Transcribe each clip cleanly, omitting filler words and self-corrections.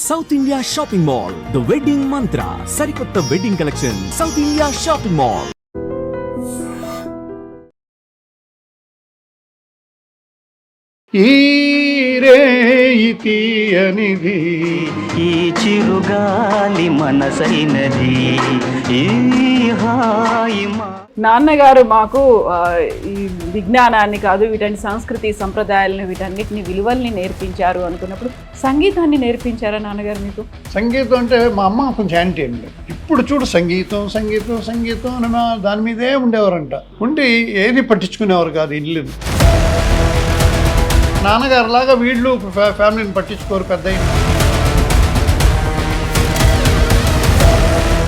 South India shopping mall, the wedding మంత్ర, సరికొత్త wedding collection, south India shopping mall. ఈ రేయి తీయనిది, ఈ చిరుగాలి మనసైనది, ఈ హాయి నాన్నగారు మాకు ఈ విజ్ఞానాన్ని కాదు, వీటన్ని సంస్కృతి సంప్రదాయాలను, వీటన్నిటిని విలువల్ని నేర్పించారు అనుకున్నప్పుడు సంగీతాన్ని నేర్పించారా నాన్నగారు మీకు? సంగీతం అంటే మా అమ్మ కొంచెం యాంటీ అండి. ఇప్పుడు చూడు సంగీతం సంగీతం సంగీతం అని దాని మీదే ఉండేవారంట. ఉండి ఏది పట్టించుకునేవారు కాదు ఇల్లు. నాన్నగారు లాగా వీళ్ళు ఫ్యామిలీని పట్టించుకోరు పెద్ద.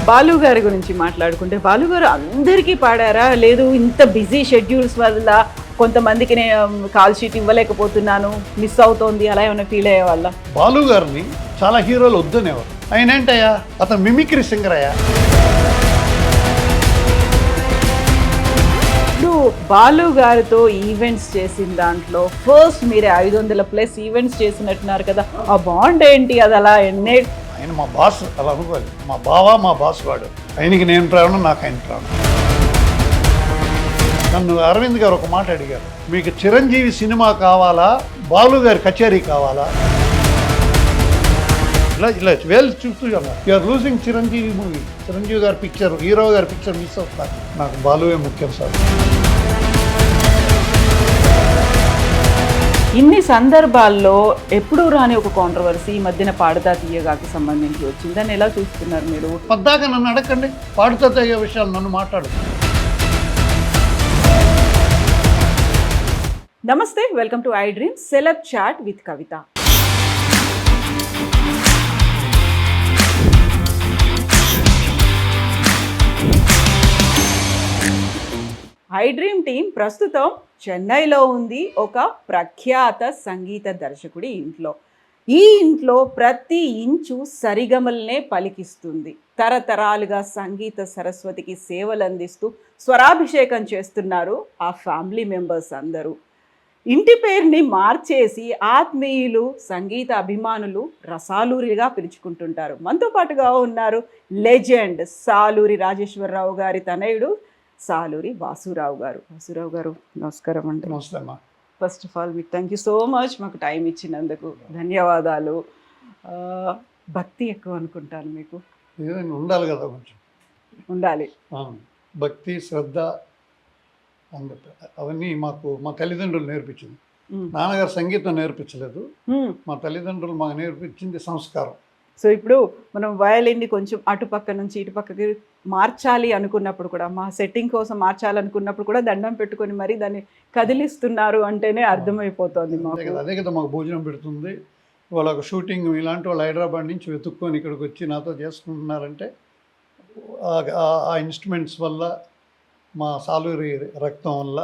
బాలు గారి గురించి మాట్లాడుకుంటే, బాలు గారు అందరికీ పాడారా? లేదు ఇంత బిజీ షెడ్యూల్స్ వల్ల కొంతమందికి నేను కాల్ షీట్ ఇవ్వలేకపోతున్నాను, మిస్ అవుతోంది, అలా ఏమైనా ఫీల్ అయ్యే వాళ్ళ? బాలు గారిని చాలా హీరోలు వద్దనేవారు. ఆయన ఏంటయ్యా, అతను మిమిక్రీ సింగర్ అయ్యా. ఇప్పుడు బాలు గారితో ఈవెంట్స్ చేసిన దాంట్లో ఫస్ట్ మీరే 500+ ఈవెంట్స్ చేసినట్టున్నారు కదా, ఆ బాండ్ ఏంటి? అది అలా ఆయన మా బాస్, అలా అనుకోవాలి. మా బావ మా బాస్ వాడు. ఆయనకి నేను ప్రాణం, నాకు ఆయన ప్రాణం. నన్ను అరవింద్ గారు ఒక మాట అడిగారు, మీకు చిరంజీవి సినిమా కావాలా, బాలు గారి కచేరీ కావాలా? ఇలా ఇలా వేలు చూస్తూ you're losing Chiranjeevi movie. Chiranjeevi గారి పిక్చర్, హీరో గారి పిక్చర్ మిస్ అవుతారు. నాకు బాలువే ముఖ్యం సార్. ఇన్ని సందర్భాల్లో ఎప్పుడూ రాని ఒక కాంట్రవర్సీ ఈ మధ్యన పాడుతా తీయగాకి సంబంధించి వచ్చింది. దాన్ని ఎలా చూస్తున్నారు మీరు? పద్దాక నన్ను అడగండి, పాడుతా తీయ విషయాలు నన్ను మాట్లాడు. నమస్తే, welcome to I dream celeb chat with Kavitha. I dream team ప్రస్తుతం చెన్నైలో ఉంది, ఒక ప్రఖ్యాత సంగీత దర్శకుడి ఇంట్లో. ఈ ఇంట్లో ప్రతి ఇంచు సరిగమల్నే పలికిస్తుంది. తరతరాలుగా సంగీత సరస్వతికి సేవలు అందిస్తూ స్వరాభిషేకం చేస్తున్నారు ఆ ఫ్యామిలీ మెంబర్స్ అందరూ. ఇంటి పేరుని మార్చేసి ఆత్మీయులు, సంగీత అభిమానులు రసాలూరిగా పిలుచుకుంటుంటారు. మనతో పాటుగా ఉన్నారు లెజెండ్ సాలూరి రాజేశ్వరరావు గారి తనయుడు సాలూరి వాసురావు గారు. వాసురావు గారు నమస్కారం అండి. నమస్తే అమ్మా. ఫస్ట్ ఆఫ్ ఆల్ మీకు థ్యాంక్ యూ సో మచ్, మాకు టైం ఇచ్చినందుకు ధన్యవాదాలు. భక్తి ఎక్కువ అనుకుంటాను మీకు. ఉండాలి కదా, కొంచెం ఉండాలి. భక్తి, శ్రద్ధ అవన్నీ మాకు మా తల్లిదండ్రులు నేర్పించింది. నాన్నగారు సంగీతం నేర్పించలేదు, మా తల్లిదండ్రులు మాకు నేర్పించింది సంస్కారం. సో ఇప్పుడు మనం వయలిన్ని కొంచెం అటుపక్క నుంచి ఇటుపక్కకి మార్చాలి అనుకున్నప్పుడు కూడా, మా సెట్టింగ్ కోసం మార్చాలనుకున్నప్పుడు కూడా దండం పెట్టుకొని మరి దాన్ని కదిలిస్తున్నారు అంటేనే అర్థమైపోతుంది మాకు. అదే కదా మాకు భోజనం పెడుతుంది. వాళ్ళకు షూటింగ్ ఇలాంటి వాళ్ళు హైదరాబాద్ నుంచి వెతుక్కొని ఇక్కడికి వచ్చి నాతో చేసుకుంటున్నారంటే ఆ ఇన్స్ట్రుమెంట్స్ వల్ల, మా సాలూరి రక్తం వల్ల,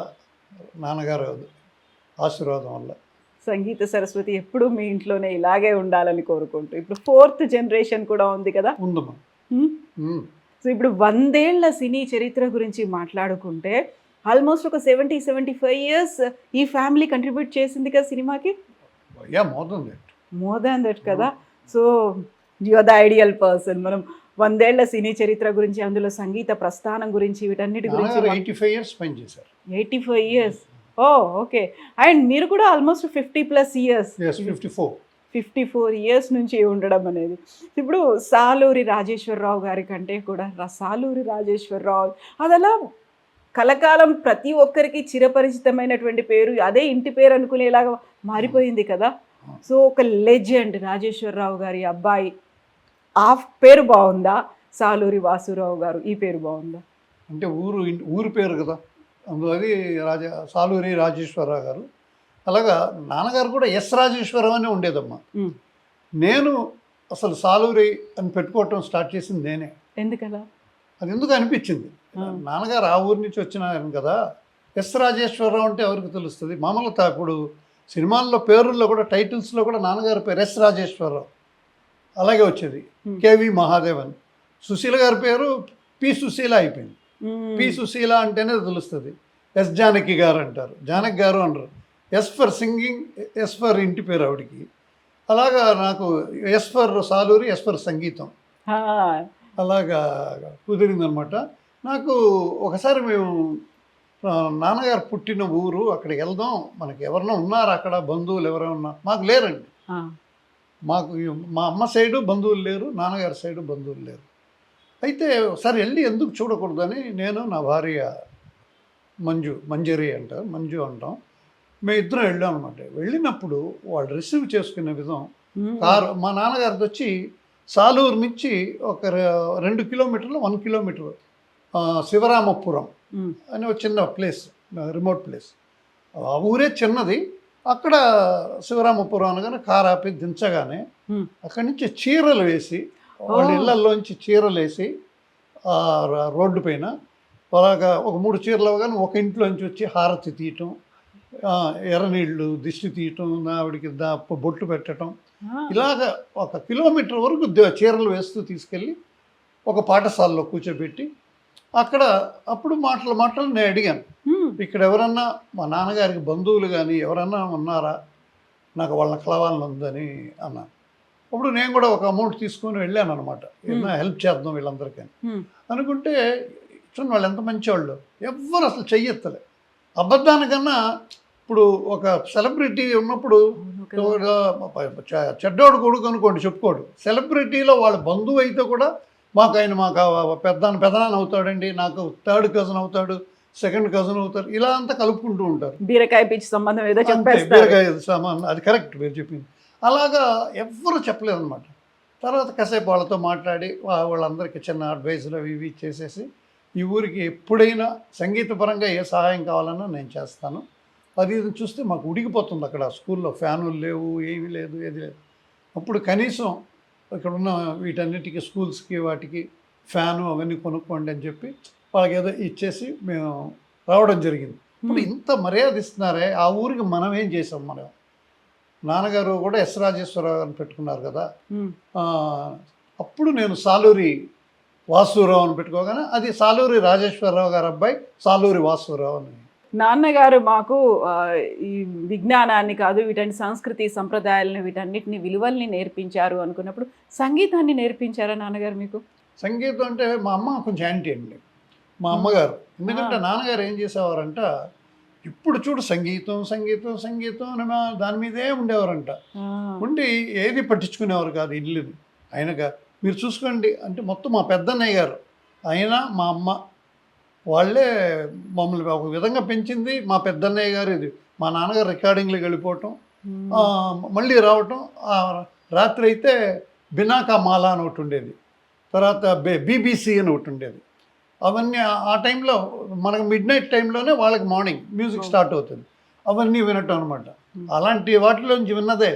నాన్నగారు ఆశీర్వాదం వల్ల. సంగీత సరస్వతి ఎప్పుడు మీ ఇంట్లోనే ఇలాగే ఉండాలని కోరుకుంటూ, ఇప్పుడు 4th జనరేషన్ కూడా ఉంది కదా. ఉందమ్మా. సో ఇప్పుడు 100 ఏళ్ల సినీ చరిత్ర గురించి మాట్లాడుకుంటే, ఆల్మోస్ట్ ఒక 70-75 ఇయర్స్ ఈ ఫ్యామిలీ కంట్రిబ్యూట్ చేసింది కదా సినిమాకి. మోర్ దాన్ దట్ కదా. So you are the ideal person. మనం 100 ఏళ్ల సినీ చరిత్ర గురించి, అందులో సంగీత ప్రస్థానం గురించి, వీటన్నిటి గురించి 85 ఇయర్స్ పనిచేశారు. 85 ఇయర్స్. Oh okay. అండ్ మీరు కూడా ఆల్మోస్ట్ 50+ ఇయర్స్, 54 ఇయర్స్ నుంచి ఉండడం అనేది. ఇప్పుడు సాలూరి రాజేశ్వరరావు గారి కంటే కూడా సాలూరి రాజేశ్వరరావు అదలా కలకాలం ప్రతి ఒక్కరికి చిరపరిచితమైనటువంటి పేరు, అదే ఇంటి పేరు అనుకునేలాగా మారిపోయింది కదా. సో ఒక లెజెండ్ రాజేశ్వరరావు గారి అబ్బాయి, ఆ పేరు బాగుందా? సాలూరి వాసురావు గారు ఈ పేరు బాగుందా? అంటే ఊరు పేరు కదా, అది సాలూరి రాజేశ్వరరావు గారు. అలాగా నాన్నగారు కూడా ఎస్ రాజేశ్వరరావు అనే ఉండేదమ్మా. నేను అసలు సాలూరి అని పెట్టుకోవటం స్టార్ట్ చేసింది నేనే. ఎందుకలా? అది ఎందుకు అనిపించింది, నాన్నగారు ఆ ఊరి నుంచి వచ్చినారు కదా, ఎస్ రాజేశ్వరరావు అంటే ఎవరికి తెలుస్తుంది? మామూలుగా ఇప్పుడు సినిమాల్లో పేరుల్లో కూడా, టైటిల్స్లో కూడా నాన్నగారి పేరు ఎస్ రాజేశ్వరరావు అలాగే వచ్చేది. కేవి మహాదేవన్. సుశీల గారి పేరు పి సుశీల అయిపోయింది. పి సుశీల అంటేనే తెలుస్తుంది. ఎస్ జానకి గారు అంటారు, జానకి గారు అనరు. S for singing, S for ఇంటి పేరు ఆవిడికి. అలాగా నాకు S for Saluri, S for సంగీతం ఆ, అలాగా కుదిరిందనమాట. నాకు ఒకసారి మేము నాన్నగారు పుట్టిన ఊరు అక్కడికి వెళ్దాం, మనకి ఎవరైనా ఉన్నారు అక్కడ బంధువులు ఎవరైనా ఉన్నారు, మాకు లేరండి. ఆ, మాకు మా అమ్మ సైడు బంధువులు లేరు, నాన్నగారి సైడు బంధువులు లేరు. అయితే ఒకసారి వెళ్ళి ఎందుకు చూడకూడదని నేను నా భార్య మంజరి అంటారు, మంజు అంటాం, మేము ఇద్దరం వెళ్ళాం అనమాట. వెళ్ళినప్పుడు వాళ్ళు రిసీవ్ చేసుకునే విధం, కారు మా నాన్నగారిది వచ్చి సాలూరు నుంచి ఒక 2 కిలోమీటర్లు 1 కిలోమీటర్ శివరామపురం అని ఒక చిన్న ప్లేస్, రిమోట్ ప్లేస్. ఆ ఊరే చిన్నది. అక్కడ శివరామపురం అనగానే కారు ఆపి దించగానే అక్కడి నుంచి చీరలు వేసి, వాళ్ళ ఇళ్లలోంచి చీరలు వేసి రోడ్డు పైన అలాగా ఒక 3 చీరలు అవగానే ఒక ఇంట్లోంచి వచ్చి హారతి తీయటం, ఎర్రనీళ్ళు దిష్టి తీయటం, ఆవిడికి బొట్టు పెట్టడం, ఇలాగ 1 కిలోమీటర్ వరకు చీరలు వేస్తూ తీసుకెళ్ళి ఒక పాఠశాలలో కూర్చోబెట్టి అక్కడ అప్పుడు మాటలు నేను అడిగాను, ఇక్కడ ఎవరన్నా మా నాన్నగారికి బంధువులు కానీ ఎవరన్నా ఉన్నారా, నాకు వాళ్ళని కలవాలని ఉందని అన్నాను. అప్పుడు నేను కూడా ఒక అమౌంట్ తీసుకొని వెళ్ళాను అనమాట, ఏమన్నా హెల్ప్ చేద్దాం వీళ్ళందరికీ అనుకుంటే. చూడండి వాళ్ళు ఎంత మంచివాళ్ళు, ఎవ్వరు అసలు చెయ్యెత్తలే. అబద్ధానికన్నా ఇప్పుడు ఒక సెలబ్రిటీ ఉన్నప్పుడు చెడ్డోడు కొడుకు అనుకోండి చెప్పుకోడు, సెలబ్రిటీలో వాళ్ళ బంధువు అయితే కూడా మాకు పెద్దనాన్న అవుతాడండి, నాకు 3rd కజిన్ అవుతాడు, 2nd కజిన్ అవుతారు, ఇలా అంతా కలుపుకుంటూ ఉంటారు. బీరకాయ పిచ్చి సంబంధం ఏదో బీరకాయ సంబంధం, అది కరెక్ట్ మీరు చెప్పింది. అలాగా ఎవ్వరు చెప్పలేదు అనమాట. తర్వాత కాసేపు వాళ్ళతో మాట్లాడి వాళ్ళందరికీ చిన్న అడ్వైజులు అవి ఇవి చేసేసి, ఈ ఊరికి ఎప్పుడైనా సంగీతపరంగా ఏ సహాయం కావాలన్నా నేను చేస్తాను, అది ఇది చూస్తే మాకు ఉడికిపోతుంది. అక్కడ స్కూల్లో ఫ్యానులు లేవు, ఏమీ లేదు, ఏది లేదు. అప్పుడు కనీసం ఇక్కడ ఉన్న వీటన్నిటికీ స్కూల్స్కి వాటికి ఫ్యాను అవన్నీ కొనుక్కోండి అని చెప్పి వాళ్ళకి ఏదో ఇచ్చేసి మేము రావడం జరిగింది. ఇప్పుడు ఇంత మర్యాద ఇస్తున్నారే, ఆ ఊరికి మనం ఏం చేసాం? మనం నాన్నగారు కూడా ఎస్ రాజేశ్వరరావు అని పెట్టుకున్నారు కదా, అప్పుడు నేను సాలూరి వాసురావు అని పెట్టుకోగానే అది సాలూరి రాజేశ్వరరావు గారు అబ్బాయి సాలూరి వాసురావు అని. నాన్నగారు మాకు ఈ విజ్ఞానాన్ని కాదు, వీటన్ని సంస్కృతి సంప్రదాయాలను వీటన్నిటిని విలువల్ని నేర్పించారు అనుకున్నప్పుడు సంగీతాన్ని నేర్పించారా నాన్నగారు మీకు? సంగీతం అంటే మా అమ్మ కొంచెం యాంటీ అండి, మా అమ్మగారు. ఎందుకంటే నాన్నగారు ఏం చేసేవారంట, ఇప్పుడు చూడు సంగీతం సంగీతం సంగీతం అని దాని మీదే ఉండేవారంట. ఉండి ఏది పట్టించుకునేవారు కాదు ఇల్లుని. ఆయనగా మీరు చూసుకోండి అంటే మొత్తం మా పెద్దన్నయ్య గారు, ఆయన మా అమ్మ వాళ్ళే మమ్మల్ని ఒక విధంగా పెంచింది. మా పెద్దన్నయ్య గారు ఇది, మా నాన్నగారు రికార్డింగ్లకు వెళ్ళిపోవటం, మళ్ళీ రావటం. రాత్రి అయితే బినాకా మాలా అని ఒకటి ఉండేది, తర్వాత బీబీసీ అని ఒకటి ఉండేది. అవన్నీ ఆ టైంలో మనకు మిడ్నైట్ టైంలోనే వాళ్ళకి మార్నింగ్ మ్యూజిక్ స్టార్ట్ అవుతుంది, అవన్నీ వినటం అనమాట. అలాంటి వాటిలోంచి విన్నదే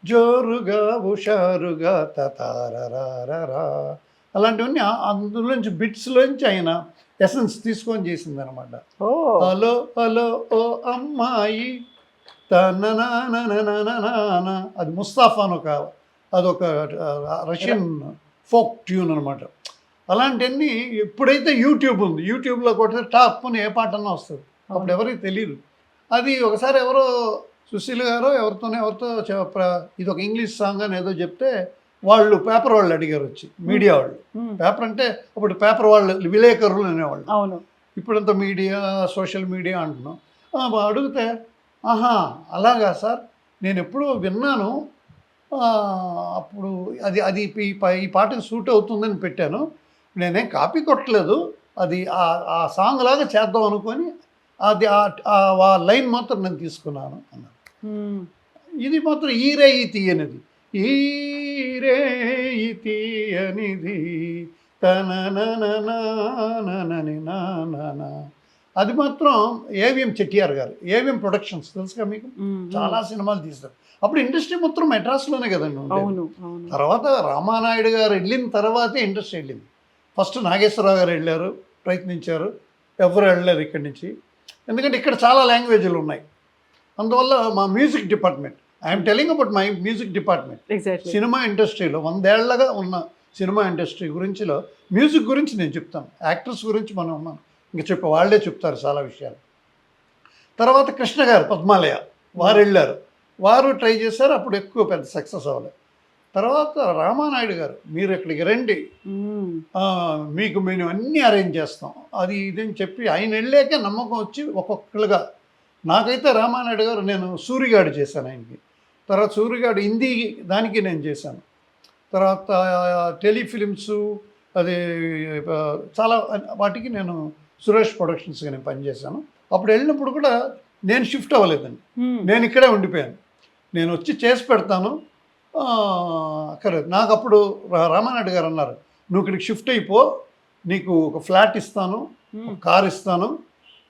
జోరుగా హుషారుగా తతారరారా అలాంటివన్నీ అందులోంచి బిట్స్లోంచి ఆయన ఎసెన్స్ తీసుకొని చేసింది అనమాట. హలో హలో ఓ అమ్మాయి తన అది ముస్తాఫా అని అదొక రష్యన్ ఫోక్ ట్యూన్ అనమాట. అలాంటివన్నీ ఎప్పుడైతే యూట్యూబ్ ఉంది, యూట్యూబ్లో కొడితే టాప్ అని ఏ పాటన్నా వస్తుంది, అప్పుడు ఎవరికి తెలియదు. అది ఒకసారి ఎవరో సుశీల్ గారో ఎవరితో ఇది ఒక ఇంగ్లీష్ సాంగ్ అని ఏదో చెప్తే వాళ్ళు పేపర్ వాళ్ళు అడిగారు వచ్చి, మీడియా వాళ్ళు. పేపర్ అంటే అప్పుడు పేపర్ వాళ్ళు విలేకరులు అనేవాళ్ళు, అవును, ఇప్పుడంతా మీడియా సోషల్ మీడియా అంటున్నాం. అడిగితే ఆహా అలాగా సార్, నేను ఎప్పుడూ విన్నాను, అప్పుడు అది అది ఈ పాటకి సూట్ అవుతుందని పెట్టాను, నేనేం కాపీ కొట్టలేదు, అది ఆ సాంగ్ లాగా చేద్దాం అనుకొని అది ఆ లైన్ మాత్రం నేను తీసుకున్నాను అన్నాను. ఇది మాత్రం ఈరే ఈ తీయనిది, ఈరే ఈ తీయనిది తననననననని నానా, అది మాత్రం ఏవిఎం చెట్టియార్ గారు, ఏవిఎం ప్రొడక్షన్స్ తెలుసుగా మీకు, చాలా సినిమాలు తీస్తారు. అప్పుడు ఇండస్ట్రీ మొత్తం మెడ్రాస్లోనే కదండి ఉండేది. తర్వాత రామానాయుడు గారు వెళ్ళిన తర్వాతే ఇండస్ట్రీ వెళ్ళింది. ఫస్ట్ నాగేశ్వరరావు గారు వెళ్ళారు, ప్రయత్నించారు, ఎవరు వెళ్ళలేరు ఇక్కడి నుంచి. ఎందుకంటే ఇక్కడ చాలా లాంగ్వేజ్లు ఉన్నాయి. అందువల్ల మా music department, I'm telling about my music department, cinema ఇండస్ట్రీలో 100 ఏళ్లగా ఉన్న సినిమా ఇండస్ట్రీ గురించిలో మ్యూజిక్ గురించి నేను చెప్తాను, యాక్టర్స్ గురించి మనం ఉన్నాను ఇంకా వాళ్ళే చెప్తారు చాలా విషయాలు. తర్వాత కృష్ణ గారు పద్మాలయ వారు వెళ్ళారు, వారు ట్రై చేశారు, అప్పుడు ఎక్కువ పెద్ద సక్సెస్ అవ్వలేదు. తర్వాత రామానాయుడు గారు మీరు ఇక్కడికి రండి, మీకు మేము అన్నీ అరేంజ్ చేస్తాం అది ఇదని చెప్పి ఆయన వెళ్ళాకే నమ్మకం వచ్చి ఒక్కొక్కరుగా. నాకైతే రామానాయుడు గారు, నేను సూరిగాడు చేశాను ఆయనకి, తర్వాత సూరిగాడు హిందీ దానికి నేను చేశాను, తర్వాత టెలిఫిలిమ్స్ అది చాలా వాటికి నేను సురేష్ ప్రొడక్షన్స్గా నేను పనిచేశాను. అప్పుడు వెళ్ళినప్పుడు కూడా నేను షిఫ్ట్ అవ్వలేదండి, నేను ఇక్కడే ఉండిపోయాను. నేను వచ్చి చేసి పెడతాను అక్కడ. నాకు అప్పుడు రామానాయుడు గారు అన్నారు, నువ్వు ఇక్కడికి షిఫ్ట్ అయిపో, నీకు ఒక ఫ్లాట్ ఇస్తాను, ఒక కారు ఇస్తాను,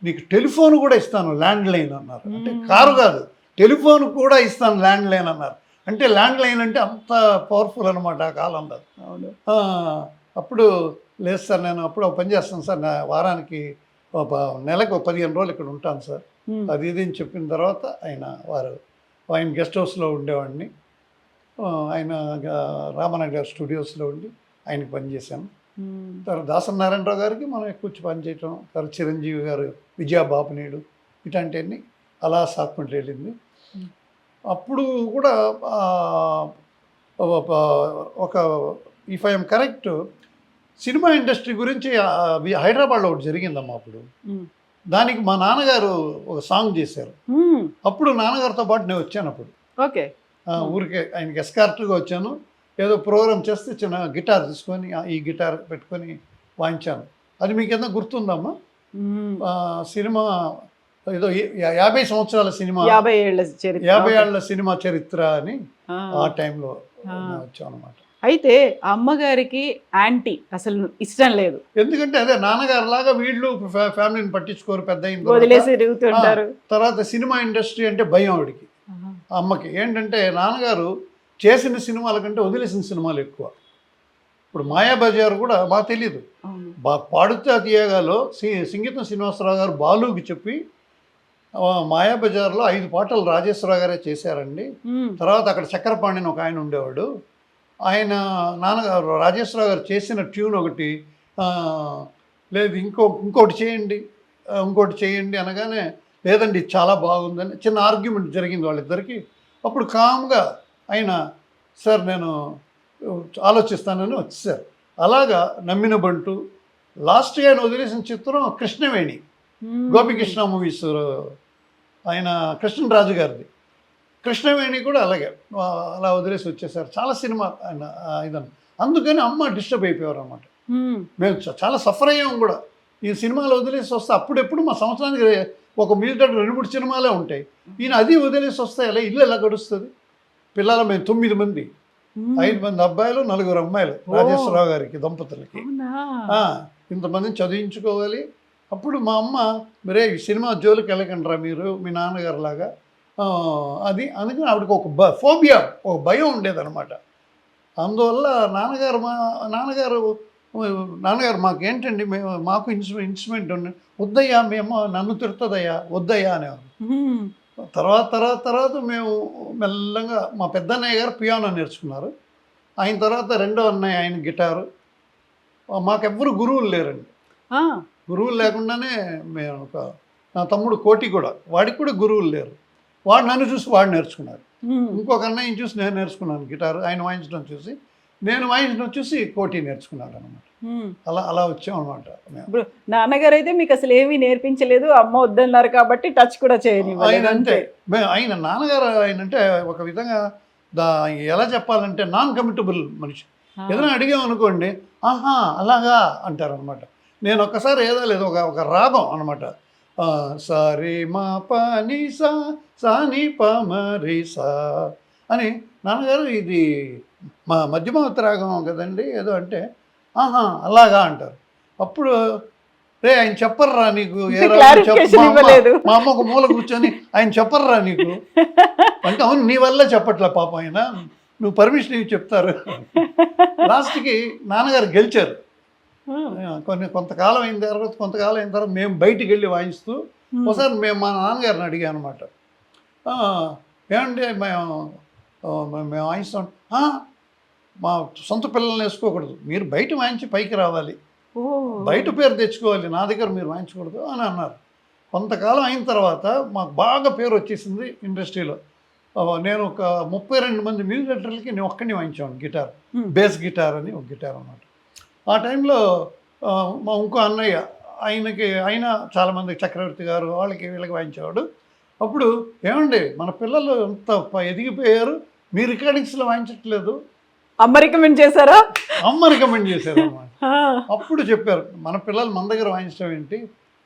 నీకు టెలిఫోన్ కూడా ఇస్తాను, ల్యాండ్ లైన్ అన్నారు. అంటే కారు కాదు, టెలిఫోన్ కూడా ఇస్తాను, ల్యాండ్ లైన్ అన్నారు. అంటే ల్యాండ్ లైన్ అంటే అంత పవర్ఫుల్ అనమాట ఆ కాలంలో. అప్పుడు లేదు సార్, నేను అప్పుడు పని చేస్తాను సార్, వారానికి నెలకు 15 రోజులు ఇక్కడ ఉంటాను సార్, అది ఇది అని చెప్పిన తర్వాత ఆయన గెస్ట్ హౌస్లో ఉండేవాడిని. ఆయన రామానాయుడు గారి స్టూడియోస్లో ఉండి ఆయనకి పనిచేశాను. తర్వాత దాసనారాయణరావు గారికి మనం ఎక్కువ పనిచేయటం, తర్వాత చిరంజీవి గారు, విజయబాబునీడు, ఇట్లాంటివన్నీ అలా సాక్కుంటూ వెళ్ళింది. అప్పుడు కూడా ఒక if I'm correct, cinema industry గురించి హైదరాబాద్లో ఒకటి జరిగిందమ్మా అప్పుడు. దానికి మా నాన్నగారు ఒక సాంగ్ చేశారు. అప్పుడు నాన్నగారితో పాటు నేను వచ్చాను. అప్పుడు ఓకే, ఊరికే ఆయనకి ఎస్కార్ట్గా వచ్చాను. ఏదో ప్రోగ్రామ్ చేస్తే చిన్న గిటార్ తీసుకొని ఈ గిటార్ పెట్టుకొని వాయించాను. అది మీకు ఏదైనా గుర్తుందమ్మా? సినిమా ఏదో 50 సంవత్సరాల సినిమా, 50 ఏళ్ల సినిమా చరిత్ర అని ఆ టైంలో వచ్చాం అనమాట. అయితే అమ్మగారికి యాంటీ అసలు ఇష్టం లేదు, ఎందుకంటే అదే నాన్నగారు లాగా వీళ్ళు ఫ్యామిలీని పట్టించుకోరు, పెద్ద వదిలేసి తిరుగుతుంటారు. తర్వాత సినిమా ఇండస్ట్రీ అంటే భయం ఆవిడికి, అమ్మకి. ఏంటంటే నాన్నగారు చేసిన సినిమాల కంటే వదిలేసిన సినిమాలు ఎక్కువ. ఇప్పుడు మాయాబజార్ కూడా బాగా తెలియదు, పాడుతా తీయగాలో సంగీతం శ్రీనివాసరావు గారు బాలుకి చెప్పి మాయాబజార్లో 5 పాటలు రాజేశ్వరరావు గారే చేశారండి. తర్వాత అక్కడ చక్రపాణిని ఒక ఆయన ఉండేవాడు, ఆయన నాన్నగారు రాజేశ్వరరావు గారు చేసిన ట్యూన్ ఒకటి, లేదు ఇంకోటి చేయండి అనగానే, లేదండి చాలా బాగుందని చిన్న ఆర్గ్యుమెంట్ జరిగింది వాళ్ళిద్దరికి. అప్పుడు కామ్గా ఆయన, సార్ నేను ఆలోచిస్తానని వచ్చేసారు. అలాగా నమ్మిన బంటు, లాస్ట్గా ఆయన వదిలేసిన చిత్రం కృష్ణవేణి, గోపికృష్ణ మూవీస్, ఆయన కృష్ణరాజు గారిది. కృష్ణవేణి కూడా అలాగే అలా వదిలేసి వచ్చేసారు. చాలా సినిమా ఆయన ఇదన్న, అందుకని అమ్మ డిస్టర్బ్ అయిపోయారు అన్నమాట. మేము చాలా సఫర్ అయ్యాం కూడా. ఈ సినిమాలు వదిలేసి వస్తే అప్పుడెప్పుడు మా సంవత్సరానికి ఒక మిగతా 2-3 సినిమాలే ఉంటాయి. ఈయన అది వదిలేసి వస్తే ఎలా ఇల్లు ఎలా గడుస్తుంది? పిల్లలు మేము 9 మంది, 5 మంది అబ్బాయిలు, 4 అమ్మాయిలు రాజేశ్వరరావు గారికి దంపతులకి. ఇంతమందిని చదివించుకోవాలి. అప్పుడు మా అమ్మ, మరే ఈ సినిమా జోలికి వెళ్ళకండిరా మీరు, మీ నాన్నగారు లాగా అది. అందుకని ఆవిడకి ఒక ఫోబియా, ఒక భయం ఉండేదన్నమాట. అందువల్ల నాన్నగారు మాకేంటండి, మాకు ఇన్స్ట్రుమెంట్ వద్దయ్యా, మేము నన్ను తిడుతుందయ్యా, వద్దయ్యా అనేవారు. తర్వాత మేము మెల్లగా మా పెద్దన్నయ్య గారు పియానో నేర్చుకున్నారు. ఆయన తర్వాత రెండో అన్నయ్య ఆయన గిటారు. మాకెవ్వరు గురువులు లేరండి. గురువులు లేకుండానే మేము నా తమ్ముడు కోటి కూడా, వాడికి కూడా గురువులు లేరు. వాడు నన్ను చూసి వాడు నేర్చుకున్నారు. ఇంకొక అన్నయ్యని చూసి నేను నేర్చుకున్నాను గిటారు, ఆయన వాయించడం చూసి నేను వాయించడం చూసి కోటి నేర్చుకున్నాడు అనమాట. అలా వచ్చాం అనమాట. ఇప్పుడు నాన్నగారు అయితే మీకు అసలు ఏమీ నేర్పించలేదు, అమ్మ వద్దన్నారు కాబట్టి టచ్ కూడా చేయని ఆయన. అంతే, ఆయన నాన్నగారు ఆయన అంటే ఒక విధంగా ఎలా చెప్పాలంటే నాన్ కమిటబుల్ మనిషి. ఏదైనా అడిగామనుకోండి, ఆహా అలాగా అంటారు అనమాట. నేను ఒక్కసారి ఏదో లేదు ఒక రాగం అనమాట, సారీ మా పని సాని పమరి సా అని, నాన్నగారు ఇది మా మధ్యమావతి రాగం కదండి ఏదో అంటే, ఆహా అలాగా అంటారు. అప్పుడు రే ఆయన చెప్పర్రా నీకు, మా అమ్మ ఒక మూల కూర్చొని ఆయన చెప్పర్రా నీకు అంటే, అవును నీ వల్ల చెప్పట్లే పాపం ఆయన, నువ్వు పర్మిషన్ ఇవి చెప్తారు. లాస్ట్కి నాన్నగారు గెలిచారు. కొంతకాలం అయిన తర్వాత మేము బయటికి వెళ్ళి వాయిస్తూ, ఒకసారి మేము మా నాన్నగారిని అడిగాను అనమాట, ఏమంటే మేము వాయిస్తాం, మా సొంత పిల్లల్ని వేసుకోకూడదు, మీరు బయట వాయించి పైకి రావాలి, బయట పేరు తెచ్చుకోవాలి, నా దగ్గర మీరు వాయించకూడదు అని అన్నారు. కొంతకాలం అయిన తర్వాత మాకు బాగా పేరు వచ్చేసింది ఇండస్ట్రీలో. నేను ఒక 32 మంది మ్యూజిక్ డైరెక్టర్లకి నేను ఒక్కడిని వాయించాను గిటార్, బేస్ గిటార్ అని ఒక గిటార్ అన్నమాట. ఆ టైంలో మా ఇంకో అన్నయ్య ఆయన చాలామంది చక్రవర్తి గారు వాళ్ళకి వీళ్ళకి వాయించేవాడు. అప్పుడు ఏమండి మన పిల్లలు ఎంత ఎదిగిపోయారు, మీ రికార్డింగ్స్లో వాయించట్లేదు, అమ్మ రికమెండ్ చేశారా? అమ్మ రికమెండ్ చేశారు అన్నమాట. అప్పుడు చెప్పారు మన పిల్లలు మన దగ్గర వాయించడం ఏంటి,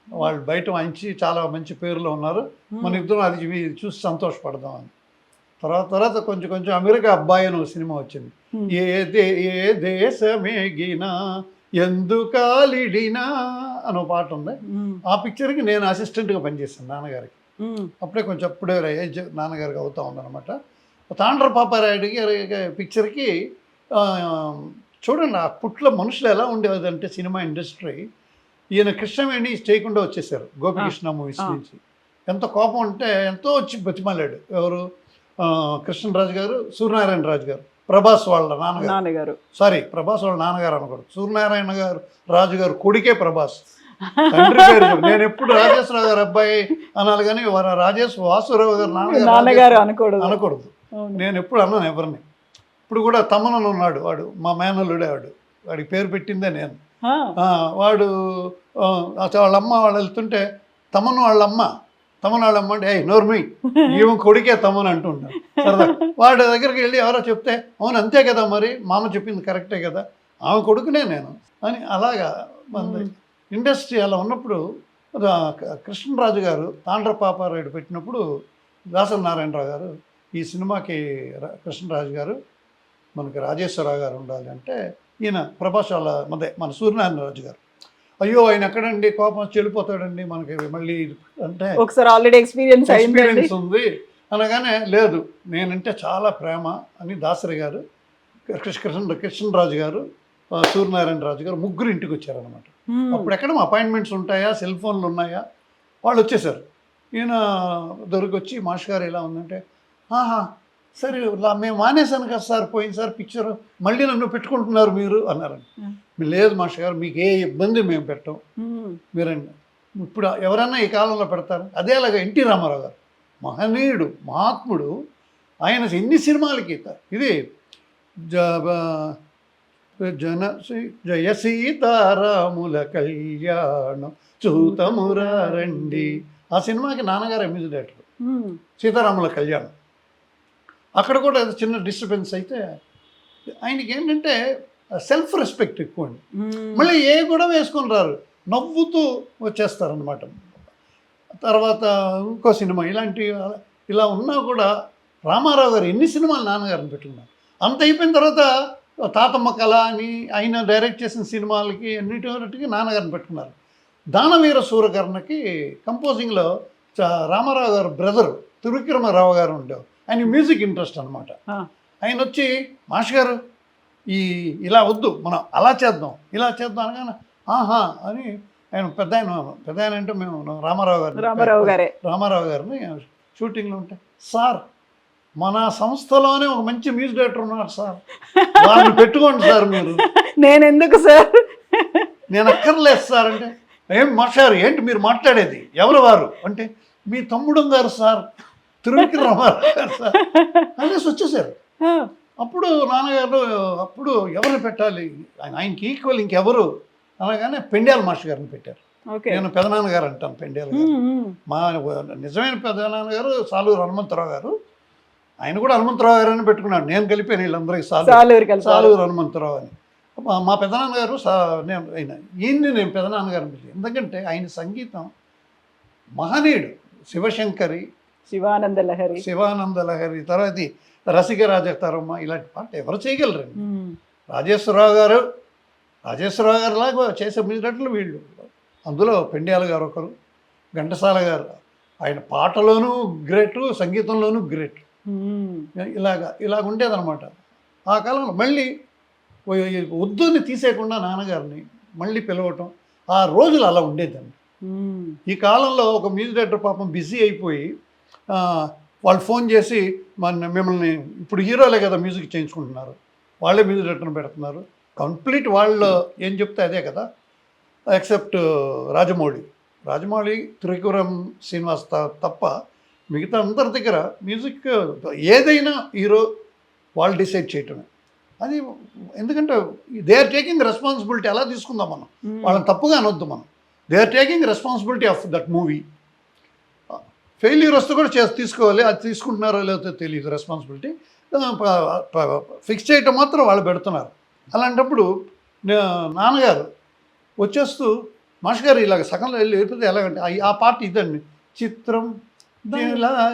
వాళ్ళు బయట వాయించి చాలా మంచి పేరులో ఉన్నారు, మన ఇద్దరం అది చూసి సంతోషపడదాం అని. తర్వాత కొంచెం అమెరికా అబ్బాయి అని ఒక సినిమా వచ్చింది. ఏ దేశమేగినా ఎందుకాలిడినా అని పాట ఉంది. ఆ పిక్చర్కి నేను అసిస్టెంట్గా పనిచేశాను నాన్నగారికి. అప్పుడే ఏజ్ నాన్నగారికి అవుతా ఉందన్నమాట. తాండ్ర పాపారాయుడికి పిక్చర్కి చూడండి అప్పట్లో మనుషులు ఎలా ఉండేదంటే సినిమా ఇండస్ట్రీ, ఈయన కృష్ణవేణి చేయకుండా వచ్చేసారు గోపికృష్ణ మూవీస్ నుంచి. ఎంత కోపం ఉంటే ఎంతో వచ్చి బతిమాలాడు. ఎవరు? కృష్ణరాజు గారు, సూర్యనారాయణ రాజు గారు, ప్రభాస్ వాళ్ళ నాన్నగారు. సారీ, ప్రభాస్ వాళ్ళ నాన్నగారు అనకూడదు, సూర్యనారాయణ గారు రాజు గారు కొడుకే ప్రభాస్, తండ్రి పేరు. నేను ఎప్పుడు రాజేశ్వరరావు గారు అబ్బాయి అనాలి కానీ వాసురావు గారు నాన్నగారు అనకూడదు. నేను ఎప్పుడు అన్నాను ఎవరిని. ఇప్పుడు కూడా తమ్మనని ఉన్నాడు, వాడు మా మేనల్లుడే, వాడికి పేరు పెట్టిందే నేను. వాడు వాళ్ళమ్మ వాళ్ళు వెళ్తుంటే తమ్మను వాళ్ళమ్మ అంటే నోర్మి ఈమె కొడుకే తమ్మని అంటుంటాను సరదా. వాడి దగ్గరికి వెళ్ళి ఎవరో చెప్తే అవును అంతే కదా, మరి మామ చెప్పింది కరెక్టే కదా, ఆమె కొడుకునే నేను అని. అలాగా మన ఇండస్ట్రీ అలా ఉన్నప్పుడు కృష్ణరాజు గారు తాండ్ర పాపారాయుడు పెట్టినప్పుడు దాసరి నారాయణరావు గారు ఈ సినిమాకి కృష్ణరాజు గారు మనకి రాజేశ్వరరావు గారు ఉండాలి అంటే, ఈయన ప్రభాస్ వాళ్ళ మన సూర్యనారాయణ రాజు గారు, అయ్యో ఆయన ఎక్కడండి కోపం చెల్లిపోతాడండి మనకి మళ్ళీ అంటే ఒకసారి ఆల్రెడీ ఎక్స్పీరియన్స్ ఉంది అనగానే, లేదు నేనంటే చాలా ప్రేమ అని దాసరి గారు, కృష్ణరాజు గారు, సూర్యనారాయణ రాజు గారు ముగ్గురు ఇంటికి వచ్చారనమాట. అప్పుడు ఎక్కడ అపాయింట్మెంట్స్ ఉంటాయా, సెల్ ఫోన్లు ఉన్నాయా, వాళ్ళు వచ్చేసారు. ఈయన దొరికొచ్చి మాస్టర్ గారు ఎలా ఉందంటే, సరే మేము మానేశాను కదా సార్ పోయినసారి పిక్చర్, మళ్ళీ నన్ను పెట్టుకుంటున్నారు మీరు అన్నారండి. లేదు మాస్టర్ గారు మీకు ఏ ఇబ్బంది మేము పెట్టాం, మీరండి ఇప్పుడు ఎవరన్నా ఈ కాలంలో పెడతారు. అదేలాగా ఎన్టీ రామారావు గారు మహనీయుడు, మహాత్ముడు, ఆయన ఎన్ని సినిమాలకి ఇది జయ సీతారాముల కళ్యాణం చూతమురారండి, ఆ సినిమాకి నాన్నగారు మ్యూజిక్ డైరెక్టర్. సీతారాముల కళ్యాణం అక్కడ కూడా చిన్న డిస్టర్బెన్స్ అయితే ఆయనకి ఏంటంటే సెల్ఫ్ రెస్పెక్ట్ ఎక్కువ అండి. మళ్ళీ ఏ గొడవ వేసుకొని రారు, నవ్వుతూ వచ్చేస్తారనమాట. తర్వాత ఇంకో సినిమా ఇలా ఉన్నా కూడా రామారావు గారు ఎన్ని సినిమాలు నాన్నగారిని పెట్టుకున్నారు. అంత అయిపోయిన తర్వాత తాతమ్మ కళ అని ఆయన డైరెక్ట్ చేసిన సినిమాలకి అన్నిటికి నాన్నగారిని పెట్టుకున్నారు. దానవీర సూరకర్ణకి కంపోజింగ్లో రామారావు గారు బ్రదర్ త్రివిక్రమరావు గారు ఉండేవారు. ఆయన మ్యూజిక్ ఇంట్రెస్ట్ అనమాట. ఆయన వచ్చి మాస్టర్ గారు ఇలా వద్దు, మనం అలా చేద్దాం ఇలా చేద్దాం అనగానే అని ఆయన పెద్ద ఆయన అంటే మేము రామారావు గారిని షూటింగ్లో ఉంటే, సార్ మన సంస్థలోనే ఒక మంచి మ్యూజిక్ డైరెక్టర్ ఉన్నారు సార్, వాళ్ళని పెట్టుకోండి సార్ మీరు. నేను ఎందుకు సార్, నేను అక్కర్లేదు సార్ అంటే, ఏం మాస్టర్ ఏంటి మీరు మాట్లాడేది, ఎవరు వారు అంటే, మీ తమ్ముడు గారు సార్, త్రివిక్రమరావు గారు సార్ అనేసి వచ్చేసారు. అప్పుడు నాన్నగారు అప్పుడు ఎవరిని పెట్టాలి, ఆయనకి ఈక్వల్ ఇంకెవరు అనగానే పెండ్యాల మాస్టర్ గారిని పెట్టారు. నేను పెదనాన్నగారు అంటాను పెండ్యాల గారు. మా నిజమైన పెదనాన్నగారు సాలూరు హనుమంతరావు గారు, ఆయన కూడా హనుమంతరావు గారు అని పెట్టుకున్నాడు. నేను కలిపాను వీళ్ళందరికీ సాలూరు హనుమంతరావు అని. మా పెదనాన్నగారు ఈయన్ని నేను పెదనాన్నగారు పిలిచి, ఎందుకంటే ఆయన సంగీతం మహనీయుడు. శివశంకరి, శివానంద లహరి, తర్వాత రసికరాజతరమ్మ, ఇలాంటి పాట ఎవరు చేయగలరండి. రాజేశ్వరరావు గారు లాగా చేసే మ్యూజిక్లు వీళ్ళు. అందులో పెండ్యాల గారు ఒకరు, ఘంటసాల గారు, ఆయన పాటలోనూ గ్రేటు, సంగీతంలోనూ గ్రేట్. ఇలాగ ఉండేదన్నమాట. ఆ కాలంలో మళ్ళీ వద్దుని తీసేయకుండా నాన్నగారిని మళ్ళీ పిలవటం, ఆ రోజులు అలా ఉండేదండి. ఈ కాలంలో ఒక మ్యూజిక్ డైరెక్టర్ పాపం బిజీ అయిపోయి వాళ్ళు ఫోన్ చేసి మిమ్మల్ని, ఇప్పుడు హీరోలే కదా మ్యూజిక్ చేయించుకుంటున్నారు, వాళ్ళే మ్యూజిక్ డైరెక్టర్ని పెడుతున్నారు, కంప్లీట్ వాళ్ళు ఏం చెప్తే అదే కదా, ఎక్సెప్ట్ రాజమౌళి త్రిపురం శ్రీనివాస్ తప్ప మిగతా అందరి దగ్గర మ్యూజిక్ ఏదైనా హీరో వాళ్ళు డిసైడ్ చేయటమే. అది ఎందుకంటే దే ఆర్ టేకింగ్ రెస్పాన్సిబిలిటీ. ఎలా తీసుకుందాం మనం, వాళ్ళని తప్పుగా అనొద్దు మనం. They are taking responsibility of that movie. Failure వస్తే కూడా తీసుకోవాలి. అది తీసుకుంటున్నారో లేదో తెలియదు రెస్పాన్సిబిలిటీ. ఫిక్స్ చేయటం మాత్రం వాళ్ళు పెడుతున్నారు. అలాంటప్పుడు నాన్నగారు వచ్చేస్తూ మాస్టర్ గారు ఇలాగ సగంలో వెళ్ళిపోతే ఎలాగంటే ఆ పాట ఇదండి, చిత్రం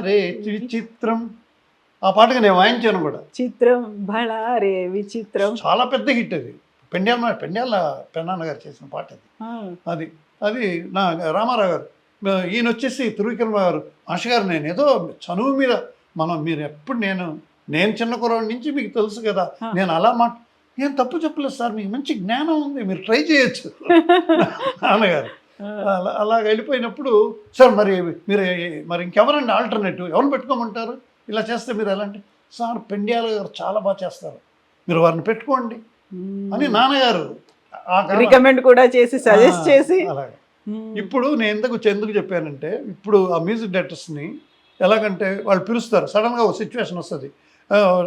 రే విచిత్రం. ఆ పాటగా నేను వాయించాను కూడా. చిత్రం బళారే విచిత్రం చాలా పెద్ద హిట్ అది. పెండ్యాల పెన్నాన్న గారు చేసిన పాట అది. అది నా రామారావు గారు, ఈయన వచ్చేసి త్రివిక్రమ గారు, మాస్టర్ గారు నేను ఏదో చనువు మీద మీరు ఎప్పుడు నేను చిన్న కుర్రాడి నుంచి మీకు తెలుసు కదా, నేను అలా నేను తప్పు చెప్పలేదు సార్, మీకు మంచి జ్ఞానం ఉంది, మీరు ట్రై చేయొచ్చు నాన్నగారు. అలా వెళ్ళిపోయినప్పుడు సార్ మీరు ఇంకెవరండి ఆల్టర్నేటివ్, ఎవరిని పెట్టుకోమంటారు, ఇలా చేస్తే మీరు ఎలా అంటే, సార్ పెండ్యాల గారు చాలా బాగా చేస్తారు, మీరు వారిని పెట్టుకోండి అని నాన్నగారు రికమెండ్ కూడా చేసి సజెస్ట్ చేసి. అలాగే ఇప్పుడు నేను ఎందుకు చెప్పానంటే, ఇప్పుడు ఆ మ్యూజిక్ డైరెక్టర్స్ని ఎలాగంటే వాళ్ళు పిలుస్తారు, సడన్గా ఒక సిచ్యువేషన్ వస్తుంది,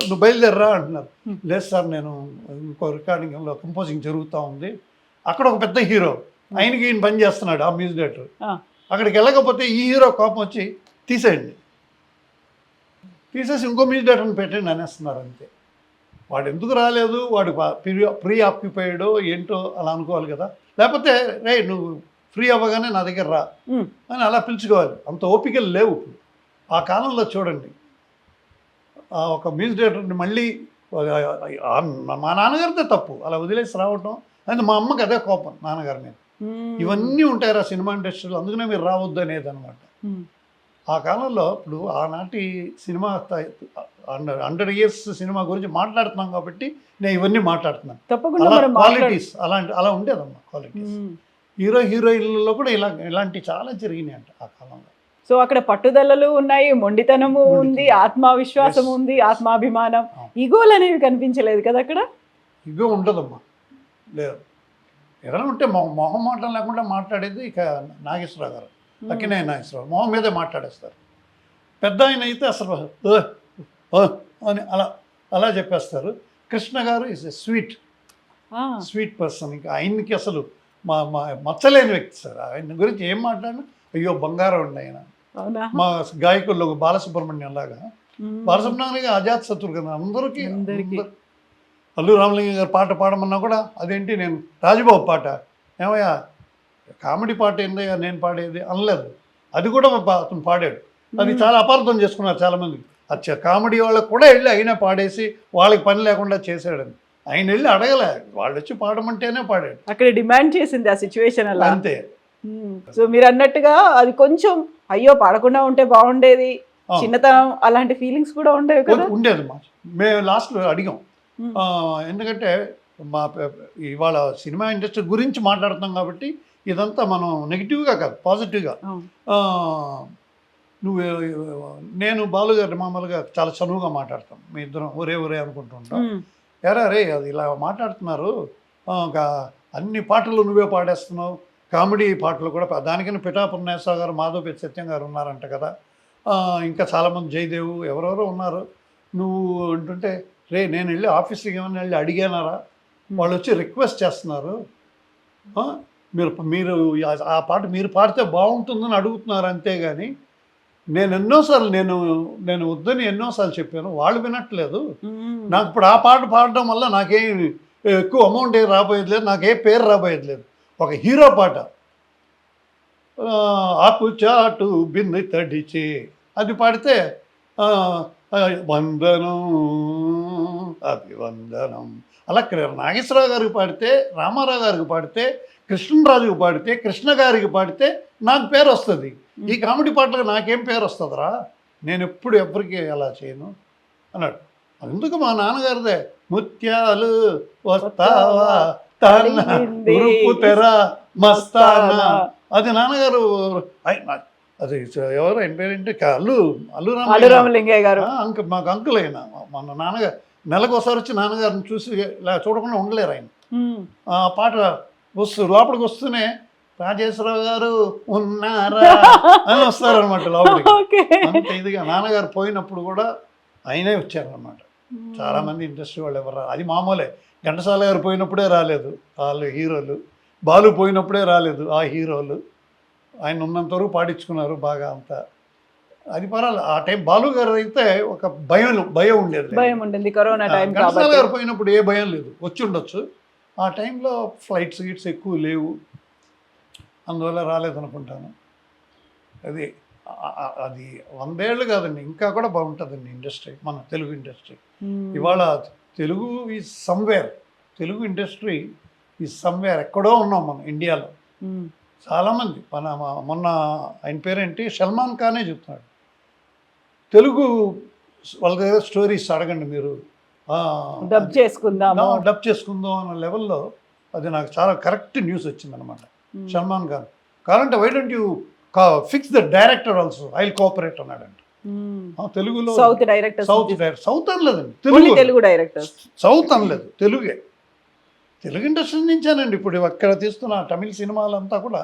నువ్వు బయలుదేరరా అంటున్నారు. లేదు సార్ నేను ఇంకో రికార్డింగ్లో కంపోజింగ్ జరుగుతూ ఉంది, అక్కడ ఒక పెద్ద హీరో ఆయనకి ఈయన పని చేస్తున్నాడు ఆ మ్యూజిక్ డైరెక్టర్, అక్కడికి వెళ్ళకపోతే ఈ హీరో కోపం వచ్చి తీసేయండి, తీసేసి ఇంకో మ్యూజిక్ డైరెక్టర్ని పెట్టండి అనేస్తున్నారు. అంతే. వాడు ఎందుకు రాలేదు, వాడు ప్రీ ఆక్యుపైడ్ ఏంటో అలా అనుకోవాలి కదా, లేకపోతే రే నువ్వు ఫ్రీ అవ్వగానే నా దగ్గర రా అని అలా పిలుచుకోవాలి. అంత ఓపికలు లేవు ఇప్పుడు. ఆ కాలంలో చూడండి, ఒక మ్యూజిక్ డైరెక్టర్ని మళ్ళీ మా నాన్నగారిదే తప్పు అలా వదిలేసి రావటం, అది మా అమ్మకి అదే కోపం నాన్నగారి మీద. ఇవన్నీ ఉంటాయి సినిమా ఇండస్ట్రీలో, అందుకనే మీరు రావద్దు అనేది అనమాట. ఆ కాలంలో ఇప్పుడు ఆనాటి సినిమా 100 years సినిమా గురించి మాట్లాడుతున్నాం కాబట్టి నేను ఇవన్నీ మాట్లాడుతున్నాను. క్వాలిటీస్ అలా ఉండేదమ్మా క్వాలిటీస్. హీరోయిన్లలో కూడా ఇలాంటి చాలా జరిగినాయి అంట ఆ కాలంలో. సో అక్కడ పట్టుదలలు ఉన్నాయి, మొండితనము ఉంది, ఆత్మవిశ్వాసం ఉంది, ఆత్మాభిమానం, ఈగోలు అనేవి కనిపించలేదు కదా అక్కడ. ఈగో ఉండదమ్మా, లేదు. ఏదైనా ఉంటే మొహం మాటలు లేకుండా మాట్లాడేది ఇక నాగేశ్వరరావు గారు, అక్కినేని నాగేశ్వరరావు మొహం మీదే మాట్లాడేస్తారు. పెద్ద ఆయన అయితే అసలు అని అలా చెప్పేస్తారు. కృష్ణ గారు ఈజ్ ఎ స్వీట్ పర్సన్. ఇంకా ఆయనకి అసలు మచ్చలేని వ్యక్తి సార్. ఆయన గురించి ఏం మాట్లాడినా అయ్యో బంగారం ఉండి ఆయన. మా గాయకుల్లో బాలసుబ్రహ్మణ్యం లాగా, బాలసుబ్రహ్మణ్యం అజాత్ శత్రువు కదా అందరికీ. అల్లు రామలింగ గారు పాట పాడమన్నా కూడా అదేంటి నేను రాజబాబు పాట ఏమయ్యా కామెడీ పాట ఏందయ్యా నేను పాడేది అనలేదు, అది కూడా అతను పాడాడు. అది చాలా అపార్థం చేసుకున్నారు చాలామంది. అచ్చా కామెడీ వాళ్ళకి కూడా వెళ్ళి అయినా పాడేసి వాళ్ళకి పని లేకుండా చేశాడని. ఆయన వెళ్ళి అడగలే, వాళ్ళు వచ్చి పాడమంటేనే పాడాడు. అక్కడ డిమాండ్ చేసింది ఆ సిచ్యువేషన్ అలా అంతే. సో మీరు అన్నట్టుగా అది కొంచెం అయ్యో పాడకుండా ఉంటే బాగుండేది, చిన్నతనం అలాంటి ఫీలింగ్స్ కూడా ఉండేవి కదా. ఉండేది. మేము లాస్ట్లో అడిగాం, ఎందుకంటే ఇవాళ సినిమా ఇండస్ట్రీ గురించి మాట్లాడుతున్నాం కాబట్టి ఇదంతా మనం నెగిటివ్గా కాదు పాజిటివ్గా. నేను బాలుగారు మామూలుగా చాలా చనువుగా మాట్లాడతాం, మీ ఇద్దరం ఒరే అనుకుంటుంటాం. ఎరా రే అది ఇలా మాట్లాడుతున్నారు, అన్ని పాటలు నువ్వే పాడేస్తున్నావు, కామెడీ పాటలు కూడా. దానికైనా పిఠాపురం నేసరావు గారు, మాధవపేట సత్యం గారు ఉన్నారంట కదా, ఇంకా చాలామంది జయదేవు ఎవరెవరో ఉన్నారు. నువ్వు అంటుంటే రే నేను వెళ్ళి ఆఫీస్కి ఏమైనా వెళ్ళి అడిగానారా, వాళ్ళు వచ్చి రిక్వెస్ట్ చేస్తున్నారు, మీరు ఆ పాట మీరు పాడితే బాగుంటుందని అడుగుతున్నారు, అంతేగాని నేను ఎన్నోసార్లు నేను వద్దని ఎన్నోసార్లు చెప్పాను, వాళ్ళు వినట్లేదు. నాకు ఇప్పుడు ఆ పాట పాడడం వల్ల నాకేం ఎక్కువ అమౌంట్ ఏం రాబోయేది లేదు, నాకే పేరు రాబోయేది లేదు. ఒక హీరో పాట ఆపు చాటు బిందు తడిచి అది పాడితే వందనం అభివందనం. అలా నాగేశ్వరరావు గారికి పాడితే, రామారావు గారికి పాడితే, కృష్ణరాజుకి పాడితే, కృష్ణ గారికి పాడితే నాకు పేరు వస్తుంది. ఈ కామెడీ పాటలకు నాకేం పేరు వస్తుందిరా, నేను ఎప్పుడు ఎవరికి అలా చేయను అన్నాడు. అందుకు మా నాన్నగారిదే ముత్యాలు వస్తావా తెరా మస్తానా, అది నాన్నగారు. అది ఎవరు ఆయన పేరేంటి, అల్లు రామలింగయ్య గారు. మాకు అంకుల్ అయినా మన నాన్నగారు నెలకు ఒకసారి వచ్చి నాన్నగారిని చూసి ఇలా చూడకుండా ఉండలేరు ఆయన. ఆ పాట లోపలికి వస్తూనే రాజేశ్వరరావు గారు ఉన్నారా అని వస్తారనమాట లోపలికి. ఓకే. అంత ఇదిగా నాన్నగారు పోయినప్పుడు కూడా ఆయనే వచ్చారనమాట. చాలామంది ఇండస్ట్రీ వాళ్ళు ఎవరు అది మామూలే. ఘంటసాల గారు పోయినప్పుడే రాలేదు వాళ్ళు హీరోలు, బాలు పోయినప్పుడే రాలేదు ఆ హీరోలు. ఆయన ఉన్నంత వరకు పాడించుకున్నారు బాగా అంతా. అది పర్వాలేదు. ఆ టైం బాలు గారు అయితే ఒక భయం ఉండేది. భయం ఉంటుంది కరోనా టైం ఘంటసాల కాబట్టి. గారు పోయినప్పుడు ఏ భయం లేదు, వచ్చి ఉండొచ్చు. ఆ టైంలో ఫ్లైట్స్ గిట్స్ ఎక్కువ లేవు, అందువల్ల రాలేదనుకుంటాను. అది అది 100 ఏళ్ళు కాదండి, ఇంకా కూడా బాగుంటుందండి ఇండస్ట్రీ, మన తెలుగు ఇండస్ట్రీ. ఇవాళ Telugu is somewhere, Telugu industry is somewhere. ఎక్కడో ఉన్నాం మనం ఇండియాలో. చాలామంది మొన్న ఆయన పేరేంటి సల్మాన్ ఖానే చెప్తున్నాడు తెలుగు వాళ్ళ దగ్గర స్టోరీస్ అడగండి మీరు, డబ్ చేసుకుందాం అన్న లెవెల్లో. అది నాకు చాలా కరెక్ట్ న్యూస్ వచ్చిందనమాట. సల్మాన్ ఖాన్ కావాలంటే why don't you fix the director also, I will cooperate అన్నాడంట. తెలుగులో సౌత్ అనలేదండి, తెలుగు డైరెక్టర్ సౌత్ అనలేదు, తెలుగే. తెలుగు ఇండస్ట్రీ నుంచానండి ఇప్పుడు అక్కడ తీస్తున్న తమిళ సినిమాలంతా కూడా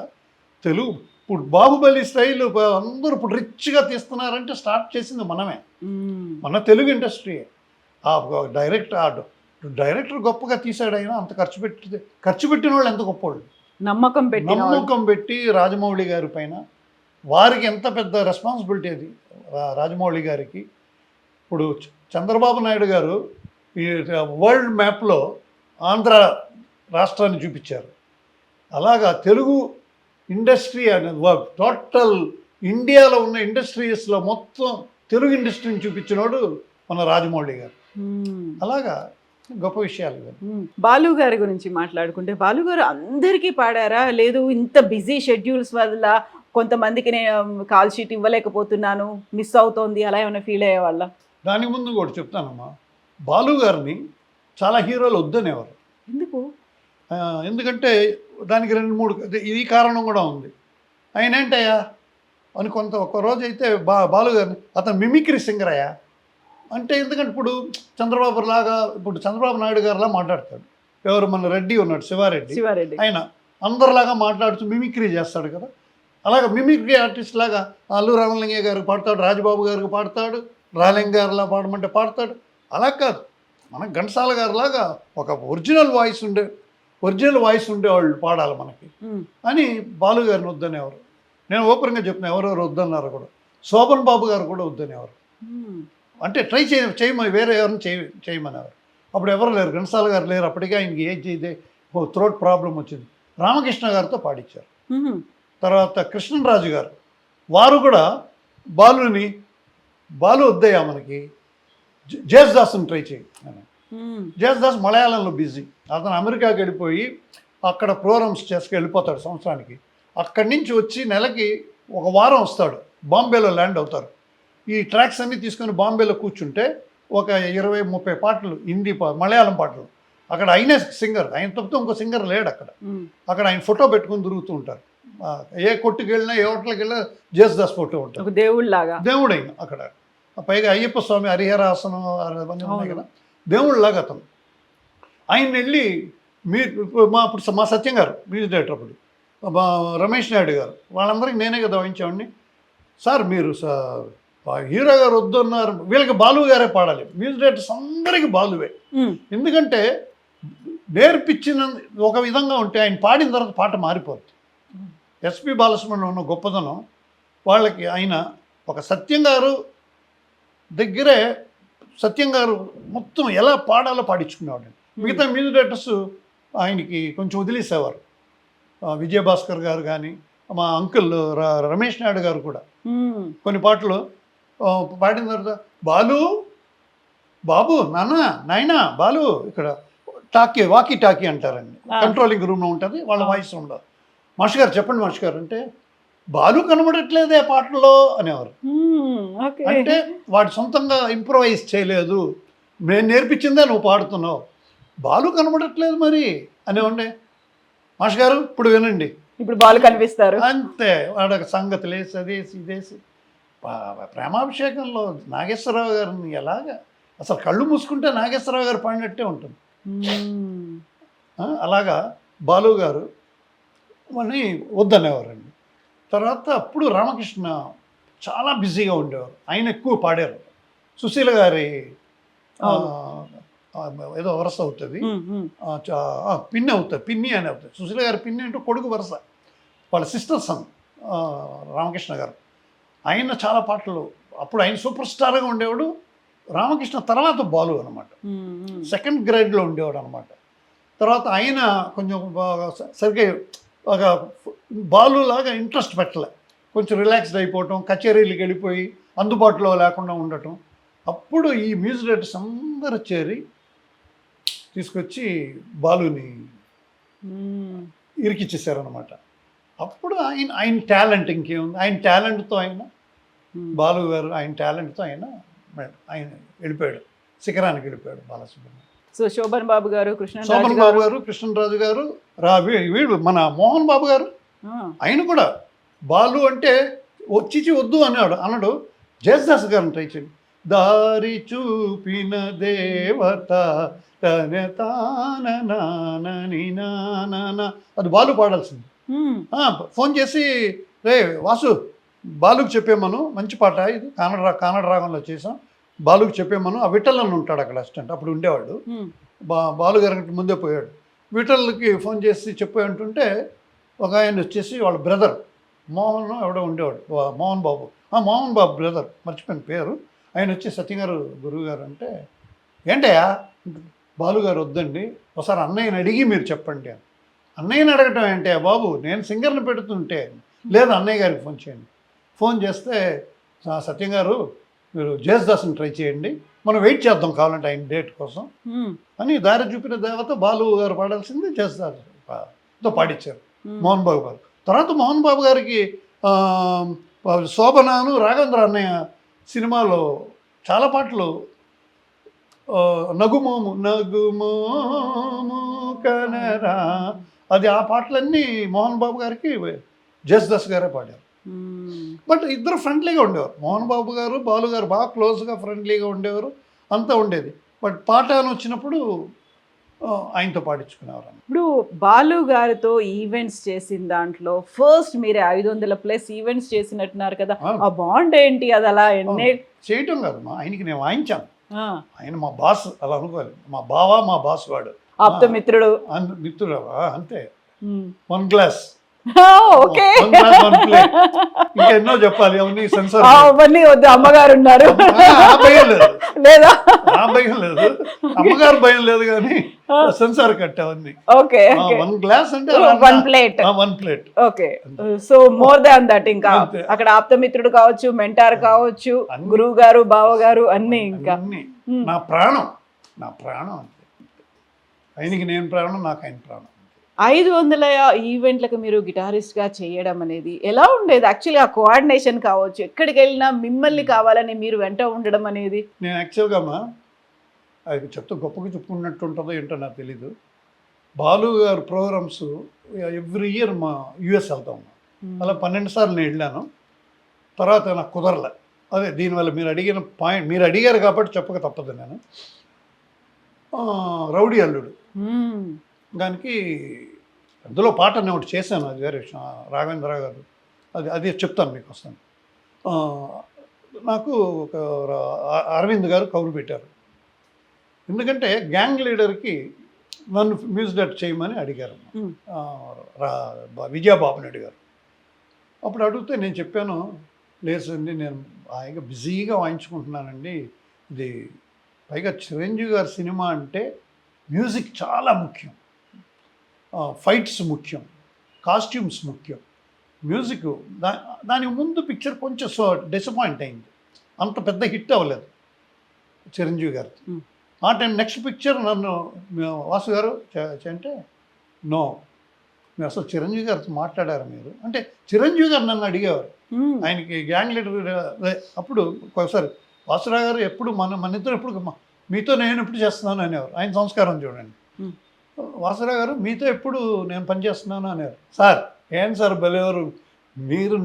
తెలుగు. ఇప్పుడు బాహుబలి స్టైల్ అందరూ ఇప్పుడు రిచ్గా తీస్తున్నారంటే స్టార్ట్ చేసింది మనమే, మన తెలుగు ఇండస్ట్రీ. ఆ డైరెక్టర్ గొప్పగా తీసాడు, అయినా అంత ఖర్చు పెట్టిన వాళ్ళు ఎంత గొప్పవాళ్ళు. నమ్మకం పెట్టి రాజమౌళి గారి పైన, వారికి ఎంత పెద్ద రెస్పాన్సిబిలిటీ అది రాజమౌళి గారికి. ఇప్పుడు చంద్రబాబు నాయుడు గారు ఈ వరల్డ్ మ్యాప్లో ఆంధ్ర రాష్ట్రాన్ని చూపించారు. అలాగా తెలుగు ఇండస్ట్రీ అనేది టోటల్ ఇండియాలో ఉన్న ఇండస్ట్రీస్లో మొత్తం తెలుగు ఇండస్ట్రీని చూపించినోడు మన రాజమౌళి గారు. అలాగా గొప్ప విషయాలు. బాలు గారి గురించి మాట్లాడుకుంటే, బాలు గారు అందరికీ పాడారా, లేదు ఇంత బిజీ షెడ్యూల్స్ వల్ల కొంతమందికి నేను కాల్ షీట్ ఇవ్వలేకపోతున్నాను, మిస్ అవుతోంది, అలా ఏమైనా ఫీల్ అయ్యేవాళ్ళ? దానికి ముందు కూడా చెప్తానమ్మా, బాలు గారిని చాలా హీరోలు వద్దనేవారు. ఎందుకు? ఎందుకంటే దానికి 2-3 ఈ కారణం కూడా ఉంది. ఆయన ఏంటయ్యా అని ఒక రోజు అయితే బాలు గారిని అతను మిమిక్రీ సింగర్ అయ్యా అంటే, ఎందుకంటే ఇప్పుడు చంద్రబాబు నాయుడు గారిలా మాట్లాడతాడు. ఎవరు మన రెడ్డి ఉన్నాడు, శివారెడ్డి, ఆయన అందరిలాగా మాట్లాడుతూ మిమిక్రీ చేస్తాడు కదా. అలాగా మిమిక్రీ ఆర్టిస్ట్ లాగా అల్లు రామలింగయ్య గారికి పాడతాడు, రాజబాబు గారికి పాడతాడు, రాలింగ గారిలా పాడమంటే పాడతాడు. అలా కాదు, మన ఘంటసాల గారిలాగా ఒక ఒరిజినల్ వాయిస్ ఉండేవాళ్ళు పాడాలి మనకి అని బాలు గారిని వద్దనేవారు. నేను ఓపెన్గా చెప్పిన ఎవరెవరు వద్దన్నారు కూడా. శోభన్ బాబు గారు కూడా వద్దనేవారు. అంటే ట్రై చేయమని వేరే ఎవరిని చేయమనేవారు. అప్పుడు ఎవరు లేరు, ఘంటసాల గారు లేరు అప్పటికే, ఆయనకి ఏజ్ ఇదే థ్రోట్ ప్రాబ్లం వచ్చింది. రామకృష్ణ గారితో పాడించారు. తర్వాత కృష్ణరాజు గారు, వారు కూడా బాలు వద్దయ్యా మనకి, జేసుదాస్ని ట్రై చేయి. జేసుదాస్ మలయాళంలో బిజీ, అతను అమెరికాకి వెళ్ళిపోయి అక్కడ ప్రోగ్రామ్స్ వెళ్ళిపోతాడు సంవత్సరానికి. అక్కడి నుంచి వచ్చి నెలకి 1 వారం వస్తాడు, బాంబేలో ల్యాండ్ అవుతారు. ఈ ట్రాక్స్ అన్నీ తీసుకొని బాంబేలో కూర్చుంటే ఒక 20-30 పాటలు, హిందీ మలయాళం పాటలు. అక్కడ ఆయనే సింగర్, ఆయన తప్పితే ఇంకో సింగర్ లేడు అక్కడ ఆయన ఫోటో పెట్టుకుని తిరుగుతూ ఉంటారు. ఏ కొట్టుకు వెళ్ళినా, ఏ హోటల్కి వెళ్ళినా జేసుదాస్ ఫోటో ఉంటారు, దేవుడు అయిన అక్కడ. పైగా అయ్యప్ప స్వామి హరిహరాసనం అవన్నీ ఉన్నాయి కదా, దేవుళ్ళలాగా అతను. ఆయన వెళ్ళి ఇప్పుడు మా సత్యం గారు మ్యూజిక్ డైరెక్టర్, అప్పుడు రమేష్ నాయుడు గారు, వాళ్ళందరికీ నేనే కదా వాయించేవాడిని. సార్ మీరు హీరో గారు వద్దన్నారు, వీళ్ళకి బాలు గారే పాడాలి. మ్యూజిక్ డైరెక్టర్స్ అందరికీ బాలువే. ఎందుకంటే నేర్పించిన ఒక విధంగా ఉంటే ఆయన పాడిన తర్వాత పాట మారిపోతుంది. ఎస్పి బాలసుబ్రహ్మణ్యం ఉన్న గొప్పదనం వాళ్ళకి, ఆయన ఒక సత్యం గారు దగ్గరే సత్యం గారు మొత్తం ఎలా పాడాలో పాడించుకునేవాడు. మిగతా మ్యూజిక్ డైరెక్టర్స్ ఆయనకి కొంచెం వదిలేసేవారు. విజయభాస్కర్ గారు కానీ, మా అంకుల్ రమేష్ నాయుడు గారు కూడా కొన్ని పాటలు పాడిన తర్వాత బాబు నాయనా బాలు ఇక్కడ వాకీ టాకీ అంటారండి, కంట్రోలింగ్ రూమ్లో ఉంటుంది, వాళ్ళ వాయిస్ ఉండదు. మాస్టర్ గారు చెప్పండి మాస్టర్ గారు అంటే, బాలు కనబడట్లేదే పాటల్లో అనేవారు. అంటే వాడు సొంతంగా ఇంప్రూవైజ్ చేయలేదు, నేను నేర్పించిందే నువ్వు పాడుతున్నావు, బాలు కనబడట్లేదు మరి అనేవండి. మాస్టర్ గారు ఇప్పుడు వినండి, ఇప్పుడు బాలు కనిపిస్తారు అంతే. వాడు సంగతి లేసి అదేసి ఇదేసి. ప్రేమాభిషేకంలో నాగేశ్వరరావు గారిని ఎలాగా అసలు కళ్ళు మూసుకుంటే నాగేశ్వరరావు గారు పాడినట్టే ఉంటుంది. అలాగా బాలు గారు అని వద్దనేవారండి. తర్వాత అప్పుడు రామకృష్ణ చాలా బిజీగా ఉండేవారు, ఆయన ఎక్కువ పాడారు. సుశీల గారి ఏదో వరస అవుతుంది, పిన్ని అవుతుంది, పిన్ని అని అవుతుంది. సుశీల గారి పిన్ని అంటే కొడుకు వరస, వాళ్ళ సిస్టర్ సన్ రామకృష్ణ గారు. ఆయన చాలా పాటలు, అప్పుడు ఆయన సూపర్ స్టార్గా ఉండేవాడు. రామకృష్ణ తర్వాత బాలు అనమాట, సెకండ్ గ్రేడ్లో ఉండేవాడు అనమాట. తర్వాత ఆయన కొంచెం సరిగ్గా ఒక బాలులాగా ఇంట్రెస్ట్ పెట్టలే, కొంచెం రిలాక్స్డ్ అయిపోవటం, కచేరీలకు వెళ్ళిపోయి అందుబాటులో లేకుండా ఉండటం. అప్పుడు ఈ మ్యూజిక్ డైరెక్టర్స్ అందరూ చేరి తీసుకొచ్చి బాలుని ఇరికిచ్చేసారనమాట. అప్పుడు ఆయన టాలెంట్ ఇంకేముంది, ఆయన టాలెంట్తో ఆయన బాలు గారు ఆయన టాలెంట్తో ఆయన వెళ్ళిపోయాడు, శిఖరానికి వెళ్ళిపోయాడు బాలసుబ్రహ్మణ్యం. సో శోభన్ బాబు గారు, శోభన్ బాబు గారు, కృష్ణరాజు గారు, వీడు మన మోహన్ బాబు గారు, ఆయన కూడా బాలు అంటే వచ్చిచి వద్దు అన్నాడు. జయదాస్ గారిని ట్రై చేయండి. దారి చూపిన దేవత అది బాలు పాడాల్సింది. ఫోన్ చేసి, రే వాసు, బాలుకి చెప్పేమను, మంచి పాట ఇది, కానడ రాగంలో చేసాం, బాలుకి చెప్పేమను. ఆ విఠల్ ఉంటాడు అక్కడ అసిస్టెంట్, అప్పుడు ఉండేవాడు. బాలు గారికి ముందే పోయాడు. విఠల్కి ఫోన్ చేసి చెప్పే అంటుంటే ఒక ఆయన వచ్చేసి వాళ్ళ బ్రదర్ మోహన్ ఎవడో ఉండేవాడు, మోహన్ బాబు బ్రదర్, మర్చిపోయిన పేరు. ఆయన వచ్చి సత్యం గారు, గురువు గారు అంటే, ఏంటయ్యా బాలుగారు వద్దండి, ఒకసారి అన్నయ్యని అడిగి మీరు చెప్పండి అని. అన్నయ్యని అడగటం ఏంటి బాబు, నేను సింగర్ని పెడుతుంటే, లేదు అన్నయ్య గారికి ఫోన్ చేయండి. ఫోన్ చేస్తే, సత్యం గారు మీరు జయదాస్ని ట్రై చేయండి, మనం వెయిట్ చేద్దాం కావాలంటే ఆయన డేట్ కోసం అని. దారి చూపిన దేవత బాలు గారు పాడాల్సింది జయదాస్తో పాడించారు మోహన్ బాబు గారు. తర్వాత మోహన్ బాబు గారికి శోభనాను రాఘవేంద్ర అన్నయ్య సినిమాలో చాలా పాటలు, నగుమోము కనరా, అది ఆ పాటలన్నీ మోహన్ బాబు గారికి జయదాస్ గారే పాడారు. బట్ ఇద్దరు ఫ్రెండ్లీగా ఉండేవారు, మోహన్ బాబు గారు బాలు గారు బాగా క్లోజ్గా ఫ్రెండ్లీగా ఉండేవారు, అంతా ఉండేది. బట్ పాట అని వచ్చినప్పుడు ఆయనతో పాడించుకునేవారు. ఇప్పుడు బాలు గారితో ఈవెంట్స్ చేసిన దాంట్లో ఫస్ట్ మీరే 500+ ఈవెంట్స్ చేసినట్టున్నారు కదా, ఆ బాండ్ ఏంటి, అది అలా ఎన్నే చేయటం కాదు, ఆయనకి నేను వాయించాను, ఆయన మా బాస్, అలా అనుకోవాలి, మా బావ మా బాస్ వాడు, ఆప్త మిత్రుడు, మిత్రుడు అంతే. 1 గ్లాస్, ఓకే, ఇంకా ఎన్నో చెప్పాలి, అవన్నీ సెన్సార్, అవన్నీ వద్దు, అమ్మగారు ఉన్నారు, భయం లేదు లేదా, భయం లేదు, అమ్మగారు భయం లేదు, కానీ సెన్సార్ కట్ అవన్నీ. ఓకే, 1 గ్లాస్ అంటే 1 plate, 1 plate. Okay, so more than that, ఇంకా అక్కడ ఆప్తమిత్రుడు కావచ్చు, మెంటార్ కావచ్చు, గురువు గారు, బావ గారు, అన్ని, ఇంకా నా ప్రాణం అంతే. ఆయనకి నేను ప్రాణం, నాకు ఆయన ప్రాణం. 500 ఈవెంట్లకు మీరు గిటారిస్ట్గా చేయడం అనేది ఎలా ఉండేది? యాక్చువల్లీ ఆ కోఆర్డినేషన్ కావచ్చు, ఎక్కడికి వెళ్ళినా మిమ్మల్ని కావాలని మీరు వెంట ఉండడం అనేది. నేను యాక్చువల్గా అది చెప్తే గొప్పగా చెప్పుకున్నట్టు ఉంటుందో ఏంటో నాకు తెలీదు. బాలు గారు ప్రోగ్రామ్స్ ఎవ్రీ ఇయర్ మా యుఎస్ వెళ్తాం, అలా 12 సార్లు నేను వెళ్ళాను. తర్వాత నాకు కుదరలే. అదే దీనివల్ల మీరు అడిగిన పాయింట్, మీరు అడిగారు కాబట్టి చెప్పక తప్పదు. నేను రౌడీ అల్లుడు దానికి అందులో పాట నేను ఒకటి చేశాను, అది వేరే విషయం, రాఘవేంద్ర గారు, అది చెప్తాను మీకు వస్తాను. నాకు ఒక అరవింద్ గారు కౌలు పెట్టారు, ఎందుకంటే గ్యాంగ్ లీడర్కి నన్ను మ్యూజిక్ డైరెక్టర్ చేయమని అడిగారు, విజయబాబుని అడిగారు. అప్పుడు అడిగితే నేను చెప్పాను, లేదండి నేను హాయిగా బిజీగా వాయించుకుంటున్నానండి, ఇది పైగా చిరంజీవి గారి సినిమా అంటే మ్యూజిక్ చాలా ముఖ్యం, ఫైట్స్ ముఖ్యం, కాస్ట్యూమ్స్ ముఖ్యం, మ్యూజిక్ దానికి ముందు పిక్చర్ కొంచెం డిసప్పాయింట్ అయింది, అంత పెద్ద హిట్ అవ్వలేదు చిరంజీవి గారితో. ఆ టైం నెక్స్ట్ పిక్చర్ నన్ను వాసు గారు అంటే, నో మీరు అసలు చిరంజీవి గారితో మాట్లాడారు మీరు అంటే, చిరంజీవి గారు నన్ను అడిగేవారు, ఆయనకి గ్యాంగ్ లీడర్. అప్పుడు ఒకసారి వాసురావు గారు ఎప్పుడు మన ఇద్దరు ఎప్పుడు మీతో నేను ఎప్పుడు చేస్తున్నాను అనేవారు, ఆయన సంస్కారం చూడండి. వాసురావు గారు మీతో ఎప్పుడు నేను పనిచేస్తున్నాను అనేవారు. సార్ ఏంటి సార్ భలేవారు మీరు,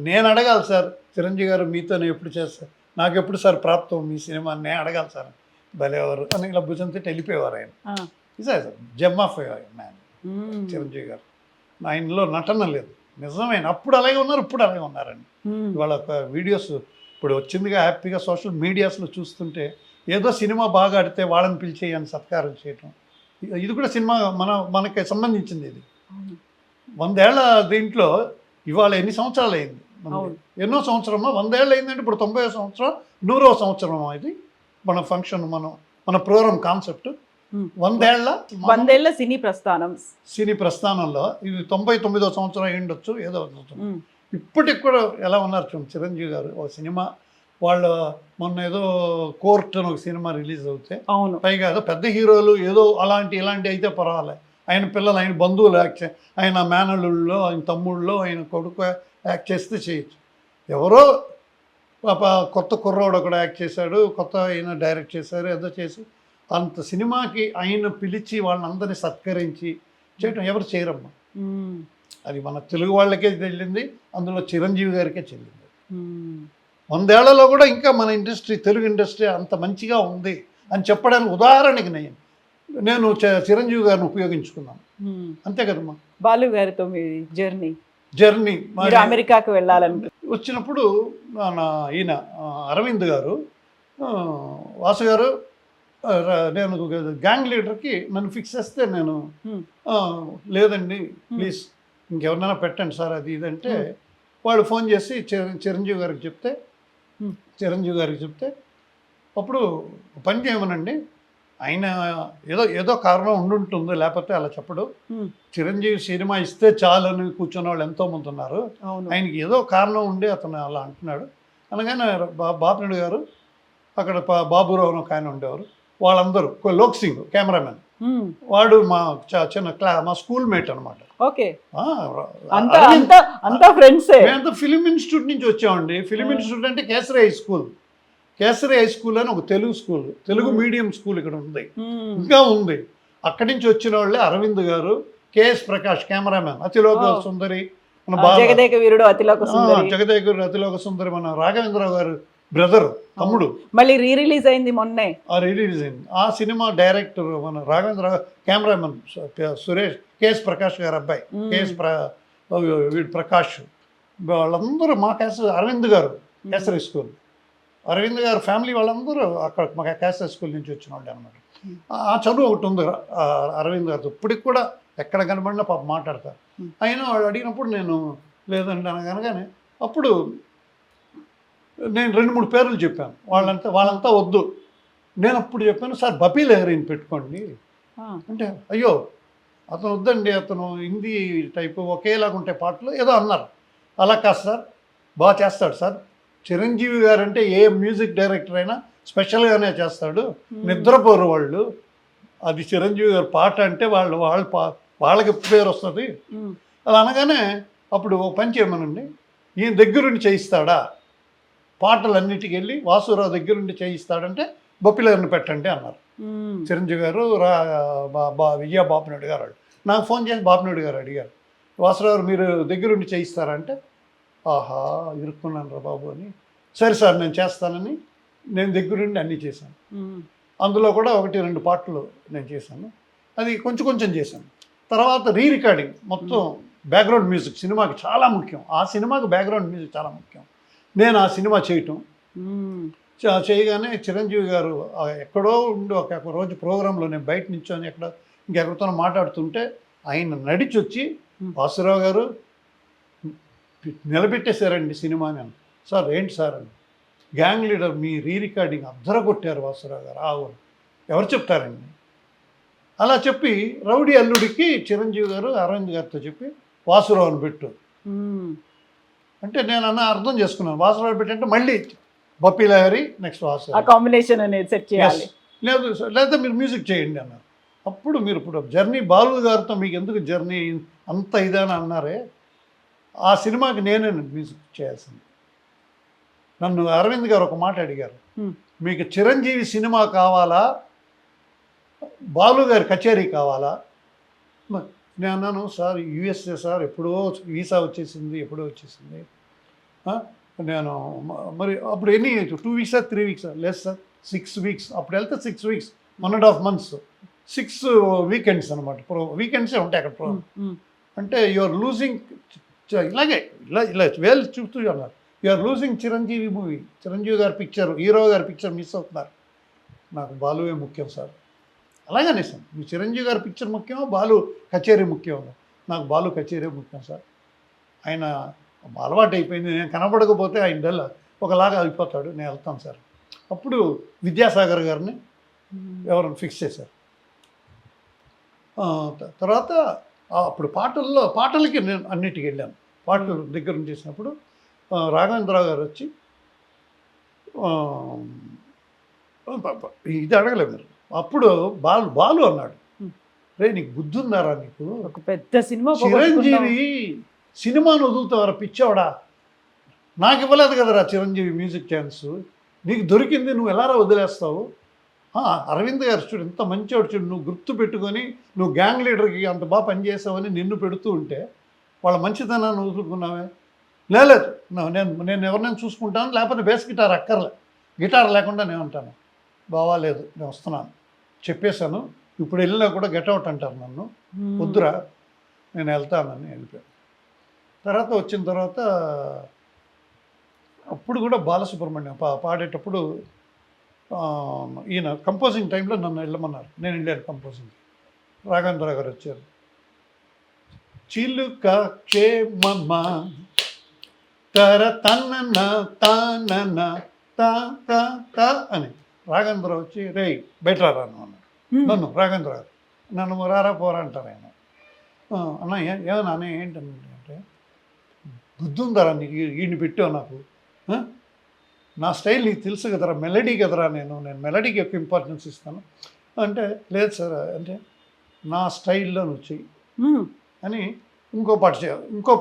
నేను అడగాలి సార్, చిరంజీవి గారు మీతో నేను ఎప్పుడు చేస్తాను, నాకు ఎప్పుడు సార్ ప్రాప్తం మీ సినిమా, నేను అడగాలి సార్, భలేవారు అని ఇలా భుజంతో వెళ్ళిపోయేవారు ఆయన. Sir gem of man Chiranjeevi గారు. ఆయనలో నటన లేదు, నిజమైన అప్పుడు అలాగే ఉన్నారు, ఇప్పుడు అలాగే ఉన్నారండి. ఇవాళ ఒక వీడియోస్ ఇప్పుడు వచ్చిందిగా హ్యాపీగా సోషల్ మీడియాస్లో చూస్తుంటే ఏదో సినిమా బాగా ఆడితే వాళ్ళని పిలిచి అని సత్కారం చేయటం, ఇది కూడా సినిమా మనకి సంబంధించింది. ఇది 100 ఏళ్ల దీంట్లో ఇవాళ ఎన్ని సంవత్సరాలు అయింది, ఎన్నో సంవత్సరమో, 100 ఏళ్ళు అయిందంటే ఇప్పుడు 90వ సంవత్సరం 100వ సంవత్సరం ఇది మన ఫంక్షన్, మన ప్రోగ్రామ్ కాన్సెప్ట్ 100 ఏళ్ల సినీ ప్రస్థానంలో ఇది 99వ సంవత్సరం అయి ఉండొచ్చు, ఏదో ఇప్పటికి కూడా ఎలా ఉన్నారు చూడండి చిరంజీవి గారు. ఒక సినిమా వాళ్ళు మొన్న ఏదో కోర్ట్ అని ఒక సినిమా రిలీజ్ అవుతే పైగా ఏదో పెద్ద హీరోలు ఏదో ఇలాంటి అయితే పర్వాలేదు, ఆయన పిల్లలు ఆయన బంధువులు యాక్ట్ ఆయన మేనల్లుల్లో ఆయన తమ్ముళ్ళలో ఆయన కొడుకు యాక్ట్ చేస్తే చేయొచ్చు. ఎవరో కొత్త కుర్రోడు కూడా యాక్ట్ చేశాడు, కొత్త ఆయన డైరెక్ట్ చేశారు, ఏదో చేసి అంత సినిమాకి ఆయన పిలిచి వాళ్ళందరినీ సత్కరించి చేయటం ఎవరు చేయరమ్మా. అది మన తెలుగు వాళ్ళకే చెల్లింది, అందులో చిరంజీవి గారికే చెల్లింది. 100 ఏళ్లలో కూడా ఇంకా మన ఇండస్ట్రీ, తెలుగు ఇండస్ట్రీ అంత మంచిగా ఉంది అని చెప్పడానికి ఉదాహరణకి నేను చిరంజీవి గారిని ఉపయోగించుకున్నాను, అంతే కదమ్మా. బాలు గారితో మీ జర్నీ అమెరికాకు వెళ్ళాలని వచ్చినప్పుడు ఈయన అరవింద్ గారు, వాసు గారు, నేను గ్యాంగ్ లీడర్కి నన్ను ఫిక్స్ చేస్తే నేను లేదండి ప్లీజ్ ఇంకెవరినైనా పెట్టండి సార్ అది ఇదంటే, వాళ్ళు ఫోన్ చేసి చిరంజీవి గారికి చెప్తే అప్పుడు పని చేయమనండి, ఆయన ఏదో కారణం ఉండుంటుంది, లేకపోతే అలా చెప్పడు. చిరంజీవి సినిమా ఇస్తే చాలని కూర్చున్న వాళ్ళు ఎంతోమంది ఉన్నారు, ఆయనకి ఏదో కారణం ఉండి అతను అలా అంటున్నాడు అనగానే బాపినాయుడు గారు, అక్కడ బాబురావు ఒక ఆయన ఉండేవారు, వాళ్ళందరూ, లోక్ సింగ్ కెమెరామెన్, వాడు మా మా స్కూల్ మేట్ అనమాట. మేమంతా ఫిలిం ఇన్స్టిట్యూట్ నుంచి వచ్చామండి. ఫిలిం ఇన్స్టిట్యూట్ అంటే కేసరి హై స్కూల్ అని ఒక Telugu school, Telugu medium school ఇక్కడ ఉంది, ఇంకా ఉంది. అక్కడి నుంచి వచ్చిన వాళ్ళే అరవింద్ గారు, కేఎస్ ప్రకాష్ కెమెరామెన్, అతిలోక సుందరి, జగదేక వీరుడు అతిలోక సుందరి, మన రాఘవేంద్రరావు గారు బ్రదర్ తమ్ముడు, మళ్ళీ రిలీజ్ అయింది మొన్నే. రిలీజ్ అయింది ఆ సినిమా. డైరెక్టర్ మన రాఘవేంద్ర, కెమెరామెన్ సురేష్, కేఎస్ ప్రకాష్ గారు అబ్బాయి, వీడు ప్రకాష్, వాళ్ళందరూ మా అరవింద్ గారు కేసరి స్కూల్, అరవింద్ గారు ఫ్యామిలీ వాళ్ళందరూ అక్కడ మా కేసరి స్కూల్ నుంచి వచ్చిన వాళ్ళు అనమాట. ఆ చదువు ఒకటి ఉంది అరవింద్ గారితో, ఇప్పటికి కూడా ఎక్కడ కనబడినా పాప మాట్లాడతారు. అయినా వాళ్ళు అడిగినప్పుడు నేను లేదండి అనగానే అప్పుడు నేను 2-3 పేర్లు చెప్పాను, వాళ్ళంతా వద్దు. నేను అప్పుడు చెప్పాను, సార్ బపీ లహరిని పెట్టుకోండి అంటే, అయ్యో అతను వద్దండి, అతను హిందీ టైపు ఒకేలాగా ఉంటాయి పాటలు ఏదో అన్నారు. అలా కాదు సార్, బాగా చేస్తాడు సార్, చిరంజీవి గారు అంటే ఏ మ్యూజిక్ డైరెక్టర్ అయినా స్పెషల్గానే చేస్తాడు, నిద్రపోరు వాళ్ళు, అది చిరంజీవి గారు పాట అంటే వాళ్ళకి పేరు వస్తుంది. అలా అనగానే అప్పుడు ఒక పని చేయమనండి, ఈయన దగ్గరుండి చేయిస్తాడా, పాటలన్నిటికి వెళ్ళి వాసురావు దగ్గరుండి చేయిస్తాడంటే బొప్పిలర్ని పెట్టండి అన్నారు చిరంజీవి గారు. విజయ బాపినాయుడు గారు నాకు ఫోన్ చేసి బాపినాయుడు గారు అడిగారు, వాసురావు మీరు దగ్గరుండి చేయిస్తారంటే, ఆహా ఇరుక్కున్నాను రా బాబు అని, సరే సార్ నేను చేస్తానని నేను దగ్గరుండి అన్నీ చేశాను. అందులో కూడా 1-2 పాటలు నేను చేశాను, అది కొంచెం చేశాను. తర్వాత రికార్డింగ్ మొత్తం బ్యాక్గ్రౌండ్ మ్యూజిక్ సినిమాకి చాలా ముఖ్యం, ఆ సినిమాకి బ్యాక్గ్రౌండ్ మ్యూజిక్ చాలా ముఖ్యం. నేను ఆ సినిమా చేయగానే చిరంజీవి గారు ఎక్కడో ఉండి ఒక రోజు ప్రోగ్రాంలో నేను బయట నిల్చొని ఇంకెక్కడితో మాట్లాడుతుంటే ఆయన నడిచి వచ్చి, వాసురావు గారు నిలబెట్టేశారండి సినిమాని అని. సార్ ఏంటి సార్ అని, గ్యాంగ్ లీడర్ మీ రికార్డింగ్ అద్దరగొట్టారు వాసురావు గారు. ఎవరు చెప్తారండి అలా చెప్పి, రౌడీ అల్లుడికి చిరంజీవి గారు అరవింద్ గారితో చెప్పి వాసురావుని పెట్టు అంటే, నేను అర్థం చేసుకున్నాను. వాసురావు పెట్టంటే మళ్ళీ బప్పీ లహరి నెక్స్ట్ వాసురావు కాంబినేషన్ అనేది సెట్ చేయాలి, లేదా మీరు మ్యూజిక్ చేయండి అన్నారు. అప్పుడు మీరు ఇప్పుడు జర్నీ బాలు గారితో మీకు ఎందుకు జర్నీ అంత ఇదని అన్నారే, ఆ సినిమాకి నేనే మ్యూజిక్ చేయాల్సింది. నన్ను అరవింద్ గారు ఒక మాట అడిగారు, మీకు చిరంజీవి సినిమా కావాలా, బాలు గారి కచేరీ కావాలా? నేను అన్నాను, సార్ యూఎస్ఏ సార్ ఎప్పుడో వీసా వచ్చేసింది, నేను మరి అప్పుడు 2 వీక్సా 3 వీక్సా లేదు సార్ 6 వీక్స్, అప్పుడు వెళ్తే 6 వీక్స్ 1.5 months 6 వీకెండ్స్ అనమాట, వీకెండ్సే ఉంటాయి అక్కడ అంటే యూఆర్ లూజింగ్, ఇలాగే ఇలా వేలు చూస్తూ అన్నారు, you're losing Chiranjeevi movie, Chiranjeevi గారి పిక్చర్, హీరో గారి పిక్చర్ మిస్ అవుతున్నారు, నాకు బాలువే ముఖ్యం సార్. అలాగే అనేసాను, మీ చిరంజీవి గారి పిక్చర్ ముఖ్యమో బాలు కచేరీ ముఖ్యమో, నాకు బాలు కచేరీ ముఖ్యం సార్. ఆయన అలవాటు అయిపోయింది, నేను కనపడకపోతే ఆయన డల్ ఒకలాగా అయిపోతాడు, నేను వెళ్తాను సార్. అప్పుడు విద్యాసాగర్ గారిని ఎవరైనా ఫిక్స్ చేశారు. తర్వాత అప్పుడు పాటలకి నేను అన్నిటికి వెళ్ళాను. పాటలు దగ్గర నుంచి చేసినప్పుడు రాఘవేంద్రరావు గారు వచ్చి ఇది అడగలేదు మీరు. అప్పుడు బాలు అన్నాడు, రే నీకు బుద్ధి ఉందారా, నీకు ఒక పెద్ద సినిమా చిరంజీవి సినిమాను వదులుతావరా పిచ్చోడా, నాకు ఇవ్వలేదు కదరా చిరంజీవి మ్యూజిక్ ఛాన్స్, నీకు దొరికింది నువ్వు ఎలారా వదిలేస్తావు? అరవింద్ గారు చూడు ఎంత మంచివాడు చూడు, నువ్వు గుర్తు పెట్టుకొని నువ్వు గ్యాంగ్ లీడర్కి అంత బాగా పనిచేసావని నిన్ను పెడుతూ ఉంటే వాళ్ళ మంచితనాన్ని వదులుకున్నావే. లేదు నేను ఎవరినైనా చూసుకుంటాను, లేకపోతే బేస్ గిటార్ అక్కర్లే, గిటార్ లేకుండా నేను ఉంటాను. బావాలేదు, నేను వస్తున్నాను చెప్పేశాను, ఇప్పుడు వెళ్ళినా కూడా గెట్అవుట్ అంటారు నన్ను, వద్దురా నేను వెళ్తానని వెళ్ళిపోయాను. తర్వాత వచ్చిన తర్వాత అప్పుడు కూడా బాలసుబ్రహ్మణ్యం పాడేటప్పుడు ఈయన కంపోజింగ్ టైంలో నన్ను వెళ్ళమన్నారు, నేను వెళ్ళాను కంపోజింగ్. రాఘవేంద్ర గారు వచ్చారు, చిలుక క్షేమమ్మ తర తన్న తానన్న తా అని రాఘవేంద్ర వచ్చి రే బయట రాను అన్నాడు. నన్ను రాఘవేంద్ర గారు నన్ను రారా పోరా అంటారు ఆయన. అన్న ఏమన్నా అన్న ఏంటంటే బుద్ధి ఉందరా నీకు, ఈయన పెట్టావు నాకు, నా స్టైల్ నీకు తెలుసు కదరా, మెలడీ కదరా, నేను మెలడీకి ఎక్కువ ఇంపార్టెన్స్ ఇస్తాను అంటే, లేదు సార్ అంటే నా స్టైల్లో నువ్వు చెయ్యి అని ఇంకో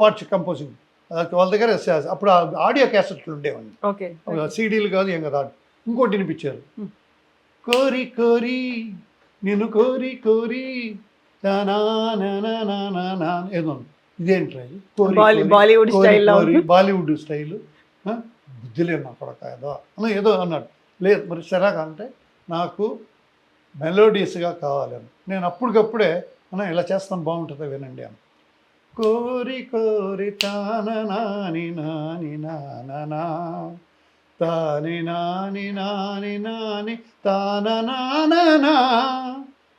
పాట కంపోజింగ్ వాళ్ళ దగ్గర. అప్పుడు ఆడియో క్యాసెట్లు ఉండేవండి, సీడీలు కాదు ఏం కదా, ఇంకోటి వినిపించారు, కోరి కోరి నేను కోరి కోరి ఏదో ఇదేంట్రా బాలీవుడ్ స్టైల్, బుద్ధి లేదు నా కొడక ఏదో ఏదో అన్నాడు. లేదు మరి సరేగా అంటే నాకు మెలోడియస్గా కావాలని నేను అప్పటికప్పుడే ఇలా చేస్తాను బాగుంటుందా వినండి అని. కోరి కోరి తాని నాని నానా తాని నాని నాని నాని తానా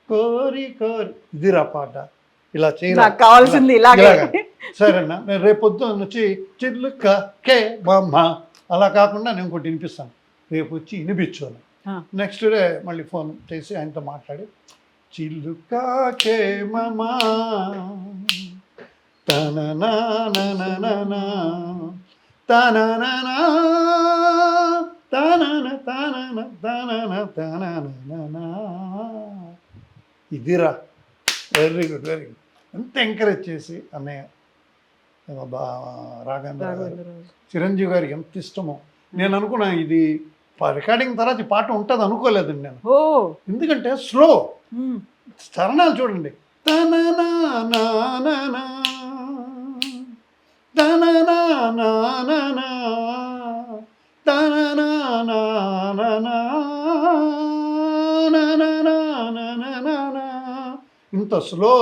కోరి కోరి, ఇదిరా పాట, ఇలా కావాల్సింది సరేనా. నేను రేపొద్దున వచ్చి చిల్లుక కే బొమ్మ అలా కాకుండా నేను ఇంకోటి వినిపిస్తాను, రేపు వచ్చి వినిపించాను. నెక్స్ట్ డే మళ్ళీ ఫోన్ చేసి ఆయనతో మాట్లాడి చిల్లుక కే మమా తననా తననా తనన తనన తనన తనన ఇదిరా. Very good very good. ఎంత ఎంకరేజ్ చేసి అన్నయ్య రాఘవేంద్ర గారు చిరంజీవి గారికి ఎంత ఇష్టమో. నేను అనుకున్నా ఇది రికార్డింగ్ తర్వాత ఈ పాట ఉంటుంది అనుకోలేదండి నేను, ఎందుకంటే స్లో చరణాలు చూడండి, తననా నానా తననా నానా తననా నానా ఇంత స్లో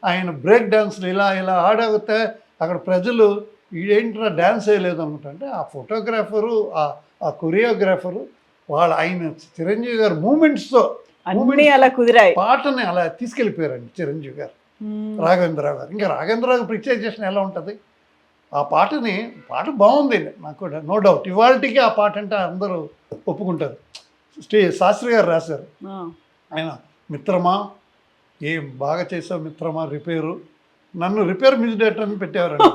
ఆయన బ్రేక్ డాన్స్లు ఇలా ఇలా ఆడగితే అక్కడ ప్రజలు ఏంట్రా డ్యాన్స్ వేయలేదు అనుకుంటే ఆ ఫోటోగ్రాఫరు ఆ కొరియోగ్రాఫరు ఆయన చిరంజీవి గారు మూమెంట్స్తో అలా కుదిరాయి, పాటని అలా తీసుకెళ్ళిపోయారండి చిరంజీవి గారు. రాఘవేంద్రరావు గారు ఇంకా రాఘవేంద్రరావు పిక్చరైజేషన్ ఎలా ఉంటుంది, ఆ పాట బాగుంది నాకు కూడా నో డౌట్. ఇవాళకి ఆ పాట అంటే అందరూ ఒప్పుకుంటారు. శాస్త్రి గారు రాశారు, ఆయన మిత్రమా ఏం బాగా చేసావు మిత్రమా, నన్ను రిపేర్ మ్యూజిక్ డైరెక్టర్ అని పెట్టేవారండి.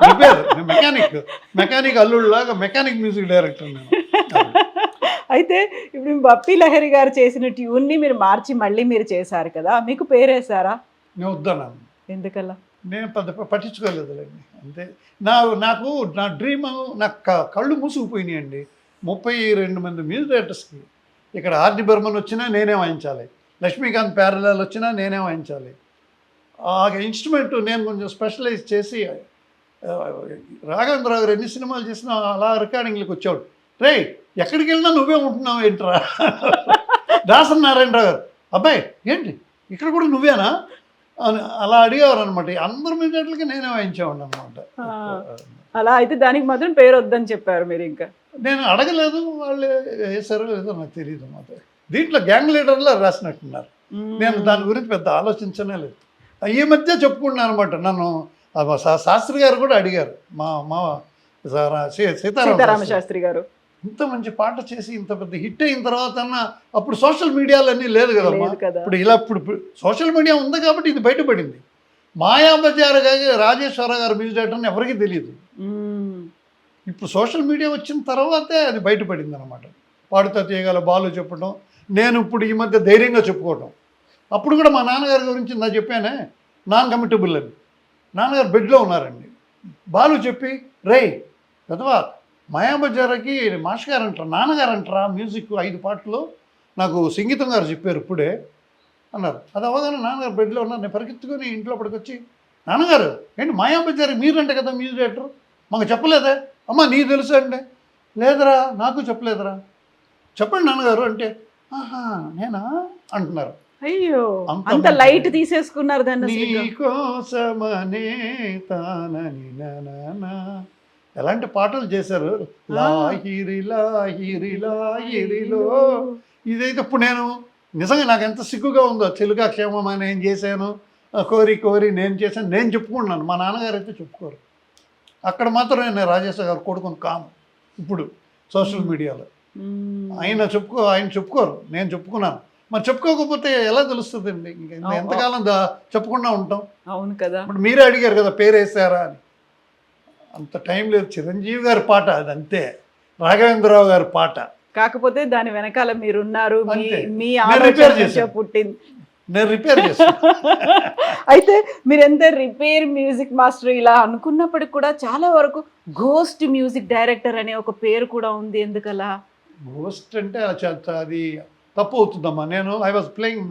రిపేర్ మెకానిక్ అల్లుళ్ళలాగా మెకానిక్ మ్యూజిక్ డైరెక్టర్ నేను. అయితే ఇప్పుడు బప్పీ లహరి గారు చేసిన ట్యూన్ని మీరు మార్చి మళ్ళీ మీరు చేశారు కదా, మీకు పేరేసారా? నేను వద్దన్నాను. ఎందుకలా? నేను పెద్ద పట్టించుకోలేదులేండి అంతే. నాకు నా డ్రీమ్, నాకు కళ్ళు మూసుకుపోయినాయండి. 32 మంది మ్యూజిక్ డైరెక్టర్స్కి ఇక్కడ ఆర్డి బర్మన్ వచ్చినా నేనే వాయించాలి, లక్ష్మీకాంత్ ప్యారలాల్ వచ్చినా నేనే వాయించాలి. ఆ ఇన్స్ట్రుమెంట్ నేను కొంచెం స్పెషలైజ్ చేసి రాఘవేంద్రరావు గారు ఎన్ని సినిమాలు చేసినా అలా రికార్డింగ్లకు వచ్చాడు. రే ఎక్కడికి వెళ్ళినా నువ్వే ఉంటున్నావు ఏంట్రా. దాసరి నారాయణరావు గారు, అబ్బాయి ఏంటి ఇక్కడ కూడా నువ్వేనా, అని అలా అడిగేవారు అనమాట. అందరు మ్యూజిక్లకి నేనే వాయించేవాడిని అనమాట. అలా అయితే దానికి మాత్రం పేరు వద్దని చెప్పారు మీరు ఇంకా. నేను అడగలేదు, వాళ్ళు వేసారో లేదో నాకు తెలియదు అన్నమాట. దీంట్లో గ్యాంగ్ లీడర్లో రాసినట్టున్నారు. నేను దాని గురించి పెద్ద ఆలోచించనే లేదు. ఈ మధ్య చెప్పుకున్నాను అనమాట. నన్ను శాస్త్రి గారు కూడా అడిగారు, మా సీతారామ శాస్త్రి గారు, ఇంత మంచి పాట చేసి ఇంత పెద్ద హిట్ అయిన తర్వాత అప్పుడు సోషల్ మీడియాలన్నీ లేదు కదమ్మా. ఇప్పుడు ఇలా ఇప్పుడు సోషల్ మీడియా ఉంది కాబట్టి ఇది బయటపడింది. మాయాబజార్ గారి రాజేశ్వర గారు మ్యూజిక్ డైరెక్టర్ అని ఎవరికీ తెలియదు. ఇప్పుడు సోషల్ మీడియా వచ్చిన తర్వాతే అది బయటపడింది అనమాట. పాడుతా తీయగల బాలు చెప్పడం, నేను ఇప్పుడు ఈ మధ్య ధైర్యంగా చెప్పుకోవటం. అప్పుడు కూడా మా నాన్నగారి గురించి నా చెప్పానే, నాన్ కమిటబుల్ అని. నాన్నగారు బెడ్లో ఉన్నారండి, బాలు చెప్పి రే పెద్దవా మాయాబజార్కి మాస్టర్ గారు అంటారా, నాన్నగారు అంటారా మ్యూజిక్ 5 పాటలు నాకు సంగీతం గారు చెప్పారు ఇప్పుడే అన్నారు. అది అవగానే నాన్నగారు బెడ్లో ఉన్నారు. నేను పరిగెత్తుకొని ఇంట్లో పడుకొచ్చి, నాన్నగారు ఏంటి మాయాబజార్కి మీరంటే కదా మ్యూజిక్ డైరెక్టర్, మాకు చెప్పలేదే. అమ్మ నీకు తెలుసు అంటే, లేదురా నాకు చెప్పలేదురా, చెప్పండి నాన్నగారు అంటే, ఆహా నేనా అంటున్నారు. అయ్యో అంత లైట్ తీసేసుకున్నారు దాన్ని. నీకోసమనే తానని నానా ఎలాంటి పాటలు చేశారు. లాహిరి లాహిరి లాహిరిలో ఇదైతే ఇప్పుడు నేను నిజంగా నాకు ఎంత సిగ్గుగా ఉందో. తెలుగా క్షేమమా నేను చేశాను, కోరి కోరి నేను చేశాను, నేను చెప్పుకున్నాను. మా నాన్నగారు అయితే చెప్పుకోరు. అక్కడ మాత్రం నేను రాజేశ్వర గారు కొడుకుని కాము. ఇప్పుడు సోషల్ మీడియాలో ఆయన చెప్పుకోరు, నేను చెప్పుకున్నాను. మరి చెప్పుకోకపోతే ఎలా తెలుస్తుందండి? ఇంకా ఎంతకాలం చెప్పకుండా ఉంటాం. అవును కదా. ఇప్పుడు మీరే అడిగారు కదా పేరు వేసారా అని. అంత టైం లేదు. చిరంజీవి గారి పాట అది అంతే, రాఘవేంద్రరావు గారి పాట. కాకపోతే దాని వెనకాల మీరున్నారు, మీ పుట్టింది. నేను రిపేర్ చేస్తాను. అయితే మీరు ఎంత రిపేర్ మ్యూజిక్ మాస్టర్ ఇలా అనుకున్నప్పటికి కూడా చాలా వరకు గోస్ట్ మ్యూజిక్ డైరెక్టర్ అనే ఒక పేరు కూడా ఉంది. ఎందుకలా? గోస్ట్ అంటే అది తప్పు అవుతుందమ్మా. నేను ఐ వాజ్ ప్లేయింగ్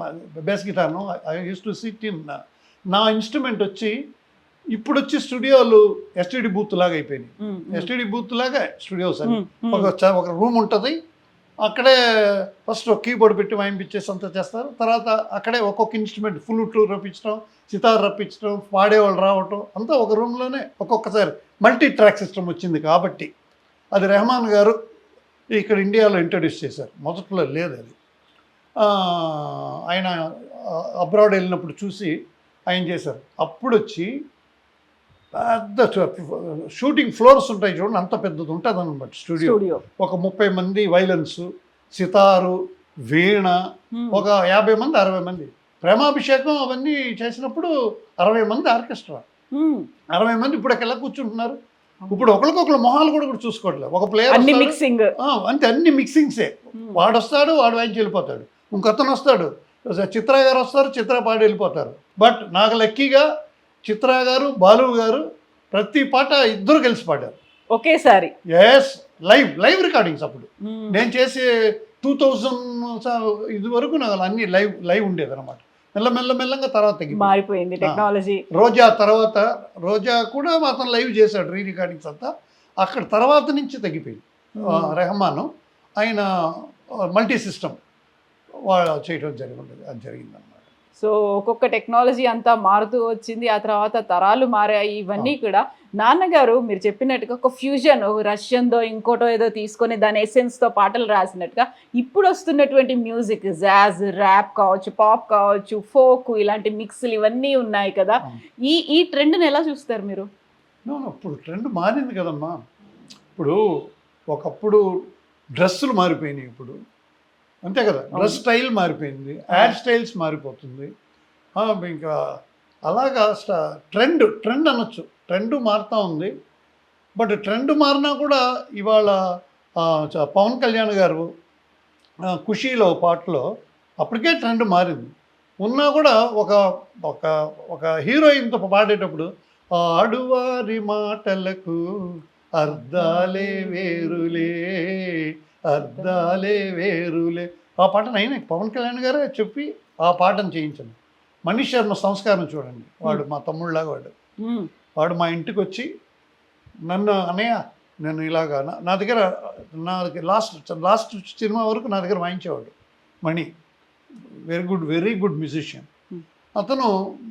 బేస్ గిటార్ను. I use to sit in, నా ఇన్స్ట్రుమెంట్ వచ్చి ఇప్పుడు వచ్చి స్టూడియోలు ఎస్టీడీ బూత్ లాగా అయిపోయినాయి. ఎస్టీడీ బూత్ లాగా స్టూడియోస్ అని ఒక రూమ్ ఉంటుంది. అక్కడే ఫస్ట్ ఒక కీబోర్డ్ పెట్టి వాయింపించేసి అంతా చేస్తారు. తర్వాత అక్కడే ఒక్కొక్క ఇన్స్ట్రుమెంట్ ఫ్లూట్ రప్పించడం, సితార్ రప్పించడం, పాడేవాళ్ళు రావటం అంతా ఒక రూమ్లోనే. ఒక్కొక్కసారి మల్టీ ట్రాక్ సిస్టమ్ వచ్చింది కాబట్టి అది రెహమాన్ గారు ఇక్కడ ఇండియాలో ఇంట్రడ్యూస్ చేశారు. మొదట్లో లేదు అది. ఆయన అబ్రాడ్ వెళ్ళినప్పుడు చూసి ఆయన చేశారు. అప్పుడు వచ్చి పెద్ద షూటింగ్ ఫ్లోర్స్ ఉంటాయి చూడండి, అంత పెద్దది ఉంటుంది అనమాట స్టూడియో. ఒక 30 మంది వైలన్స్, సితారు, వీణ, ఒక 50 మంది 60 మంది. ప్రేమాభిషేకం అవన్నీ చేసినప్పుడు 60 మంది ఆర్కెస్ట్రా, 60 మంది. ఇప్పుడు ఎలా కూర్చుంటున్నారు? ఇప్పుడు ఒకరికొకరు మొహాలు కూడా చూసుకోవట్లేదు. ఒక ప్లేయర్ మిక్సింగ్ అంతే, అన్ని మిక్సింగ్సే. వాడు వస్తాడు, వాడు వాయించి వెళ్ళిపోతాడు. ఇంకొతను వస్తాడు, చిత్ర గారు వస్తారు, చిత్ర పాడి వెళ్ళిపోతారు. బట్ నాకు లక్కీగా చిత్ర గారు, బాలు గారు ప్రతి పాట ఇద్దరు కలిసి పాడారు ఒకేసారి. Yes, live recordings. అప్పుడు నేను చేసే 2000 ఇది వరకు నాకు అన్ని లైవ్ ఉండేది అనమాట. మెల్లమెల్లగా తర్వాత మారిపోయింది టెక్నాలజీ. రోజా తర్వాత, రోజా కూడా అతను లైవ్ చేశాడు రీ రికార్డింగ్స్ అంతా. అక్కడ తర్వాత నుంచి తగ్గిపోయింది. రెహమాన్ ఆయన మల్టీ సిస్టమ్ చేయడం జరిగిందన్నమాట. సో ఒక్కొక్క టెక్నాలజీ అంతా మారుతూ వచ్చింది. ఆ తర్వాత తరాలు మారాయి. ఇవన్నీ కూడా నాన్నగారు మీరు చెప్పినట్టుగా ఒక ఫ్యూజన్, రష్యన్దో ఇంకోటో ఏదో తీసుకొని దాని ఎసెన్స్తో పాటలు రాసినట్టుగా ఇప్పుడు వస్తున్నటువంటి మ్యూజిక్, జాజ్, ర్యాప్ కావచ్చు, పాప్ కావచ్చు, ఫోక్, ఇలాంటి మిక్స్లు ఇవన్నీ ఉన్నాయి కదా. ఈ ట్రెండ్ని ఎలా చూస్తారు మీరు? ఇప్పుడు ట్రెండ్ మారింది కదమ్మా. ఇప్పుడు ఒకప్పుడు డ్రెస్సులు మారిపోయినాయి, ఇప్పుడు అంతే కదా. డ్రెస్ స్టైల్ మారిపోయింది, యాడ్ స్టైల్స్ మారిపోతుంది. ఇంకా అలాగా ట్రెండ్ అనొచ్చు. ట్రెండ్ మారుతూ ఉంది. బట్ ట్రెండ్ మారినా కూడా ఇవాళ పవన్ కళ్యాణ్ గారు ఖుషీలో పాటలో అప్పటికే ట్రెండ్ మారింది. ఉన్నా కూడా ఒక హీరోయిన్తో పాడేటప్పుడు ఆడువారి మాటలకు అర్థాలే వేరులే, అర్థాలే వేరులే, ఆ పాటను అయినా పవన్ కళ్యాణ్ గారే చెప్పి ఆ పాటను చేయించాను. మనీష్ శర్మ సంస్కారం చూడండి, వాడు మా తమ్ముళ్ళలాగా వాడు మా ఇంటికి వచ్చి నన్ను అన్నయ్య నేను ఇలాగా నా దగ్గర లాస్ట్ సినిమా వరకు నా దగ్గర వాయించేవాడు. మణి వెరీ గుడ్ మ్యూజిషియన్. అతను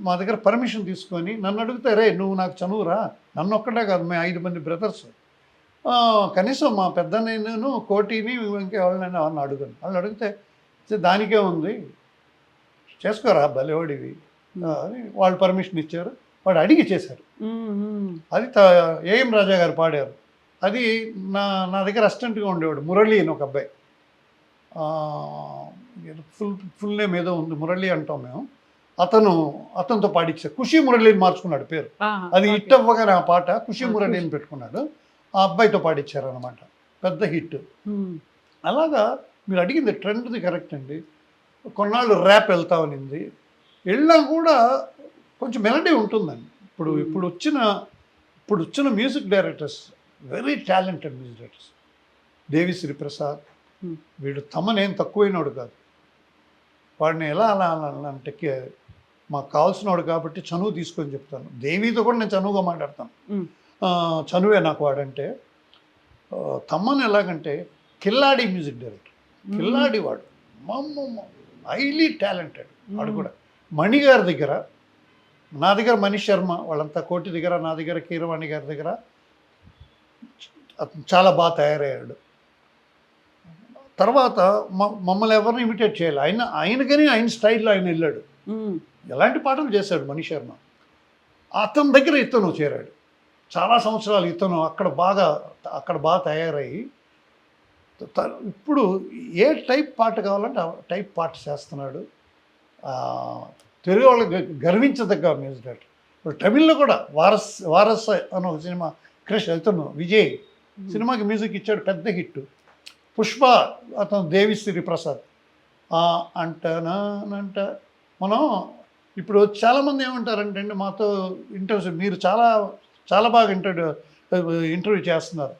మా దగ్గర పర్మిషన్ తీసుకొని నన్ను అడిగితే, రే నువ్వు నాకు చనువురా, నన్ను ఒక్కటే కాదు మేము 5 మంది బ్రదర్స్, కనీసం మా పెద్ద నేను కోటిని ఇంకెవరినైనా వాళ్ళని అడుగును. వాళ్ళు అడిగితే దానికే ఉంది, చేసుకోరా బలేవాడివి అని వాళ్ళు పర్మిషన్ ఇచ్చారు. వాడు అడిగి చేశారు. అది ఏఎం రాజా గారు పాడారు. అది నా దగ్గర అసిస్టెంట్గా ఉండేవాడు మురళి అని ఒక అబ్బాయి, ఫుల్ నేమ్ ఏదో ఉంది, మురళి అంటాం మేము. అతనితో పాడించారు. ఖుషి మురళిని మార్చుకున్నాడు పేరు. అది హిట్ అవ్వగానే ఆ పాట ఖుషి మురళి అని పెట్టుకున్నాడు. ఆ అబ్బాయితో పాడించారు అనమాట, పెద్ద హిట్. అలాగా మీరు అడిగింది ట్రెండ్ది కరెక్ట్ అండి. కొన్నాళ్ళు ర్యాప్ వెళ్తా ఉన్నింది, వెళ్ళినా కూడా కొంచెం మెలడీ ఉంటుందండి. ఇప్పుడు వచ్చిన music directors very talented music directors. Devi Sri Prasad, వీడు తమనేం తక్కువైనవాడు కాదు. వాడిని ఎలా అంటే మాకు కావాల్సినవాడు కాబట్టి చనువు తీసుకొని చెప్తాను. దేవితో కూడా నేను చనువుగా మాట్లాడతాను. చనువే నాకు వాడంటే. తమ్మని ఎలాగంటే కిల్లాడి మ్యూజిక్ డైరెక్టర్, కిల్లాడి వాడు హైలీ టాలెంటెడ్ వాడు కూడా. మణి గారి దగ్గర, నా దగ్గర మనీష్ శర్మ, వాళ్ళంతా కోటి దగ్గర, నా దగ్గర కీరవాణి గారి దగ్గర చాలా బాగా తయారయ్యాడు. తర్వాత మమ్మల్ని ఎవరిని ఇమిటేట్ చేయాలి, ఆయనకని ఆయన స్టైల్లో ఆయన వెళ్ళాడు. ఎలాంటి పాటలు చేశాడు మనీష్ శర్మ. అతని దగ్గర ఇతను చేరాడు. చాలా సంవత్సరాలు ఇతను అక్కడ బాగా తయారయ్యి ఇప్పుడు ఏ టైప్ పాట కావాలంటే ఆ టైప్ పాట చేస్తున్నాడు. తెలుగు వాళ్ళకి గర్వించదగ్గ మ్యూజిక్ డైరెక్టర్. ఇప్పుడు తమిళ్లో కూడా వారస్ అని ఒక సినిమా ఇతను విజయ్ సినిమాకి మ్యూజిక్ ఇచ్చాడు, పెద్ద హిట్. పుష్ప అతను దేవిశ్రీ ప్రసాద్ అంట. మనం ఇప్పుడు చాలామంది ఏమంటారంటే అండి, మాతో ఇంటర్వ్యూ మీరు చాలా బాగా ఇంటర్వ్యూ చేస్తున్నారు.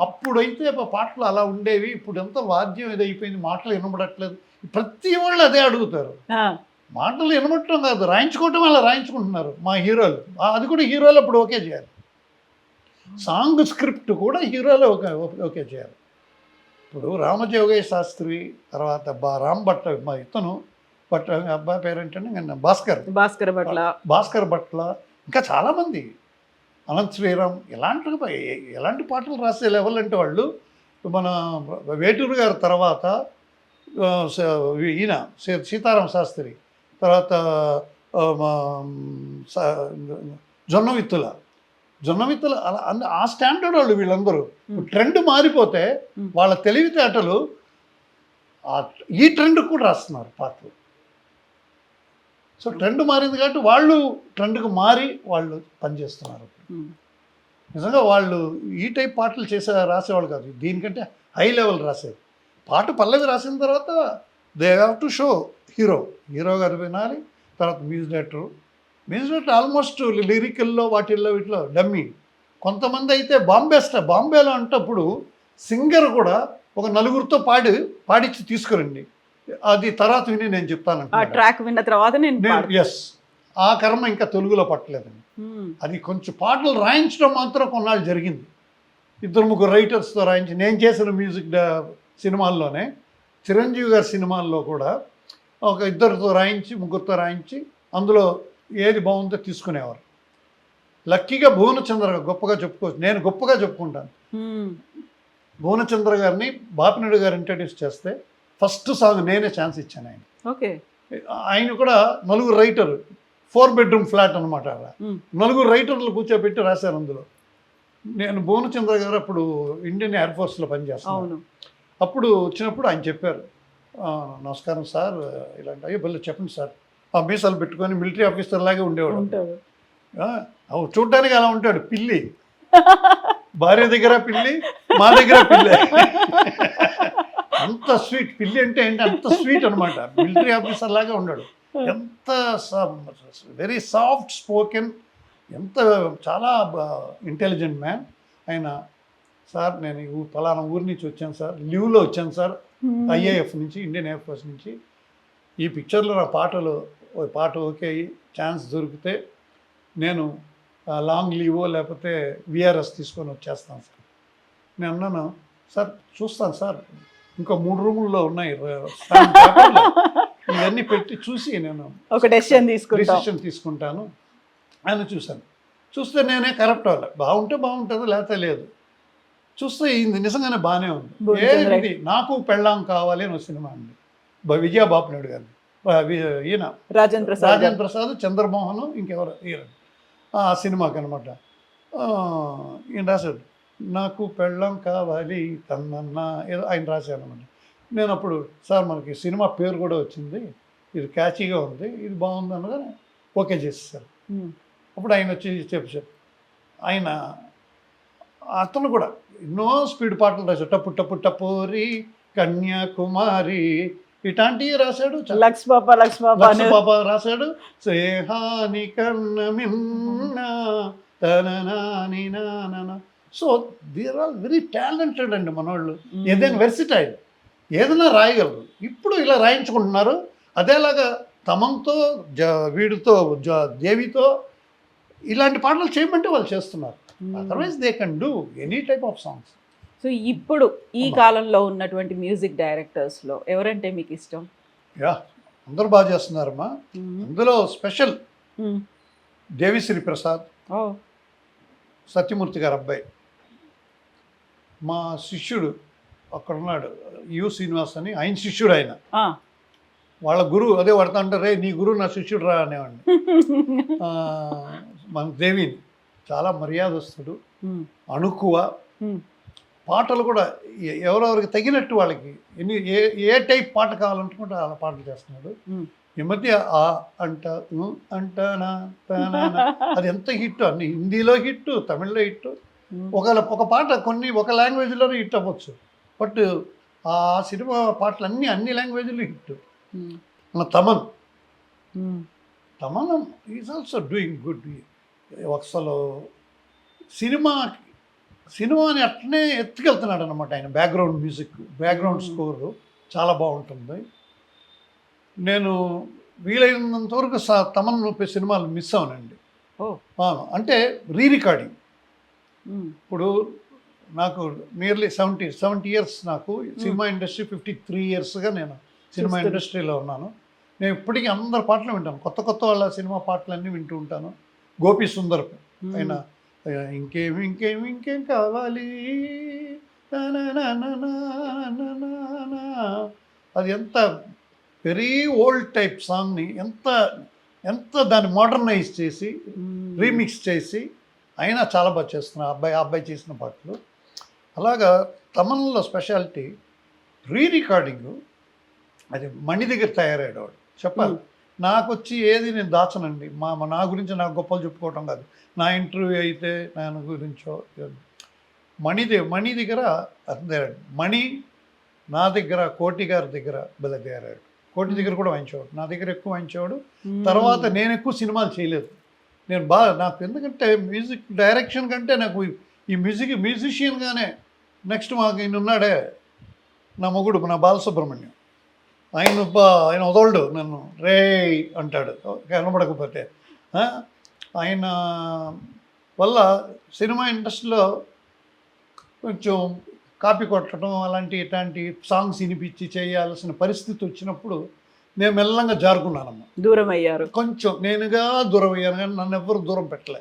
అప్పుడైతే పాటలు అలా ఉండేవి, ఇప్పుడు ఎంత వాద్యం ఏదైపోయింది, మాటలు వినబడట్లేదు. ప్రతి వాళ్ళు అదే అడుగుతారు. మాటలు వినబడటం కాదు, రాయించుకోవటం అలా రాయించుకుంటున్నారు మా హీరోలు. అది కూడా హీరోలు అప్పుడు ఓకే చేయాలి. సాంగ్ స్క్రిప్ట్ కూడా హీరోలు ఓకే చేయాలి. ఇప్పుడు రామజోగయ్య శాస్త్రి, తర్వాత రామ్ భట్, ఇతను అబ్బాయి పేరేంటంటే భాస్కర్ భట్ల, ఇంకా చాలామంది, అనంత్ శ్రీరామ్, ఎలాంటి పాటలు రాసే లెవెల్ అంటే వాళ్ళు. మన వేటూరు గారి తర్వాత ఈయన సీతారామ శాస్త్రి, తర్వాత జొన్నవిత్తుల అలా ఆ స్టాండర్డ్ వాళ్ళు వీళ్ళందరూ. ట్రెండ్ మారిపోతే వాళ్ళ తెలివితేటలు ఈ ట్రెండ్ కూడా రాస్తున్నారు పాటలు. సో ట్రెండ్ మారింది కాబట్టి వాళ్ళు ట్రెండ్కి మారి వాళ్ళు పనిచేస్తున్నారు. నిజంగా వాళ్ళు ఈ టైప్ పాటలు రాసేవాళ్ళు కాదు, దీనికంటే హై లెవెల్ రాసేది. పాట పల్లవి రాసిన తర్వాత they have to show hero గారు వినాలి. తర్వాత మ్యూజిక్ డైరెక్టర్ ఆల్మోస్ట్ లిరికల్లో వీటిలో డమ్మీ. కొంతమంది అయితే బాంబేలో అంటప్పుడు సింగర్ కూడా ఒక నలుగురితో పాడించి తీసుకురండి, అది తర్వాత విని నేను చెప్తాను. ట్రాక్ విన్న తర్వాత ఎస్, ఆ కర్మ ఇంకా తెలుగులో పట్టలేదండి. అది కొంచెం పాటలు రాయించడం మాత్రం కొన్నాళ్ళు జరిగింది. 2-3 రైటర్స్తో రాయించి, నేను చేసిన మ్యూజిక్ సినిమాల్లోనే చిరంజీవి గారి సినిమాల్లో కూడా ఒక 2-3 రాయించి అందులో ఏది బాగుందో తీసుకునేవారు. లక్కీగా భువనచంద్ర గొప్పగా చెప్పుకోవచ్చు, నేను గొప్పగా చెప్పుకుంటాను. భువనచంద్ర గారిని బాపినాయుడు గారు ఇంట్రడ్యూస్ చేస్తే ఫస్ట్ సాంగ్ నేనే ఛాన్స్ ఇచ్చాను ఆయన. ఓకే, ఆయన కూడా 4 రైటర్, 4 బెడ్రూమ్ ఫ్లాట్ అనమాట. 4 రైటర్లు కూర్చోబెట్టి రాశారు అందులో. నేను భువనచంద్ర గారు అప్పుడు ఇండియన్ ఎయిర్ ఫోర్స్లో పనిచేస్తాను. అప్పుడు వచ్చినప్పుడు ఆయన చెప్పారు, నమస్కారం సార్, ఇలాంటి అయ్యో బల్ల చెప్పండి సార్. ఆ మీసాలు పెట్టుకొని మిలిటరీ ఆఫీసర్ లాగే ఉండేవాడు. చూడ్డానికి అలా ఉంటాడు, పిల్లి, భార్య దగ్గర పిల్లి, మా దగ్గర పిల్లి. అంత స్వీట్, పిల్లి అంటే ఏంటి అంత స్వీట్ అనమాట. మిలిటరీ ఆఫీసర్ లాగా ఉన్నాడు. ఎంత వెరీ సాఫ్ట్ స్పోకెన్, చాలా ఇంటెలిజెంట్ మ్యాన్ ఆయన. సార్ నేను పలానా ఊరి నుంచి వచ్చాను సార్, లీవ్లో వచ్చాను సార్, ఐఏఎఫ్ నుంచి, ఇండియన్ ఎయిర్ ఫోర్స్ నుంచి. ఈ పిక్చర్లో నా పాట ఓకే ఛాన్స్ దొరికితే నేను లాంగ్ లీవో లేకపోతే విఆర్ఎస్ తీసుకొని వచ్చేస్తాను సార్. నేను అన్నాను, సార్ చూస్తాను సార్, ఇంకా 3 రూముల్లో ఉన్నాయి, ఇవన్నీ పెట్టి చూసి నేను ఒక డెసిషన్ తీసుకుంటాం. డిసిషన్ తీసుకుంటాను అని చూశాను. చూస్తే నేనే కరెక్ట్ అవ్వాలి. బాగుంటే బాగుంటుంది, లేకపోతే లేదు. చూస్తే ఇది నిజంగానే బాగానే ఉంది. ఏంటి నాకు పెళ్ళాం కావాలి అని ఒక సినిమా అండి, విజయ బాపునాయుడు గారు, ఈయన రాజేంద్ర ప్రసాద్, చంద్రమోహన్, ఇంకెవరు ఈయన. ఆ సినిమాకి అనమాట ఈయన రాశాడు, నాకు పెళ్ళం కావాలి తన్నన్న ఏదో ఆయన రాశాను అనమాట. నేను అప్పుడు సార్ మనకి సినిమా పేరు కూడా వచ్చింది, ఇది క్యాచీగా ఉంది, ఇది బాగుంది అనగానే ఓకే చేసేసారు. అప్పుడు ఆయన వచ్చి చెప్పారు. ఆయన అతను కూడా ఎన్నో స్పీడ్ పాటలు రాశాడు. టప్పు టప్పు టపోరి, కన్యాకుమారి, ఇట్లాంటివి రాశాడు. లక్స్ పాప రాశాడు. సేహాని కన్న మిన్న తననాని నానన. So there all very talented అండి మనోళ్ళు. ఏదైనా వెర్సిటైల్, ఏదైనా రాయగలరు. ఇప్పుడు ఇలా రాయించుకుంటున్నారు. అదేలాగా తమంతో వీడితో దేవితో ఇలాంటి పాటలు చేయమంటే వాళ్ళు చేస్తున్నారు. Otherwise they can do any type of songs. So ఇప్పుడు ఈ కాలంలో ఉన్నటువంటి మ్యూజిక్ డైరెక్టర్స్లో ఎవరంటే మీకు ఇష్టం? యా, అందరూ బాగా చేస్తున్నారమ్మా. అందులో స్పెషల్ దేవిశ్రీ ప్రసాద్, సత్యమూర్తి గారు అబ్బాయి, మా శిష్యుడు అక్కడ ఉన్నాడు యు శ్రీనివాస్ అని, ఆయన శిష్యుడు. ఆయన వాళ్ళ గురువు అదే పడతా ఉంటారు, రే నీ గురువు నా శిష్యుడు రా అనేవాడిని. మన దేవిని చాలా మర్యాదస్తుడు, అణుకువ. పాటలు కూడా ఎవరెవరికి తగినట్టు వాళ్ళకి ఏ టైప్ పాట కావాలనుకుంటే అలా పాటలు చేస్తున్నాడు. ఈ మధ్య ఆ అంట అంటానా అది ఎంత హిట్, అన్ని హిందీలో హిట్, తమిళ్లో హిట్. ఒక పాట ఒక లాంగ్వేజ్లోనే హిట్ అవ్వచ్చు, బట్ ఆ సినిమా పాటలు అన్ని లాంగ్వేజ్లో హిట్. మన Thaman is also doing good. అసలు సినిమాని అట్లనే ఎత్తుకెళ్తున్నాడు అనమాట ఆయన. బ్యాక్గ్రౌండ్ మ్యూజిక్, బ్యాక్గ్రౌండ్ స్కోరు చాలా బాగుంటుంది. నేను వీలైనంత వరకు తమన్ సినిమాలు మిస్ అవునండి. అంటే రికార్డింగ్. ఇప్పుడు నాకు నియర్లీ 70 ఇయర్స్. నాకు సినిమా ఇండస్ట్రీ 53 ఇయర్స్గా నేను సినిమా ఇండస్ట్రీలో ఉన్నాను. నేను ఇప్పటికీ అందరి పాటలు వింటాను, కొత్త వాళ్ళ సినిమా పాటలన్నీ వింటూ ఉంటాను. గోపి సుందర్ ఆయన ఇంకేం కావాలి, అది ఎంత వెరీ ఓల్డ్ టైప్ సాంగ్ని ఎంత దాన్ని మోడర్నైజ్ చేసి రీమిక్స్ చేసి అయినా చాలా బాగా చేస్తున్నారు అబ్బాయి చేసిన పాటలు. అలాగా తమన్లో స్పెషాలిటీ రికార్డింగు. అది మణి దగ్గర తయారయ్యేవాడు. చెప్పాలి, నాకు వచ్చి ఏది నేను దాచనండి. నా గురించి నాకు గొప్పలు చెప్పుకోవటం కాదు. నా ఇంటర్వ్యూ అయితే నా గురించో మణి దగ్గర మణి నా దగ్గర కోటి గారి దగ్గర తయారయ్యాడు. కోటి దగ్గర కూడా వాయించేవాడు, నా దగ్గర ఎక్కువ వాయించేవాడు. తర్వాత నేను ఎక్కువ సినిమాలు చేయలేదు. నేను నాకు ఎందుకంటే మ్యూజిక్ డైరెక్షన్ కంటే నాకు ఈ మ్యూజిషియన్గానే నెక్స్ట్ మాకు ఈయన ఉన్నాడే నా మొగుడు, నా బాలసుబ్రహ్మణ్యం. ఆయన వదలడు నన్ను, రే అంటాడు కనబడకపోతే. ఆయన వల్ల సినిమా ఇండస్ట్రీలో కొంచెం కాపీ కొట్టడం ఇట్లాంటి సాంగ్స్ వినిపించి చేయాల్సిన పరిస్థితి వచ్చినప్పుడు నేను మెల్లంగా జారుకున్నానమ్మా. దూరం అయ్యారు కొంచెం. నేనుగా దూరం అయ్యాను, కానీ నన్ను ఎవ్వరు దూరం పెట్టలే.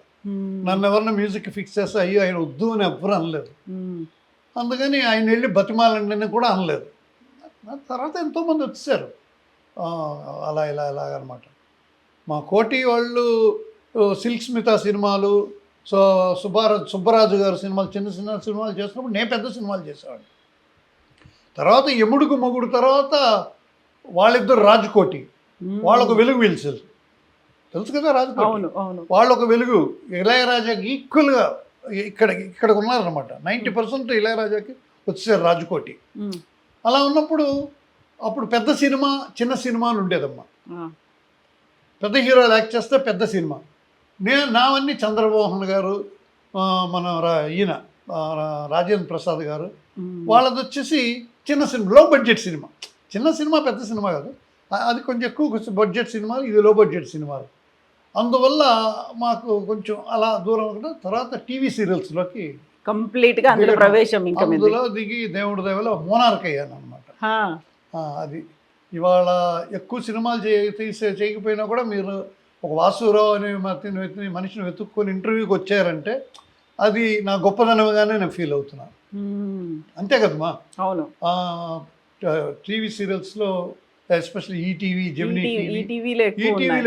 నన్ను ఎవరన్నా మ్యూజిక్ ఫిక్స్ చేస్తే అయ్యో ఆయన వద్దు అని ఎవ్వరు అనలేదు. అందుకని ఆయన వెళ్ళి బతిమాలండి కూడా అనలేదు. తర్వాత ఎంతోమంది వచ్చేసారు ఇలాగనమాట. మా కోటి వాళ్ళు సిల్క్ స్మిత సినిమాలు, సుబ్బరాజు గారు సినిమాలు, చిన్న సినిమాలు చేసినప్పుడు నేను పెద్ద సినిమాలు చేసేవాడిని. తర్వాత యముడుకు మొగుడు తర్వాత వాళ్ళిద్దరు రాజకోటి, వాళ్ళొక వెలుగు పిలిచారు, తెలుసు కదా రాజకోటి. వాళ్ళొక వెలుగు ఇళయరాజాకి ఈక్వల్గా ఇక్కడ ఉన్నారనమాట. 90% ఇళయరాజాకి వచ్చేసారు రాజకోటి. అలా ఉన్నప్పుడు అప్పుడు పెద్ద సినిమా చిన్న సినిమా అని ఉండేదమ్మా. పెద్ద హీరోలు యాక్ట్ చేస్తే పెద్ద సినిమా. నావన్నీ చంద్రమోహన్ గారు, మన ఈయన రాజేంద్ర ప్రసాద్ గారు, వాళ్ళది వచ్చేసి చిన్న సినిమా, లో బడ్జెట్ సినిమా. చిన్న సినిమా పెద్ద సినిమా కాదు, అది కొంచెం ఎక్కువ బడ్జెట్ సినిమాలు, ఇది లో బడ్జెట్ సినిమాలు. అందువల్ల మాకు కొంచెం అలా దూరం ఉంటుంది. తర్వాత టీవీ సీరియల్స్లోకి కంప్లీట్గా అందులో ప్రవేశం, అందులో దిగి దేవుడి దేవలో మోనార్క్ అయ్యాను అనమాట. అది ఇవాళ ఎక్కువ సినిమాలు చేయకపోయినా కూడా మీరు ఒక వాసురావు అనే మనిషిని వెతుక్కొని ఇంటర్వ్యూకి వచ్చారంటే అది నా గొప్పదనంగానే నేను ఫీల్ అవుతున్నాను. అంతే కదమ్మా. అవును. టీవీ సీరియల్స్లో ఎస్పెషల్లీ ఈటీవీ, జెమినీ ఈటీవీలో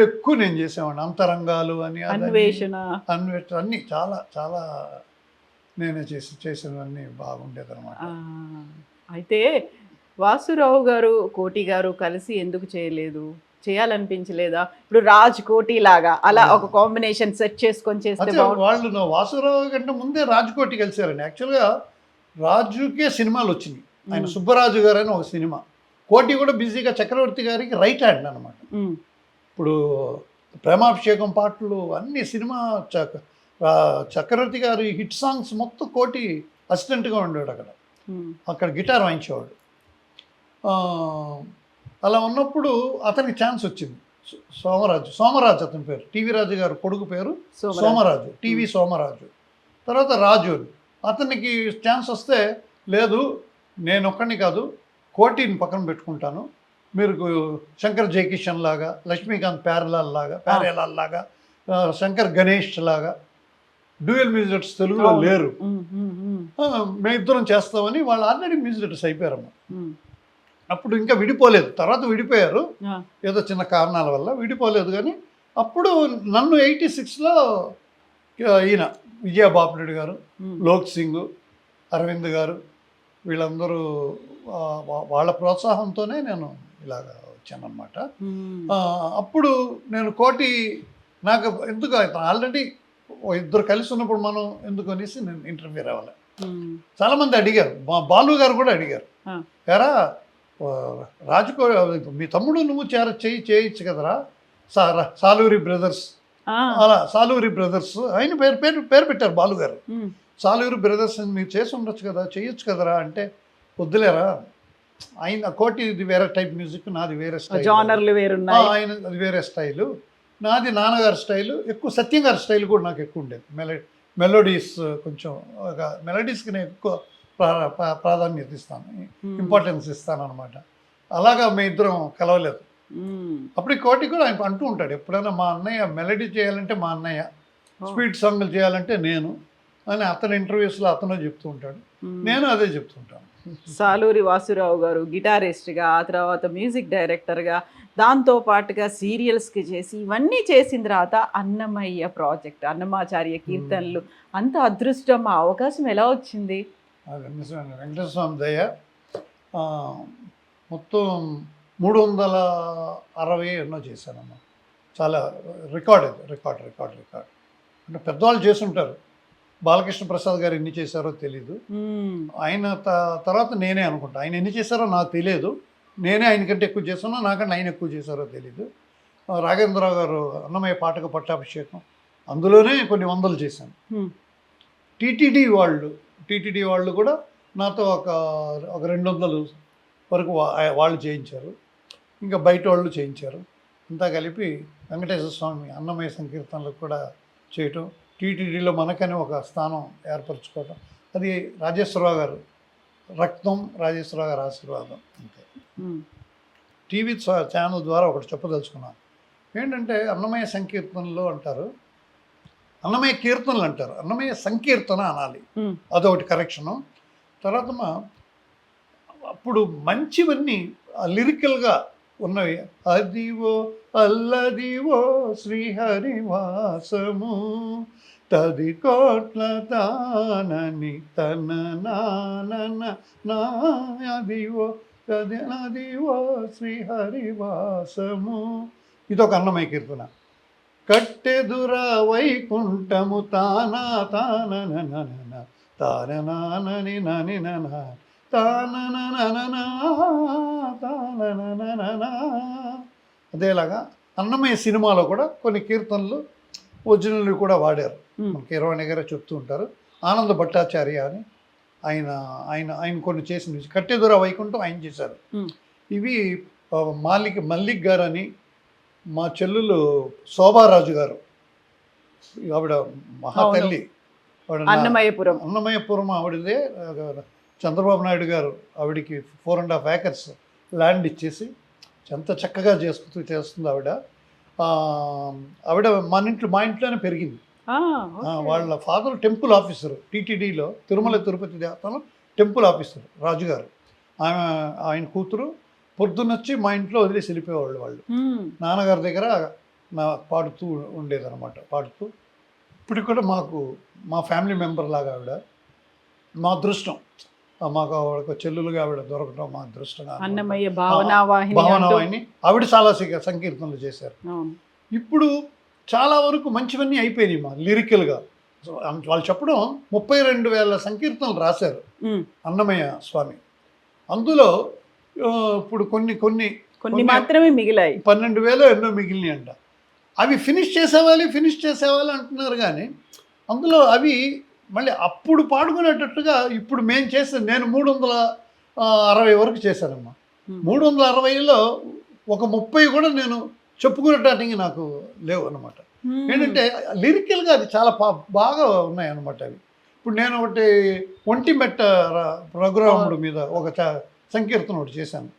ఎక్కువ నేను చేసేవాడిని. అంతరంగాలు అని, అన్వేషణ అన్నీ చాలా చాలా నేనే చేసినవన్నీ బాగుండేది అనమాట. అయితే వాసురావు గారు, కోటి గారు కలిసి ఎందుకు చేయలేదు? చేయాలనిపించలేదా? ఇప్పుడు రాజ్ కోటి లాగా అలా ఒక కాంబినేషన్ సెట్ చేసుకొని చేస్తే వాళ్ళు నా వాసురావు కంటే ముందే రాజ్కోటి కలిశారండి. యాక్చువల్గా రాజుకే సినిమాలు వచ్చినాయి. ఆయన సుబ్బరాజు గారు అని ఒక సినిమా, కోటి కూడా బిజీగా చక్రవర్తి గారికి రైట్ హ్యాండ్ అనమాట. ఇప్పుడు ప్రేమాభిషేకం పాటలు అన్ని సినిమా చక్రవర్తి గారి హిట్ సాంగ్స్ మొత్తం కోటి అసిస్టెంట్గా ఉండేవాడు. అక్కడ గిటార్ వాయించేవాడు. అలా ఉన్నప్పుడు అతనికి ఛాన్స్ వచ్చింది. సోమరాజు అతని పేరు, టీవీ రాజు గారు కొడుకు పేరు సోమరాజు, టీవీ సోమరాజు. తర్వాత రాజు అతనికి ఛాన్స్ వస్తే, లేదు నేను ఒక్కడిని కాదు కోటిని పక్కన పెట్టుకుంటాను, మీరు శంకర్ జయకిషన్ లాగా, లక్ష్మీకాంత్ ప్యారేలాల్ లాగా, శంకర్ గణేష్ లాగా డ్యూయల్ మ్యూజిక్ తెలుగులో లేరు, మేము ఇద్దరం చేస్తామని వాళ్ళు ఆల్రెడీ మ్యూజిక్ అయిపోయారమ్మ. అప్పుడు ఇంకా విడిపోలేదు, తర్వాత విడిపోయారు ఏదో చిన్న కారణాల వల్ల విడిపోలేదు. కానీ అప్పుడు నన్ను 86లో ఈయన విజయబాబు రెడ్డి గారు, లోక్ సింగ్, అరవింద్ గారు వీళ్ళందరూ వాళ్ళ ప్రోత్సాహంతోనే నేను ఇలాగ వచ్చానమాట. అప్పుడు నేను కోటి నాకు ఎందుకు ఆల్రెడీ ఇద్దరు కలిసి ఉన్నప్పుడు మనం ఎందుకు అనేసి నేను ఇంటర్వ్యూ రావాలి. చాలామంది అడిగారు, బాలు గారు కూడా అడిగారు, ఎరా రాజుకో మీ తమ్ముడు నువ్వు చేయొచ్చు కదరా, సాలూరి బ్రదర్స్, అలా సాలూరి బ్రదర్స్ ఆయన పేరు పెట్టారు బాలు గారు. సాలూరి బ్రదర్స్ మీరు చేసి ఉండొచ్చు కదా, చేయొచ్చు కదరా అంటే, వద్దులేరా ఆయన కోటి ఇది వేరే టైప్ మ్యూజిక్, నాది వేరే స్టైల్, ఆయన అది వేరే స్టైలు, నాది నాన్నగారి స్టైలు, ఎక్కువ సత్యం గారి స్టైల్ కూడా నాకు ఎక్కువ ఉండేది. మెలోడీస్ కొంచెం మెలోడీస్కి నేను ఎక్కువ ప్రాధాన్యత ఇస్తాను, ఇంపార్టెన్స్ ఇస్తాను అనమాట. అలాగా మేము ఇద్దరం కలవలేదు. అప్పుడు కోటి కూడా ఆయన అంటూ ఉంటాడు ఎప్పుడైనా, మా అన్నయ్య మెలడీ చేయాలంటే మా అన్నయ్య, స్పీడ్ సాంగ్లు చేయాలంటే నేను అని అతని ఇంటర్వ్యూస్లో అతను చెప్తూ ఉంటాడు, నేను అదే చెప్తుంటాను. సాలూరి వాసురావు గారు గిటారిస్ట్గా, ఆ తర్వాత మ్యూజిక్ డైరెక్టర్గా, దాంతో పాటుగా సీరియల్స్కి చేసి ఇవన్నీ చేసిన తర్వాత అన్నమయ్య ప్రాజెక్ట్, అన్నమాచార్య కీర్తనలు, అంత అదృష్టం, ఆ అవకాశం ఎలా వచ్చింది? అది నిజమే, వెంకటేశ్వర స్వామి దయ. మొత్తం 360 ఎన్నో చేశానమ్మా. చాలా రికార్డ్ అంటే పెద్దవాళ్ళు చేస్తుంటారు. బాలకృష్ణ ప్రసాద్ గారు ఎన్ని చేశారో తెలీదు, ఆయన తర్వాత నేనే అనుకుంటా. ఆయన ఎన్ని చేశారో నాకు తెలియదు, నేనే ఆయనకంటే ఎక్కువ చేశానో నాకంటే ఆయన ఎక్కువ చేశారో తెలీదు. రాఘవేంద్రరావు గారు అన్నమయ్య పాటకు పట్టాభిషేకం, అందులోనే కొన్ని వందలు చేశాను. టీటీడీ వాళ్ళు కూడా నాతో ఒక 200 వరకు వాళ్ళు చేయించారు, ఇంకా బయట వాళ్ళు చేయించారు. అంతా కలిపి వెంకటేశ్వర స్వామి అన్నమయ్య సంకీర్తనలకు కూడా చేయటం, టీటీడీలో మనకని ఒక స్థానం ఏర్పరచుకోవటం, అది రాజేశ్వరరావు గారు రక్తం, రాజేశ్వరరావు గారు ఆశీర్వాదం. అంతే. టీవీ ఛానల్ ద్వారా ఒకటి చెప్పదలుచుకున్నాను ఏంటంటే, అన్నమయ్య సంకీర్తనలు అంటారు, అన్నమయ్య కీర్తనలు అంటారు, అన్నమయ్య సంకీర్తన అనాలి, అదొకటి కరెక్షను. తర్వాత అప్పుడు మంచివన్నీ లిరికల్గా ఉన్నవి. అదివో అల్లదివో శ్రీహరివాసము, తది కోట్ల తానని తన నానన నాదివో తదివో శ్రీహరివాసము, ఇదొక అన్నమయ్య కీర్తన. కట్టెదురా వైకుంఠము తానా తానన తాననానని నని నన తానననన తానననన. అదేలాగా అన్నమయ్య సినిమాలో కూడా కొన్ని కీర్తనలు ఒరిజినల్ కూడా వాడారు. మనకి ఇరవై గారు చెప్తూ ఉంటారు. ఆనంద భట్టాచార్య అని ఆయన కొన్ని చేసిన కట్టెదురా వైకుంఠం ఆయన చేశారు. ఇవి మల్లిక్ గారు అని, మా చెల్లెలు శోభారాజు గారు, ఆవిడ మహాతల్లి, అన్నమయ్యపురం ఆవిడదే. చంద్రబాబు నాయుడు గారు ఆవిడికి 4.5 acres ల్యాండ్ ఇచ్చేసి ఎంత చక్కగా చేస్తుంది ఆవిడ. ఆవిడ మా ఇంట్లోనే పెరిగింది. వాళ్ళ ఫాదర్ టెంపుల్ ఆఫీసర్, టీటీడీలో తిరుమల తిరుపతి దేవస్థానం టెంపుల్ ఆఫీసర్ రాజుగారు. ఆయన కూతురు పొద్దున్నొచ్చి మా ఇంట్లో వదిలేసి వెళ్ళిపోయేవాళ్ళు వాళ్ళు. నాన్నగారి దగ్గర పాడుతూ ఉండేదన్నమాట. పాడుతూ ఇప్పటికి కూడా మా ఫ్యామిలీ మెంబర్ లాగా ఆవిడ. మా అదృష్టం, మాకు ఆవిడ చెల్లులుగా ఆవిడ దొరకడం మా అదృష్టంగా. అన్నమయ్య భావనావాహిని ఆవిడ చాలా సంకీర్తనలు చేశారు. ఇప్పుడు చాలా వరకు మంచివన్నీ అయిపోయినాయి మా లిరికల్గా. వాళ్ళు చెప్పడం 32,000 సంకీర్తనలు రాశారు అన్నమయ్య స్వామి. అందులో ఇప్పుడు కొన్ని మాత్రమే మిగిలాయి, 12,000 ఎన్నో మిగిలినాయి అంట. అవి ఫినిష్ చేసేవాలి అంటున్నారు. కానీ అందులో అవి మళ్ళీ అప్పుడు పాడుకునేటట్టుగా ఇప్పుడు మేము నేను 360 వరకు చేశానమ్మా. 360లో ఒక 30 కూడా నేను చెప్పుకునేటానికి నాకు లేవు అన్నమాట. ఏంటంటే లిరికల్గా అది చాలా బాగా ఉన్నాయన్నమాట అవి. ఇప్పుడు నేను ఒకటి ఒంటిమెట్ట రఘురాముడు మీద ఒక సంకీర్తన ఒకటి చేశాను.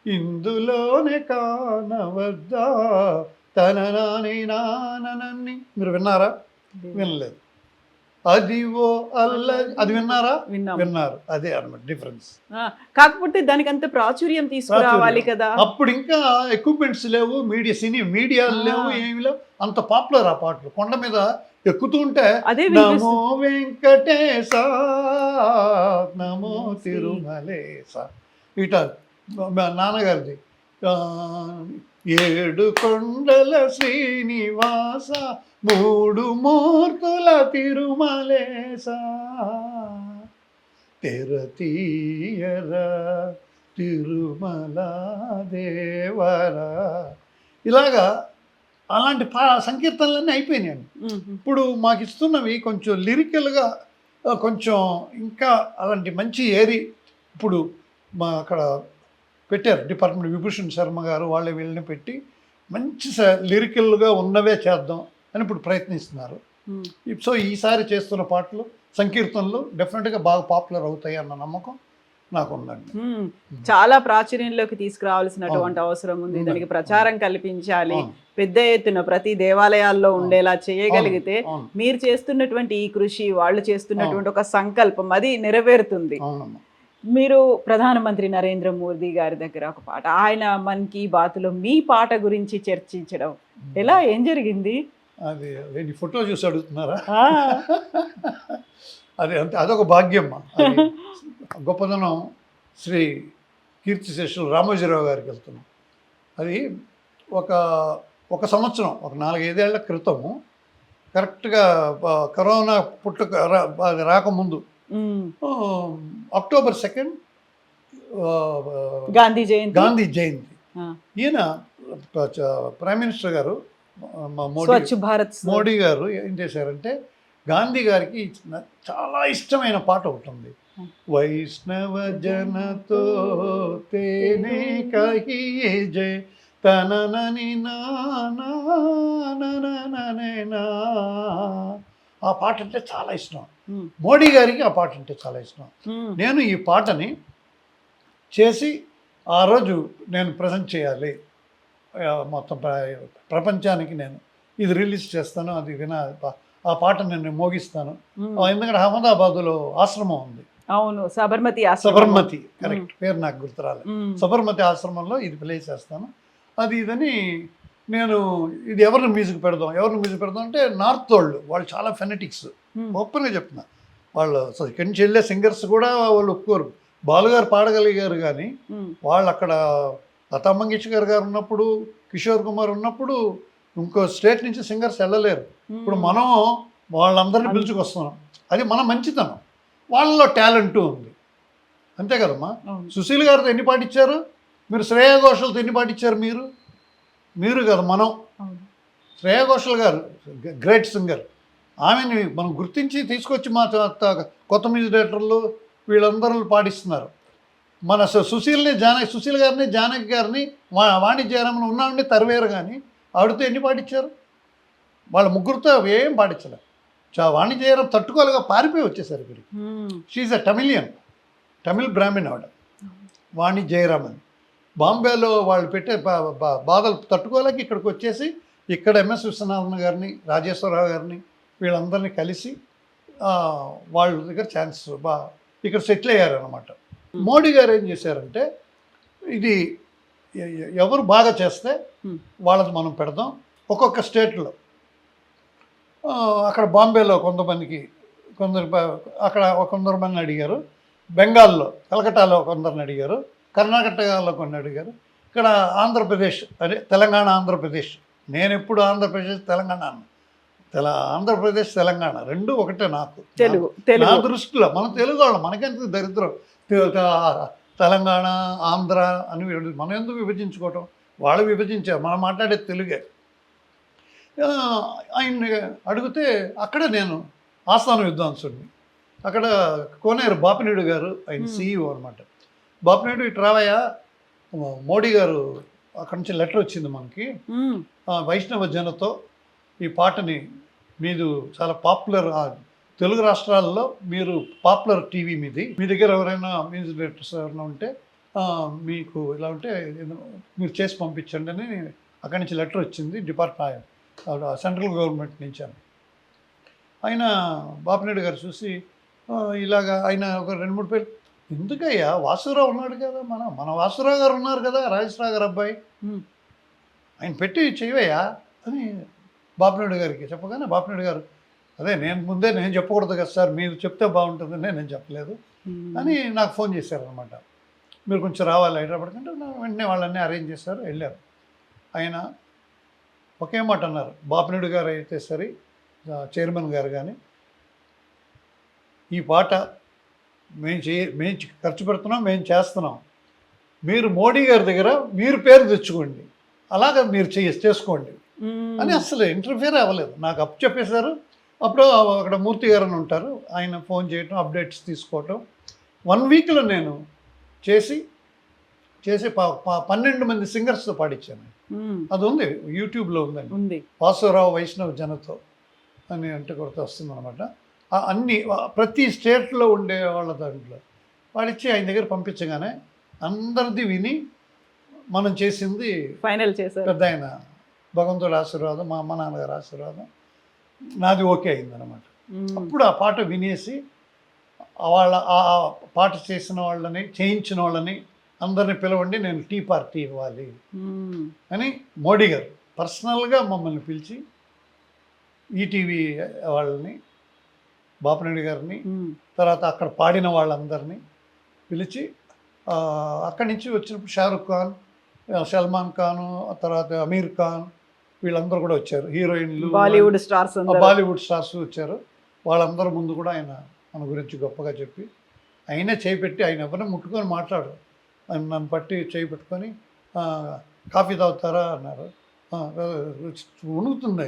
ఇందులోనే కానవద్దా తననాని నానని, మీరు విన్నారా? వినలేదు. అది విన్నారా? విన్నారు. అదే అన్నమాట డిఫరెన్స్. కాకపోతే దానికి అంత ప్రాచుర్యం తీసుకురావాలి కదా. అప్పుడు ఇంకా ఎక్విప్మెంట్స్ లేవు, మీడియాలు లేవు, ఏమి లేవు. అంత పాపులర్ ఆ పాటలు. కొండ మీద ఎక్కుతూ ఉంటే నమో వెంకటేశ నమో తిరుమలేశ ఇట నాన్నగారిది. 7 కొండల శ్రీనివాస 3 మూర్తుల తిరుమలేశ తెరతీయరా తిరుమల దేవరా. ఇలాగా అలాంటి సంకీర్తనలన్నీ అయిపోయినాయండి. ఇప్పుడు మాకు ఇస్తున్నవి కొంచెం లిరికల్గా కొంచెం ఇంకా అలాంటి మంచి ఇప్పుడు మా అక్కడ పెట్టారు డిపార్ట్మెంట్, విభూషణ్ శర్మ గారు వాళ్ళే వీళ్ళని పెట్టి మంచి లిరికల్గా ఉన్నవే చేద్దాం అని ఇప్పుడు ప్రయత్నిస్తున్నారు. సో ఈసారి చేస్తున్న పాటలు సంకీర్తనలు డెఫినెట్గా బాగా పాపులర్ అవుతాయి అన్న నమ్మకం నాకు ఉందండి. చాలా ప్రాచుర్యంలోకి తీసుకురావాల్సినటువంటి అవసరం ఉంది. దానికి ప్రచారం కల్పించాలి, పెద్ద ఎత్తున ప్రతి దేవాలయాల్లో ఉండేలా చేయగలిగితే మీరు చేస్తున్నటువంటి ఈ కృషి, వాళ్ళు చేస్తున్నటువంటి ఒక సంకల్పం అది నెరవేరుతుంది. మీరు ప్రధానమంత్రి నరేంద్ర మోదీ గారి దగ్గర ఒక పాట, ఆయన మన్ కీ బాత్లో మీ పాట గురించి చర్చించడం ఏం జరిగింది? అది ఫోటో చూసి అడుగుతున్నారా? అదొక భాగ్యం. గొప్పదనం శ్రీ కీర్తిశేషులు రామోజీరావు గారికి వెళ్తున్నాం. అది ఒక సంవత్సరం, ఒక 4-5 ఏళ్ల క్రితము, కరెక్ట్గా కరోనా రాకముందు October 2 గాంధీ జయంతి. ఈయన ప్రైమ్ మినిస్టర్ గారు మోడీ గారు ఏం చేశారంటే గాంధీ గారికి చాలా ఇష్టమైన పాట ఒకటి ఉంది. వైష్ణవ జనతో తేనే కహియే జయ తననని నా. ఆ పాట అంటే చాలా ఇష్టం. మోడీ గారికి ఆ పాట అంటే చాలా ఇష్టం. నేను ఈ పాటని చేసి ఆ రోజు నేను ప్రజెంట్ చేయాలి మొత్తం ప్రపంచానికి. నేను ఇది రిలీజ్ చేస్తాను, అది ఆ పాట నేను మోగిస్తాను. ఎందుకంటే అహ్మదాబాద్లో ఆశ్రమం ఉంది. అవును, సబర్మతి కరెక్ట్, పేరు నాకు గుర్తురాలి. సబర్మతి ఆశ్రమంలో ఇది ప్లే చేస్తాను. ఇదని నేను ఇది ఎవరిని మ్యూజిక్ పెడదాం అంటే నార్త్ వాళ్ళు చాలా ఫెనటిక్స్. ఓపెన్గా చెప్తున్నా, వాళ్ళు ఇక్కడి నుంచి వెళ్ళే సింగర్స్ కూడా వాళ్ళు ఒప్పుకోరు. బాలుగారు పాడగలిగారు కానీ వాళ్ళు అక్కడ లతా మంగేష్కర్ గారు ఉన్నప్పుడు, కిషోర్ కుమార్ ఉన్నప్పుడు ఇంకో స్టేట్ నుంచి సింగర్స్ వెళ్ళలేరు. ఇప్పుడు మనం వాళ్ళందరినీ పిలుచుకొస్తున్నాం. అది మన మంచితనం. వాళ్ళలో టాలెంట్ ఉంది, అంతే కదమ్మా. సుశీల్ గారితో ఎన్ని పాటించారు మీరు? శ్రేయా ఘోషల్తో ఎన్ని పాటించారు మీరు కదా మనం. శ్రేయా ఘోషల్ గారు గ్రేట్ సింగర్. ఆమెని మనం గుర్తించి తీసుకొచ్చి మా కొత్త మ్యూజిక్ డైరెక్టర్లు వీళ్ళందరూ పాటిస్తున్నారు. మన సుశీల్ గారిని, జానకి గారిని, వాణి జయరామన్ ఉన్నామని తరివేరు. కానీ ఆవిడతో ఎన్ని పాటించారు? వాళ్ళ ముగ్గురితో ఏం పాటించలేదు. వాణి జయరాం తట్టుకోలేగా పారిపోయి వచ్చేసారు ఇక్కడికి. షీఈ్ అ తమిళ్ బ్రాహ్మణ్ ఆవిడ, వాణి జయరామన్. బాంబేలో వాళ్ళు పెట్టే బాధలు తట్టుకోలేక ఇక్కడికి వచ్చేసి ఇక్కడ ఎంఎస్ విశ్వనాథన్ గారిని, రాజేశ్వరరావు గారిని వీళ్ళందరినీ కలిసి వాళ్ళ దగ్గర ఛాన్స్ ఇక్కడ సెటిల్ అయ్యారనమాట. మోడీ గారు ఏం చేశారంటే, ఇది ఎవరు బాగా చేస్తే వాళ్ళది మనం పెడదాం. ఒక్కొక్క స్టేట్లో అక్కడ బాంబేలో కొంతమందికి అక్కడ కొందరు మందిని అడిగారు, బెంగాల్లో కలకట్టాలో కొందరిని అడిగారు, కర్ణాటకలో కొన్ని అడిగారు, ఇక్కడ ఆంధ్రప్రదేశ్ అదే తెలంగాణ ఆంధ్రప్రదేశ్, నేను ఎప్పుడు ఆంధ్రప్రదేశ్ తెలంగాణ ఆంధ్రప్రదేశ్ తెలంగాణ రెండు ఒకటే నాకు నా దృష్టిలో. మన తెలుగు వాళ్ళం, మనకెంత దరిద్రం తెలంగాణ ఆంధ్ర అని మనం ఎందుకు విభజించుకోవటం, వాళ్ళు విభజించారు, మనం మాట్లాడేది తెలుగే. ఆయన్ని అడిగితే అక్కడ నేను ఆస్థాన విద్వాంసుడిని, అక్కడ కోనేరు బాపినేడు గారు ఆయన CEO అనమాట. బాపినేడు ఇటు రావయ్యా, మోడీ గారు అక్కడి నుంచి లెటర్ వచ్చింది మనకి, వైష్ణవ జనతో ఈ పాటని మీరు చాలా పాపులర్, తెలుగు రాష్ట్రాల్లో మీరు పాపులర్ టీవీ మీది, మీ దగ్గర ఎవరైనా మ్యూజిక్ డైరెక్టర్స్ ఎవరైనా ఉంటే మీకు ఇలా ఉంటే మీరు చేసి పంపించండి అని అక్కడి నుంచి లెటర్ వచ్చింది డిపార్ట్మెంట్ సెంట్రల్ గవర్నమెంట్ నుంచి అని. ఆయన బాపినేడు గారు చూసి ఇలాగా ఆయన ఒక 2-3 పేరు, ఎందుకయ్యా వాసురావు ఉన్నాడు కదా, మన వాసురావు గారు ఉన్నారు కదా, రాజేశ్వరరావు గారు అబ్బాయి, ఆయన పెట్టి చేయవయ్యా అని బాపినేడు గారికి చెప్పగానే బాపినేడు గారు, అదే నేను చెప్పకూడదు కదా సార్, మీరు చెప్తే బాగుంటుందని నేను చెప్పలేదు అని నాకు ఫోన్ చేశారనమాట. మీరు కొంచెం రావాలి హైదరాబాద్ కంటే, వెంటనే వాళ్ళన్నీ అరేంజ్ చేశారు, వెళ్ళారు. ఆయన ఒకే మాట అన్నారు, బాపినేడు గారు అయితే సరే చైర్మన్ గారు కానీ, ఈ పాట మేము ఖర్చు పెడుతున్నాం, మేము చేస్తున్నాం, మీరు మోడీ గారి దగ్గర మీరు పేరు తెచ్చుకోండి, అలాగా మీరు చేసుకోండి అని అసలు ఇంటర్ఫియర్ అవ్వలేదు. నాకు అప్పు చెప్పేశారు. అప్పుడు అక్కడ మూర్తి గారు అని ఉంటారు, ఆయన ఫోన్ చేయటం, అప్డేట్స్ తీసుకోవటం. 1 వీక్లో నేను చేసి 12 మంది సింగర్స్తో పాడించాను. అది ఉంది, యూట్యూబ్లో ఉందండి, వాసురావు వైష్ణవ్ జనతో అని అంటే కొరత వస్తుంది అనమాట. అన్ని ప్రతి స్టేట్లో ఉండే వాళ్ళ దాంట్లో పాడిచ్చి ఆయన దగ్గర పంపించగానే అందరిది విని మనం చేసింది ఫైనల్ చేశారు. పెద్ద ఆయన భగవంతుడి ఆశీర్వాదం, మా అమ్మ నాన్నగారి ఆశీర్వాదం, నాది ఓకే అయిందనమాట. అప్పుడు ఆ పాట వినేసి ఆ పాట చేసిన వాళ్ళని, చేయించిన వాళ్ళని అందరిని పిలవండి, నేను టీ పార్టీ ఇవ్వాలి అని మోడీ గారు పర్సనల్గా మమ్మల్ని పిలిచి, ఈటీవీ వాళ్ళని, బాపినేడు గారిని, తర్వాత అక్కడ పాడిన వాళ్ళందరినీ పిలిచి, అక్కడి నుంచి వచ్చినప్పుడు షారుఖ్ ఖాన్, సల్మాన్ ఖాన్, తర్వాత అమీర్ ఖాన్ వీళ్ళందరూ కూడా వచ్చారు, హీరోయిన్లు, బాలీవుడ్ స్టార్స్ వచ్చారు. వాళ్ళందరూ ముందు కూడా ఆయన మన గురించి గొప్పగా చెప్పి, ఆయనే చేయిపెట్టి, ఆయన ఎవరిని ముట్టుకొని మాట్లాడు, ఆయన నన్ను పట్టి చేయి పెట్టుకొని కాఫీ తాగుతారా అన్నారు. ఉణుకుతుంది.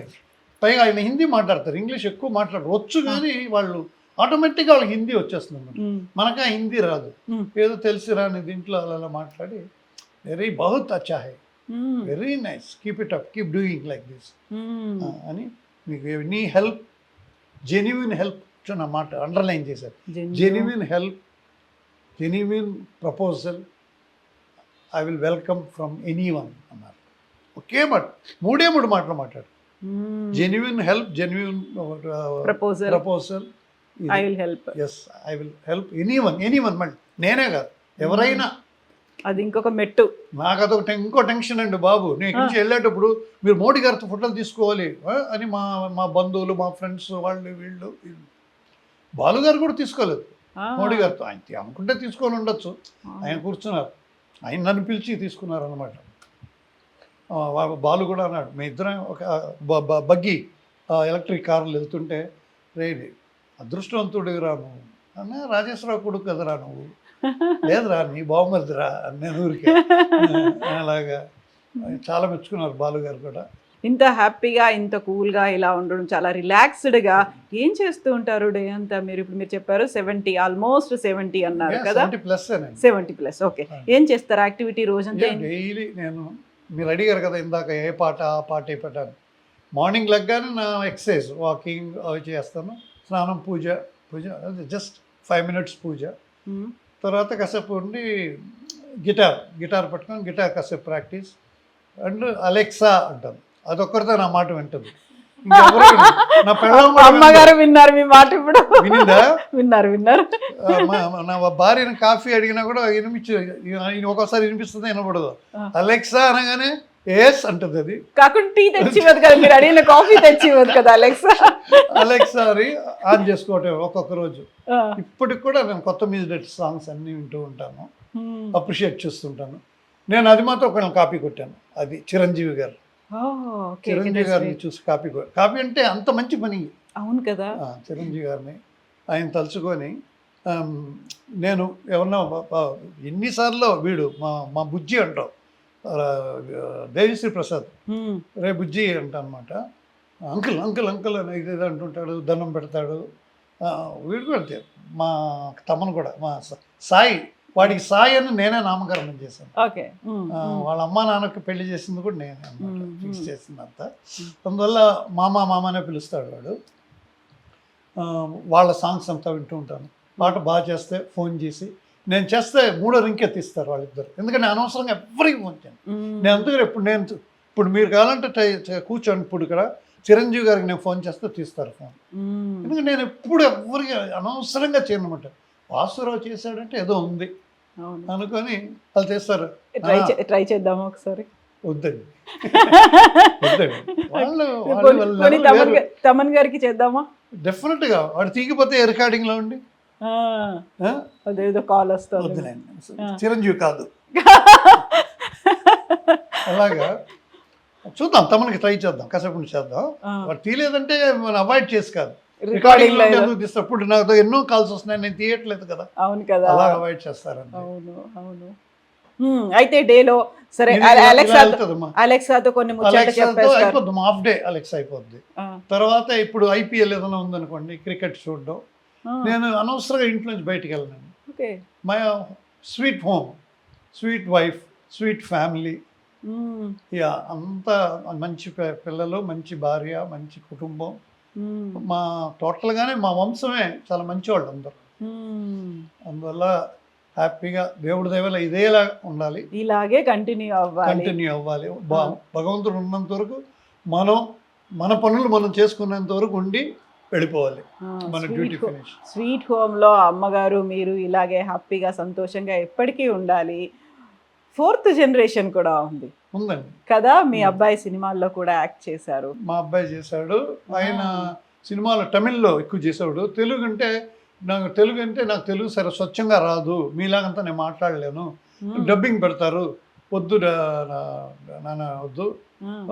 పైగా ఆయన హిందీ మాట్లాడతారు, ఇంగ్లీష్ ఎక్కువ మాట్లాడరు, వచ్చు కానీ వాళ్ళు ఆటోమేటిక్గా వాళ్ళకి హిందీ వచ్చేస్తుంది అన్నమాట. మనకు ఆ హిందీ రాదు, ఏదో తెలిసి రాని దీంట్లో అలా మాట్లాడి, వెరీ బహుత్ అచ్చా high, very nice, keep it up, keep doing like this అని, మీకు ఎనీ హెల్ప్, జెన్యున్ హెల్ప్ నా మాట అండర్లైన్ చేశారు. Genuine help, genuine proposal, I will welcome from any one అన్నారు. ఒకే మాట, 3 మాటలు మాట్లాడు, genuine help, genuine proposal, I will help, yes I will help any one మళ్ళీ నేనే కాదు ఎవరైనా. అది ఇంకొక మెట్టు. నాకు అదొక ఇంకో టెన్షన్ అండి బాబు, నేను నుంచి వెళ్ళేటప్పుడు మీరు మోడీ గారితో ఫోటోలు తీసుకోవాలి అని మా బంధువులు, మా ఫ్రెండ్స్, వీళ్ళు బాలుగారు కూడా తీసుకోలేదు మోడీ గారితో. ఆయన అనుకుంటే తీసుకొని ఉండొచ్చు, ఆయన కూర్చున్నారు, ఆయన నన్ను పిలిచి తీసుకున్నారు అనమాట. బాలు కూడా అన్నాడు, మీ ఇద్దరం ఒక బగ్గి ఎలక్ట్రిక్ కార్లు వెళ్తుంటే, రేది అదృష్టవంతుడివి రా నువ్వు అన్న, రాజేశ్వరరావు కొడుకు కదరా నువ్వు, లేదురా నీ బాగుమరిదిరా నేను ఊరికే అలాగా చాలా మెచ్చుకున్నారు బాలుగారు కూడా. ఇంత హ్యాపీగా, ఇంత కూల్గా ఇలా ఉండడం, చాలా రిలాక్స్డ్గా ఏం చేస్తూ ఉంటారు డే అంతా? మీరు చెప్పారు 70, ఆల్మోస్ట్ 70 అన్నారు కదా, 70+. ఓకే, ఏం చేస్తారు యాక్టివిటీ రోజంతా? డైలీ నేను, మీరు అడిగారు కదా ఇందాక ఏ పాట ఆ పాట ఏ పాట అని, మార్నింగ్ లెగ్గానే నా ఎక్సర్సైజ్, వాకింగ్ అవి చేస్తాను, స్నానం, పూజ జస్ట్ 5 minutes పూజ, తర్వాత కాసేపు ఉండి గిటార్ పట్టుకొని గిటార్ కాసేపు ప్రాక్టీస్ అండ్ అలెక్సా అంటాను. అదొక్కరితో నా మాట వింటుంది. ఇంకెవరూ వినరు. నా పెళ్ళాం కూడా అమ్మగారు విన్నారు మీ మాట ఇప్పుడు? వినిందా? విన్నారు. నా భార్యను కాఫీ అడిగినా కూడా ఒక్కోసారి వినిపిస్తుంది, వినపడదు. అలెక్సా అనగానే ఎస్ అంటుంది. అది కాకుండా టీ తెచ్చి ఇవ్వదు కదా, మీరు అడిగిన కాఫీ తెచ్చి ఇవ్వదు కదా అలెక్సా. అలెక్సా అని ఆన్ చేసుకోవటం ఒక్కొక్క రోజు. ఇప్పటికి కూడా నేను కొత్త మ్యూజిక్ సాంగ్స్ అన్నీ వింటూ ఉంటాను, అప్రిషియేట్ చేస్తుంటాను. నేను అది మాత్రం ఒకళ్ళని కాపీ కొట్టాను, అది చిరంజీవి గారు. చిరంజీవి గారిని చూసి కాపీ అంటే అంత మంచి పని. అవును కదా. చిరంజీవి గారిని ఆయన తలుచుకొని నేను ఎవరన్నా ఎన్నిసార్లు వీడు మా బుజ్జి అంటాం, దేవిశ్రీ ప్రసాద్, రే బుజ్జి అంట అనమాట. అంకుల్ అంకుల్ అంకుల్ అని ఇదేదో అంటుంటాడు, దండం పెడతాడు. వీడు కూడా అంతే, మా తమ్మును కూడా, మా సాయి, వాడికి సాయి అని నేనే నామకరణం చేశాను. వాళ్ళ అమ్మ నాన్నకి పెళ్లి చేసింది కూడా నేనే అన్నమాట, ఫిక్స్ చేసింది అంతా. అందువల్ల మామనే పిలుస్తాడు వాడు. వాళ్ళ సాంగ్స్ అంతా వింటూ ఉంటాను. పాట బాగా చేస్తే ఫోన్ చేసి, నేను చేస్తే మూడో రింగ్ ఎత్తిస్తారు వాళ్ళిద్దరు. ఎందుకంటే అనవసరంగా ఎవరికి ఫోన్ చేయను నేను. అందుకని ఇప్పుడు మీరు కావాలంటే కూర్చోండి, ఇప్పుడు ఇక్కడ చిరంజీవి గారికి నేను ఫోన్ చేస్తే తీస్తారు ఫోన్. ఎందుకంటే నేను ఎప్పుడు ఎవరికి అనవసరంగా చేయను అనమాట. వాసురావు చేశాడంటే ఏదో ఉంది అనుకొని వాళ్ళు చేస్తారు. ట్రై చేద్దామా ఒకసారి? వద్దండి. తమన్ గారికి చేద్దామా? డెఫినెట్ గా వాడు తీగిపోతే రికార్డింగ్ లో ఉండి అదేదో కాల్ వస్తుంది. వద్దులేండి, చిరంజీవి కాదు. అలాగా చూద్దాం, తమకి ట్రై చేద్దాం, కాసేపు చేద్దాం. వాడు తీయలేదంటే మనం అవాయిడ్ చేసి కాదు, రికార్డింగ్ లో ఎందుకు తీస్తారు. ఇప్పుడు నాకు ఎన్నో కాల్స్ వస్తున్నాయి, నేను తీయట్లేదు కదా. అవును కదా, అలా అవాయిడ్ చేస్తారండి. అవును. అయితే డేలో సరే అలెక్సాతో కొన్ని అయిపోద్ది, హాఫ్ డే అలెక్సా అయిపోద్ది. తర్వాత ఇప్పుడు ఐపీఎల్ ఏదైనా ఉందనుకోండి, క్రికెట్ చూడడం, నేను అనవసరంగా ఇంట్లో నుంచి బయటికి వెళ్ళను. My sweet home, sweet wife, sweet family. అంతా మంచి పిల్లలు, మంచి భార్య, మంచి కుటుంబం. మా టోటల్గానే మా వంశమే చాలా మంచివాళ్ళు అందరూ. అందువల్ల హ్యాపీగా దేవుడి దయవల్ల ఇదేలా ఉండాలి, ఇలాగే కంటిన్యూ అవ్వాలి. భగవంతుడు ఉన్నంత వరకు మన పనులు మనం చేసుకున్నంత వరకు ఉండి వెళ్ళిపోవాలి. మన డ్యూటీ ఫినిష్. స్వీట్ హోమ్లో అమ్మగారు మీరు ఇలాగే హ్యాపీగా సంతోషంగా ఎప్పటికీ ఉండాలి. 4th జనరేషన్ కూడా ఉందండి కదా. మీ అబ్బాయి సినిమాల్లో కూడా యాక్ట్ చేశారు. మా అబ్బాయి చేశాడు. ఆయన సినిమాలో తమిళ్లో ఎక్కువ చేశాడు. తెలుగు అంటే నాకు తెలుగు సరే స్వచ్ఛంగా రాదు, మీలాగంతా నేను మాట్లాడలేను, డబ్బింగ్ పెడతారు, వద్దు నాన్న వద్దు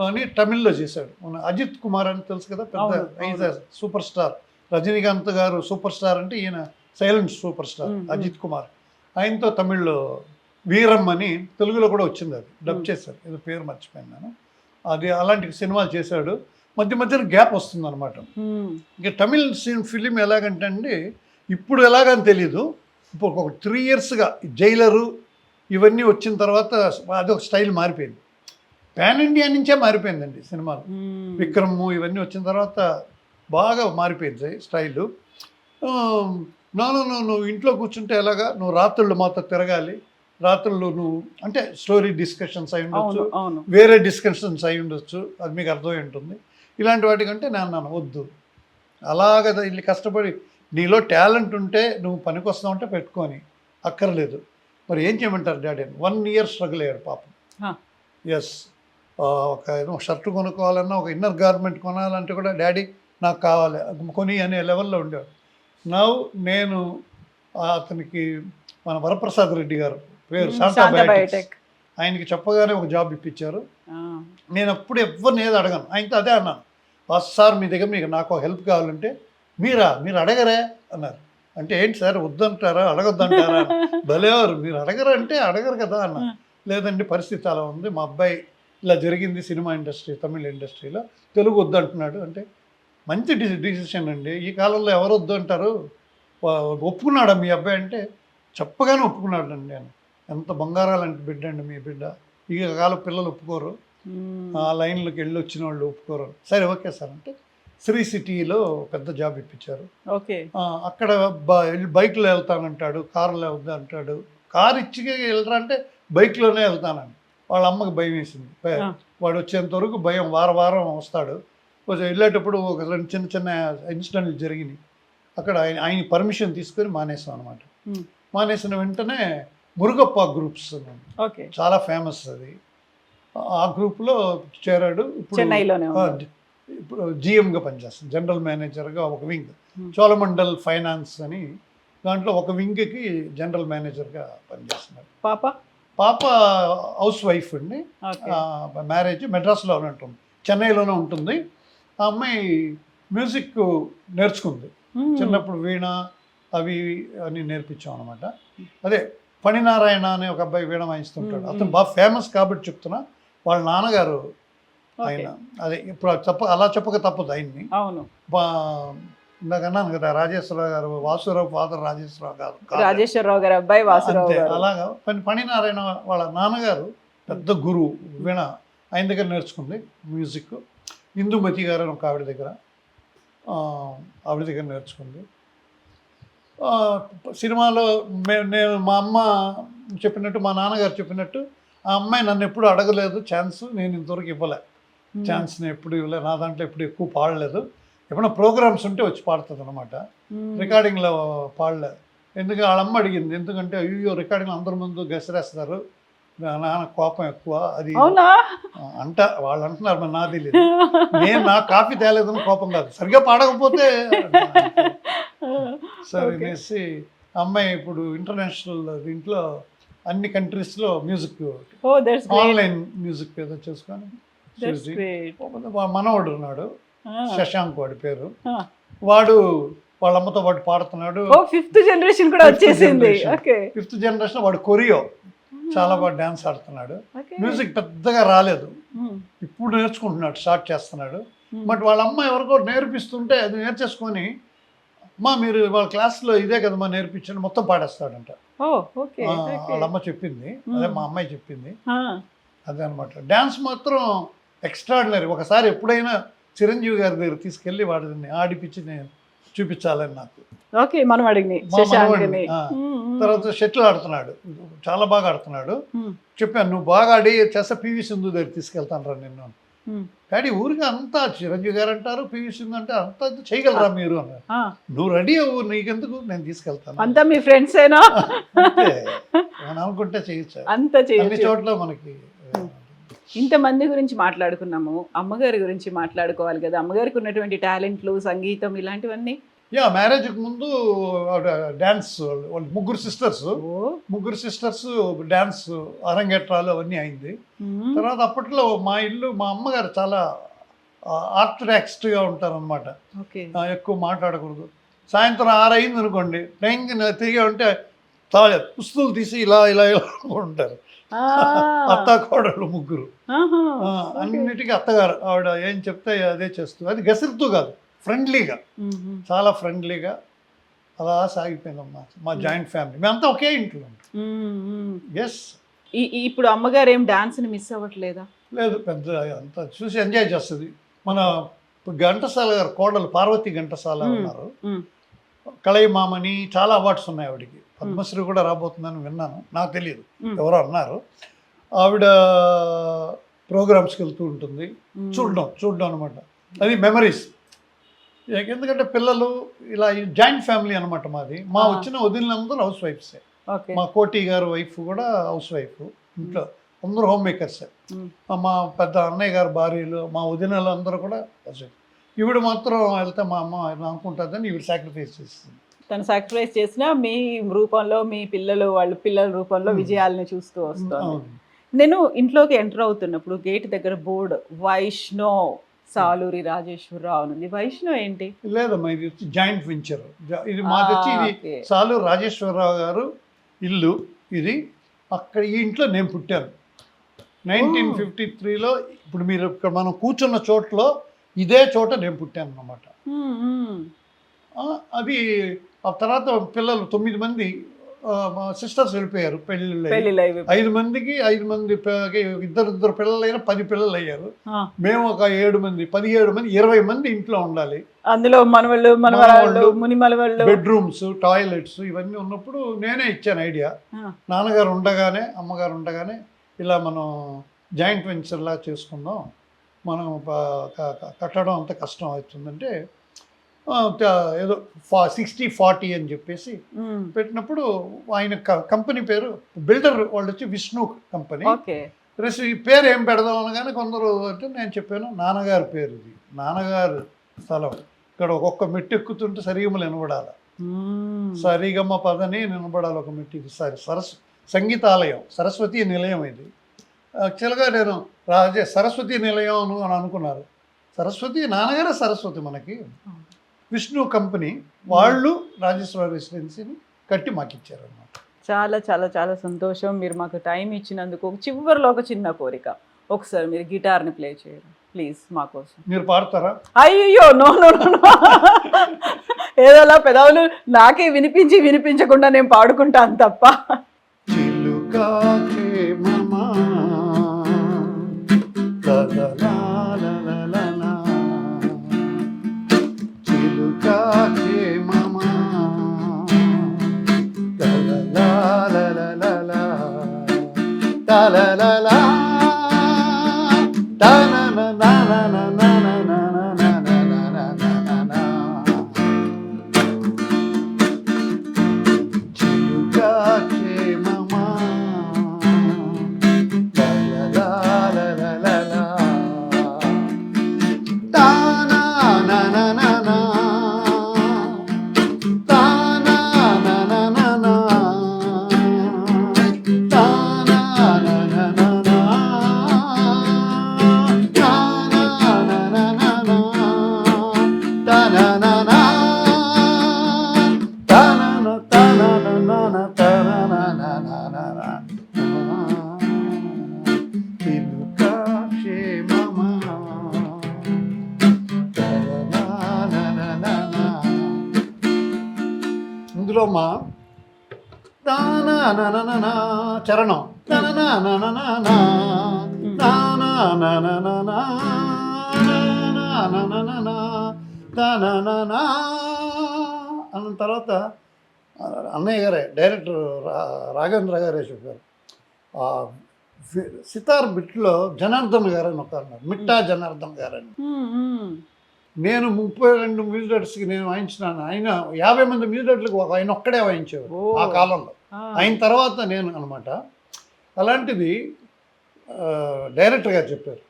అని తమిళ్లో చేశాడు. అజిత్ కుమార్ అని తెలుసు కదా, పెద్ద సూపర్ స్టార్. రజనీకాంత్ గారు సూపర్ స్టార్ అంటే ఈయన silent super star Ajith Kumar. ఆయనతో తమిళ్లో వీరం అని తెలుగులో కూడా వచ్చింది, అది డబ్ చేశారు, ఏదో పేరు మర్చిపోయాను నేను. అది అలాంటి సినిమాలు చేశాడు. మధ్యలో గ్యాప్ వస్తుంది అనమాట. ఇంకా తమిళ్ ఫిలిం ఎలాగంటే అండి, ఇప్పుడు ఎలాగని తెలీదు, ఇప్పుడు ఒక 3 yearsగా జైలరు ఇవన్నీ వచ్చిన తర్వాత అదొక స్టైల్ మారిపోయింది. పాన్ ఇండియా నుంచే మారిపోయిందండి సినిమాలు. విక్రమ్ ఇవన్నీ వచ్చిన తర్వాత బాగా మారిపోయింది స్టైలు. నువ్వు ఇంట్లో కూర్చుంటే ఎలాగా, నువ్వు రాత్రుళ్ళు మాతో తిరగాలి, రాత్రులు నువ్వు అంటే స్టోరీ డిస్కషన్స్ అయి ఉండొచ్చు, వేరే డిస్కషన్స్ అయి ఉండొచ్చు, అది మీకు అర్థమై ఉంటుంది. ఇలాంటి వాటికంటే నేను వద్దు, అలాగ ఇల్లు కష్టపడి నీలో టాలెంట్ ఉంటే నువ్వు పనికి వస్తావంటే పెట్టుకొని, అక్కర్లేదు. మరి ఏం చేయమంటారు డాడీ అని 1 year స్ట్రగుల్ అయ్యాడు పాపం. ఎస్, ఒక ఏదో షర్ట్ కొనుక్కోవాలన్నా, ఒక ఇన్నర్ గార్మెంట్ కొనాలంటే కూడా డాడీ నాకు కావాలి కొని అనే లెవెల్లో ఉండేవాడు. నేను అతనికి మన వరప్రసాద్ రెడ్డి గారు పేరు శాంతా బయోటెక్, ఆయనకి చెప్పగానే ఒక జాబ్ ఇప్పించారు. నేను అప్పుడు ఎవరిని ఏది అడగను, ఆయనతో అదే అన్నాను, సార్ మీ దగ్గర నాకు హెల్ప్ కావాలంటే మీరు అడగరే అన్నారు. అంటే ఏంటి సార్ వద్దంటారా అడగొద్దంటారా? భలేవారు, మీరు అడగరు అంటే అడగరు కదా అన్న. లేదండి పరిస్థితి అలా ఉంది, మా అబ్బాయి ఇలా జరిగింది సినిమా ఇండస్ట్రీ, తమిళ ఇండస్ట్రీలో, తెలుగు వద్దంటున్నాడు అంటే. మంచి డిసిషన్ అండి, ఈ కాలంలో ఎవరు వద్దు అంటారు. ఒప్పుకున్నాడా మీ అబ్బాయి అంటే? చెప్పగానే ఒప్పుకున్నాడు అండి. నేను ఎంత బంగారాలంటే బిడ్డ అండి మీ బిడ్డ, ఈ కాలం పిల్లలు ఒప్పుకోరు, ఆ లైన్లోకి వెళ్ళి వచ్చిన వాళ్ళు ఒప్పుకోరు. సరే ఓకే సార్ అంటే శ్రీ సిటీలో పెద్ద జాబ్ ఇప్పించారు. అక్కడ బైక్లో వెళ్తానంటాడు, కారులో వెళ్తా అంటాడు, కారు ఇచ్చి వెళ్ళరా అంటే బైక్లోనే వెళ్తానని. వాళ్ళ అమ్మకి భయం వేసింది. వాడు వచ్చేంత వరకు భయం, వారం వస్తాడు. కొంచెం వెళ్ళేటప్పుడు ఒక రెండు చిన్న ఇన్సిడెంట్లు జరిగినాయి. అక్కడ ఆయన పర్మిషన్ తీసుకొని మానేసాం అనమాట. మానేసిన వెంటనే మురుగప్ప గ్రూప్స్ ఓకే, చాలా ఫేమస్ అది. ఆ గ్రూప్లో చేరాడు. చెన్నైలోనే ఇప్పుడు జిఎంగా పనిచేస్తాను, జనరల్ మేనేజర్గా ఒక వింగ్. చోళమండల్ ఫైనాన్స్ అని దాంట్లో ఒక వింగ్కి జనరల్ మేనేజర్గా పనిచేస్తున్నాడు. పాప హౌస్ వైఫ్ అండి. మ్యారేజ్ మెడ్రాస్లోనే ఉంటుంది, చెన్నైలోనే ఉంటుంది. ఆ అమ్మాయి మ్యూజిక్ నేర్చుకుంది చిన్నప్పుడు, వీణ అవి అని నేర్పించాం అనమాట. అదే ఫణినారాయణ అనే ఒక అబ్బాయి వీణ వాయిస్తుంటాడు, అతను బాగా ఫేమస్ కాబట్టి చెప్తున్నా. వాళ్ళ నాన్నగారు ఆయన, అదే ఇప్పుడు అలా చెప్పక తప్పదు ఆయన్ని. అవును, ఇందాక అన్నాను కదా, రాజేశ్వరరావు గారు, వాసురావు ఫాదర్ రాజేశ్వరరావు గారు, రాజేశ్వరరావు గారు అబ్బాయి వాసురావు గారు. అలాగా ఫణినారాయణ వాళ్ళ నాన్నగారు పెద్ద గురువు, వీణ ఆయన దగ్గర నేర్చుకుంది మ్యూజిక్. ఇందుమతి గారు అని ఒక ఆవిడ దగ్గర నేర్చుకుంది. సినిమాలో నేను మా అమ్మ చెప్పినట్టు, మా నాన్నగారు చెప్పినట్టు, ఆ అమ్మాయి నన్ను ఎప్పుడు అడగలేదు ఛాన్స్, నేను ఇంతవరకు ఇవ్వలే ఛాన్స్ని, ఎప్పుడు ఇవ్వలేదు. నా దాంట్లో ఎప్పుడు ఎక్కువ పాడలేదు. ఎప్పుడైనా ప్రోగ్రామ్స్ ఉంటే వచ్చి పాడుతుంది అనమాట, రికార్డింగ్లో పాడలేదు. ఎందుకంటే వాళ్ళ అమ్మ అడిగింది, ఎందుకంటే అయ్యో రికార్డింగ్లో అందరి ముందు గెసరేస్తారు, నాన్న కోపం ఎక్కువ అది వాళ్ళు అంటున్నారు, మరి నా తెలియదు. నేను నా కాఫీ తేలేదని కోపం కాదు, సరిగ్గా పాడకపోతే సరే అనేసి. అమ్మాయి ఇప్పుడు ఇంటర్నేషనల్ దీంట్లో అన్ని కంట్రీస్లో మ్యూజిక్, ఆన్లైన్ మ్యూజిక్ ఏదో చేసుకొని. మనవాడు ఉన్నాడు శశాంక్, వాడి పేరు. వాడు వాళ్ళ అమ్మతో పాటు పాడుతున్నాడు. ఫిఫ్త్ జనరేషన్ కూడా వచ్చేసింది. ఫిఫ్త్ జనరేషన్ వాడు కొరియో చాలా బాగా డ్యాన్స్ ఆడుతున్నాడు. మ్యూజిక్ పెద్దగా రాలేదు, ఇప్పుడు నేర్చుకుంటున్నాడు, స్టార్ట్ చేస్తున్నాడు. బట్ వాళ్ళ అమ్మ ఎవరికో నేర్పిస్తుంటే అది నేర్చేసుకొని, అమ్మా మీరు వాళ్ళ క్లాస్లో ఇదే కదమ్మా నేర్పించండి, మొత్తం పాడేస్తాడంట. వాళ్ళ అమ్మ చెప్పింది, అదే మా అమ్మాయి చెప్పింది. అదే అనమాట. డ్యాన్స్ మాత్రం ఎక్స్ట్రాడినరీ. ఒకసారి ఎప్పుడైనా చిరంజీవి గారి దగ్గర తీసుకెళ్ళి వాడిని ఆడిపించి నేను చూపించాలని నాకు. తర్వాత షటిల్ ఆడుతున్నాడు, చాలా బాగా ఆడుతున్నాడు. చెప్పాను, నువ్వు బాగా ఆడి చేస్తే పివి సింధు దగ్గర తీసుకెళ్తాను రా నిన్ను. డాడీ ఊరికి అంతా చిరంజీవి గారు అంటారు, పివి సింధు అంటే అంతా చేయగలరా మీరు అన్నారు. నువ్వు రెడీ అవ్వు, నీకెందుకు, నేను తీసుకెళ్తాను. అంతా మీ ఫ్రెండ్స్ ఏనా అనుకుంటే చేయొచ్చు, అన్ని చోట్ల మనకి. ఇంతమంది గురించి మాట్లాడుకున్నాము, అమ్మగారి గురించి మాట్లాడుకోవాలి కదా. అమ్మగారికి ఉన్నటువంటి టాలెంట్లు, సంగీతం, ఇలాంటివన్నీ. మ్యారేజ్కి ముందు డ్యాన్స్, వాళ్ళు ముగ్గురు సిస్టర్స్ డ్యాన్స్ అరంగేట్రాలు అవన్నీ అయింది. తర్వాత అప్పట్లో మా ఇల్లు, మా అమ్మగారు చాలా ఆర్టడాక్స్గా ఉంటారనమాట, ఎక్కువ మాట్లాడకూడదు. సాయంత్రం 6 అయింది అనుకోండి, టైంకి తిరిగి ఉంటే చాలా పుస్తులు తీసి ఇలా ఉంటారు. అత్త కోడళ్ళు ముగ్గురు, అన్నిటికీ అత్తగారు. ఆవిడ ఏం చెప్తే అదే చేస్తుంది. అది గసిరుతూ కాదు, ఫ్రెండ్లీగా, చాలా ఫ్రెండ్లీగా అలా సాగిపోయిందమ్మా మా జాయింట్ ఫ్యామిలీ. మేమంతా ఒకే ఇంట్లో ఉంటాం. ఎస్. ఇప్పుడు అమ్మగారు ఏం డాన్స్ని మిస్ అవ్వట్లేదా? లేదు, పెద్ద అంతా చూసి ఎంజాయ్ చేస్తుంది. మన ఘంటసాల గారు కోడలు పార్వతి ఘంటసాల ఉన్నారు, కళైమామని, చాలా అవార్డ్స్ ఉన్నాయి ఆవిడకి. పద్మశ్రీ కూడా రాబోతుందని విన్నాను, నాకు తెలియదు, ఎవరో అన్నారు. ఆవిడ ప్రోగ్రామ్స్కి వెళ్తూ ఉంటుంది, చూడడం అనమాట. అది మెమరీస్. ఎందుకంటే పిల్లలు ఇలా జాయింట్ ఫ్యామిలీ అనమాట మాది. మా వచ్చిన వదిలినందరూ హౌస్ వైఫ్సే. మా కోటి గారు వైఫ్ కూడా హౌస్ వైఫ్, ఇంట్లో అందరూ హోమ్ మేకర్సే. మా పెద్ద అన్నయ్య గారు భార్యలు, మా వదినలు అందరూ కూడా హౌస్ వైఫ్. ఈవిడ మాత్రం వెళ్తే మా అమ్మ అనుకుంటుందని ఈవిడ సాక్రిఫైస్ చేస్తుంది. తను సాక్రిఫైస్ చేసినా మీ రూపంలో, మీ పిల్లలు వాళ్ళ పిల్లల రూపంలో విజయాలను చూస్తూ వస్తాను. నేను ఇంట్లోకి ఎంటర్ అవుతున్నప్పుడు గేట్ దగ్గర బోర్డు వైష్ణవ్ సాలూరి రాజేశ్వరరావు ఉంది. వైష్ణవ్ ఏంటి? లేదమ్మా, ఇది వచ్చి జాయింట్ వెంచర్. ఇది మాది వచ్చి ఇది సాలూరి రాజేశ్వరరావు గారు ఇల్లు ఇది. అక్కడ ఈ ఇంట్లో నేను పుట్టాను 1953లో. ఇప్పుడు మీరు ఇక్కడ మనం కూర్చున్న చోట్లో ఇదే చోట నేను పుట్టాను అన్నమాట. అది ఆ తర్వాత పిల్లలు 9 మంది మా సిస్టర్స్ వెళ్ళిపోయారు పెళ్ళిళ్ళు. పెళ్ళిళ్ళు అవి 5 మందికి 5 మంది ఇద్దరు పిల్లలైనా 10 పిల్లలు అయ్యారు. మేము ఒక 7 మంది 17 మంది 20 మంది ఇంట్లో ఉండాలి. అందులో మనవాళ్ళు మనవరాళ్ళు ముని మనవాళ్ళు బెడ్రూమ్స్ టాయిలెట్స్ ఇవన్నీ ఉన్నప్పుడు నేనే ఇచ్చాను ఐడియా. నాన్నగారు ఉండగానే అమ్మగారు ఉండగానే ఇలా మనం జాయింట్ వెంచర్లా చేసుకుందాం, మనం కట్టడం అంత కష్టం అవుతుందంటే ఏదో 60-40 అని చెప్పేసి పెట్టినప్పుడు ఆయన కంపెనీ పేరు బిల్డర్ వాళ్ళు వచ్చి విష్ణు కంపెనీ. ఈ పేరు ఏం పెడదాం అనగానే కొందరు అంటే నేను చెప్పాను నాన్నగారి పేరు, ఇది నాన్నగారు స్థలం, ఇక్కడ ఒక్కొక్క మెట్టు ఎక్కుతుంటే సరిగమలు వినబడాలి, సరిగమ్మ పదని వినబడాలి ఒక మెట్టు. సంగీతాలయం సరస్వతి నిలయం ఇది. యాక్చువల్గా నేను సరస్వతి నిలయం అని అనుకున్నారు. సరస్వతి నాన్నగారే సరస్వతి మనకి. విష్ణు కంపెనీ వాళ్ళు రాజేశ్వర రెసిడెన్సీని కట్టి మాకు ఇచ్చారు అన్నమాట. చాలా చాలా చాలా సంతోషం. మీరు మాకు టైం ఇచ్చినందుకు. చివరిలో ఒక చిన్న కోరిక, ఒకసారి మీరు గిటార్ని ప్లే చేయరు ప్లీజ్ మా కోసం. మీరు పాడతారా? అయ్యో నో నో నో ఏదోలా పెదవులు నాకే వినిపించకుండా నేను పాడుకుంటాను తప్ప. ఇందులో మా చరణం అన్న తర్వాత అన్నయ్య గారే డైరెక్టర్ రాఘవేంద్ర గారే చెప్పారు. సితార్ బిట్లో జనార్దన్ గారు అని ఒక అన్నారు, మిట్టా జనార్దన్ గారని. నేను 32 మ్యూజిక్ నేను వాయించినాను. ఆయన 50 మంది మ్యూజిక్లకు ఆయన ఒక్కడే వాయించేవారు ఆ కాలంలో. ఆయన తర్వాత నేను అనమాట. అలాంటిది డైరెక్టర్ గారు చెప్పారు,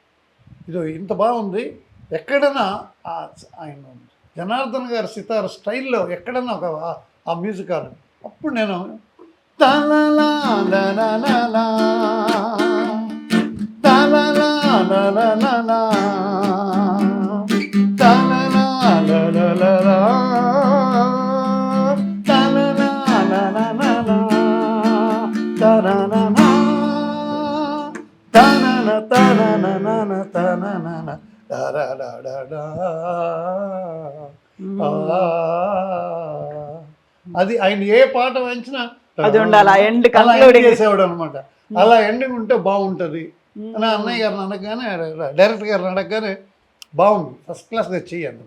ఇది ఇంత బాగుంది, ఎక్కడైనా ఆయన జనార్దన్ గారి సితార్ స్టైల్లో ఎక్కడైనా ఒక ఆ మ్యూజిక్ అని. అప్పుడు నేను అది ఆయన ఏ పాట వాయించినా అది ఉండాలి, ఎండ్ చేసేవాడు అనమాట. అలా ఎండింగ్ ఉంటే బాగుంటుంది అని అన్నయ్య గారిని అనగానే డైరెక్టర్ గారిని అడగగానే బాగుంది, ఫస్ట్ క్లాస్గా చెయ్యాను.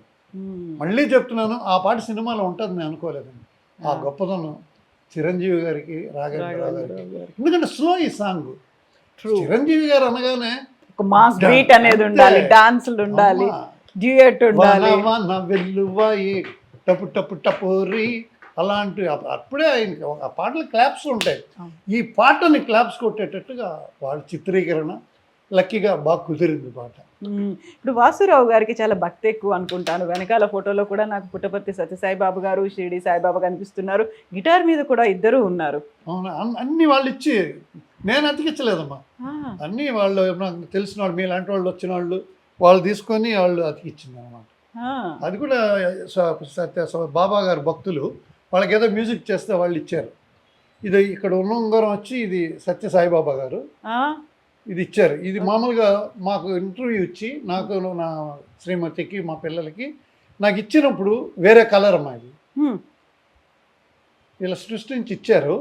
మళ్ళీ చెప్తున్నాను, ఆ పాట సినిమాలో ఉంటుంది నేను అనుకోలేదండి. ఆ గొప్పతనం చిరంజీవి గారికి రాఘవేంద్రరావు గారికి. ఎందుకంటే స్లో ఈ సాంగ్. చిరంజీవి గారు అనగానే ఒక మాస్ బీట్ అనేది ఉండాలి, డాన్సులు ఉండాలి, డ్యూయట్ ఉండాలి, వెల్లువాయి టపు టపు టపోరి అలాంటి. అప్పుడే ఆయనకి ఆ పాటలు క్లాప్స్ ఉంటాయి. ఈ పాటని క్లాప్స్ కొట్టేటట్టుగా వాళ్ళ చిత్రీకరణ లక్కీగా బాగా కుదిరింది పాట. ఇప్పుడు వాసురావు గారికి చాలా భక్తి ఎక్కువ అనుకుంటాను. వెనకాల ఫోటోలో కూడా నాకు పుట్టపర్తి సత్యసాయిబాబు గారు, షిరిడి సాయిబాబా కనిపిస్తున్నారు. గిటార్ మీద కూడా ఇద్దరు ఉన్నారు. అవునా? అన్ని వాళ్ళు ఇచ్చి నేను అతికించలేదమ్మా. అన్నీ వాళ్ళు నాకు తెలిసిన వాళ్ళు, మీలాంటి వాళ్ళు వచ్చిన వాళ్ళు తీసుకొని వాళ్ళు అతికిచ్చింది అనమాట. అది కూడా బాబా గారు భక్తులు వాళ్ళకి ఏదో మ్యూజిక్ చేస్తే వాళ్ళు ఇచ్చారు. ఇది ఇక్కడ ఉన్న ఉంగరం వచ్చి ఇది సత్య సాయిబాబా గారు ఇది ఇచ్చారు. ఇది మామూలుగా మాకు ఇంటర్వ్యూ ఇచ్చి నాకు నా శ్రీమతికి మా పిల్లలకి నాకు ఇచ్చినప్పుడు వేరే కలర్ అమ్మా ఇది. ఇలా సృష్టించి ఇచ్చారు.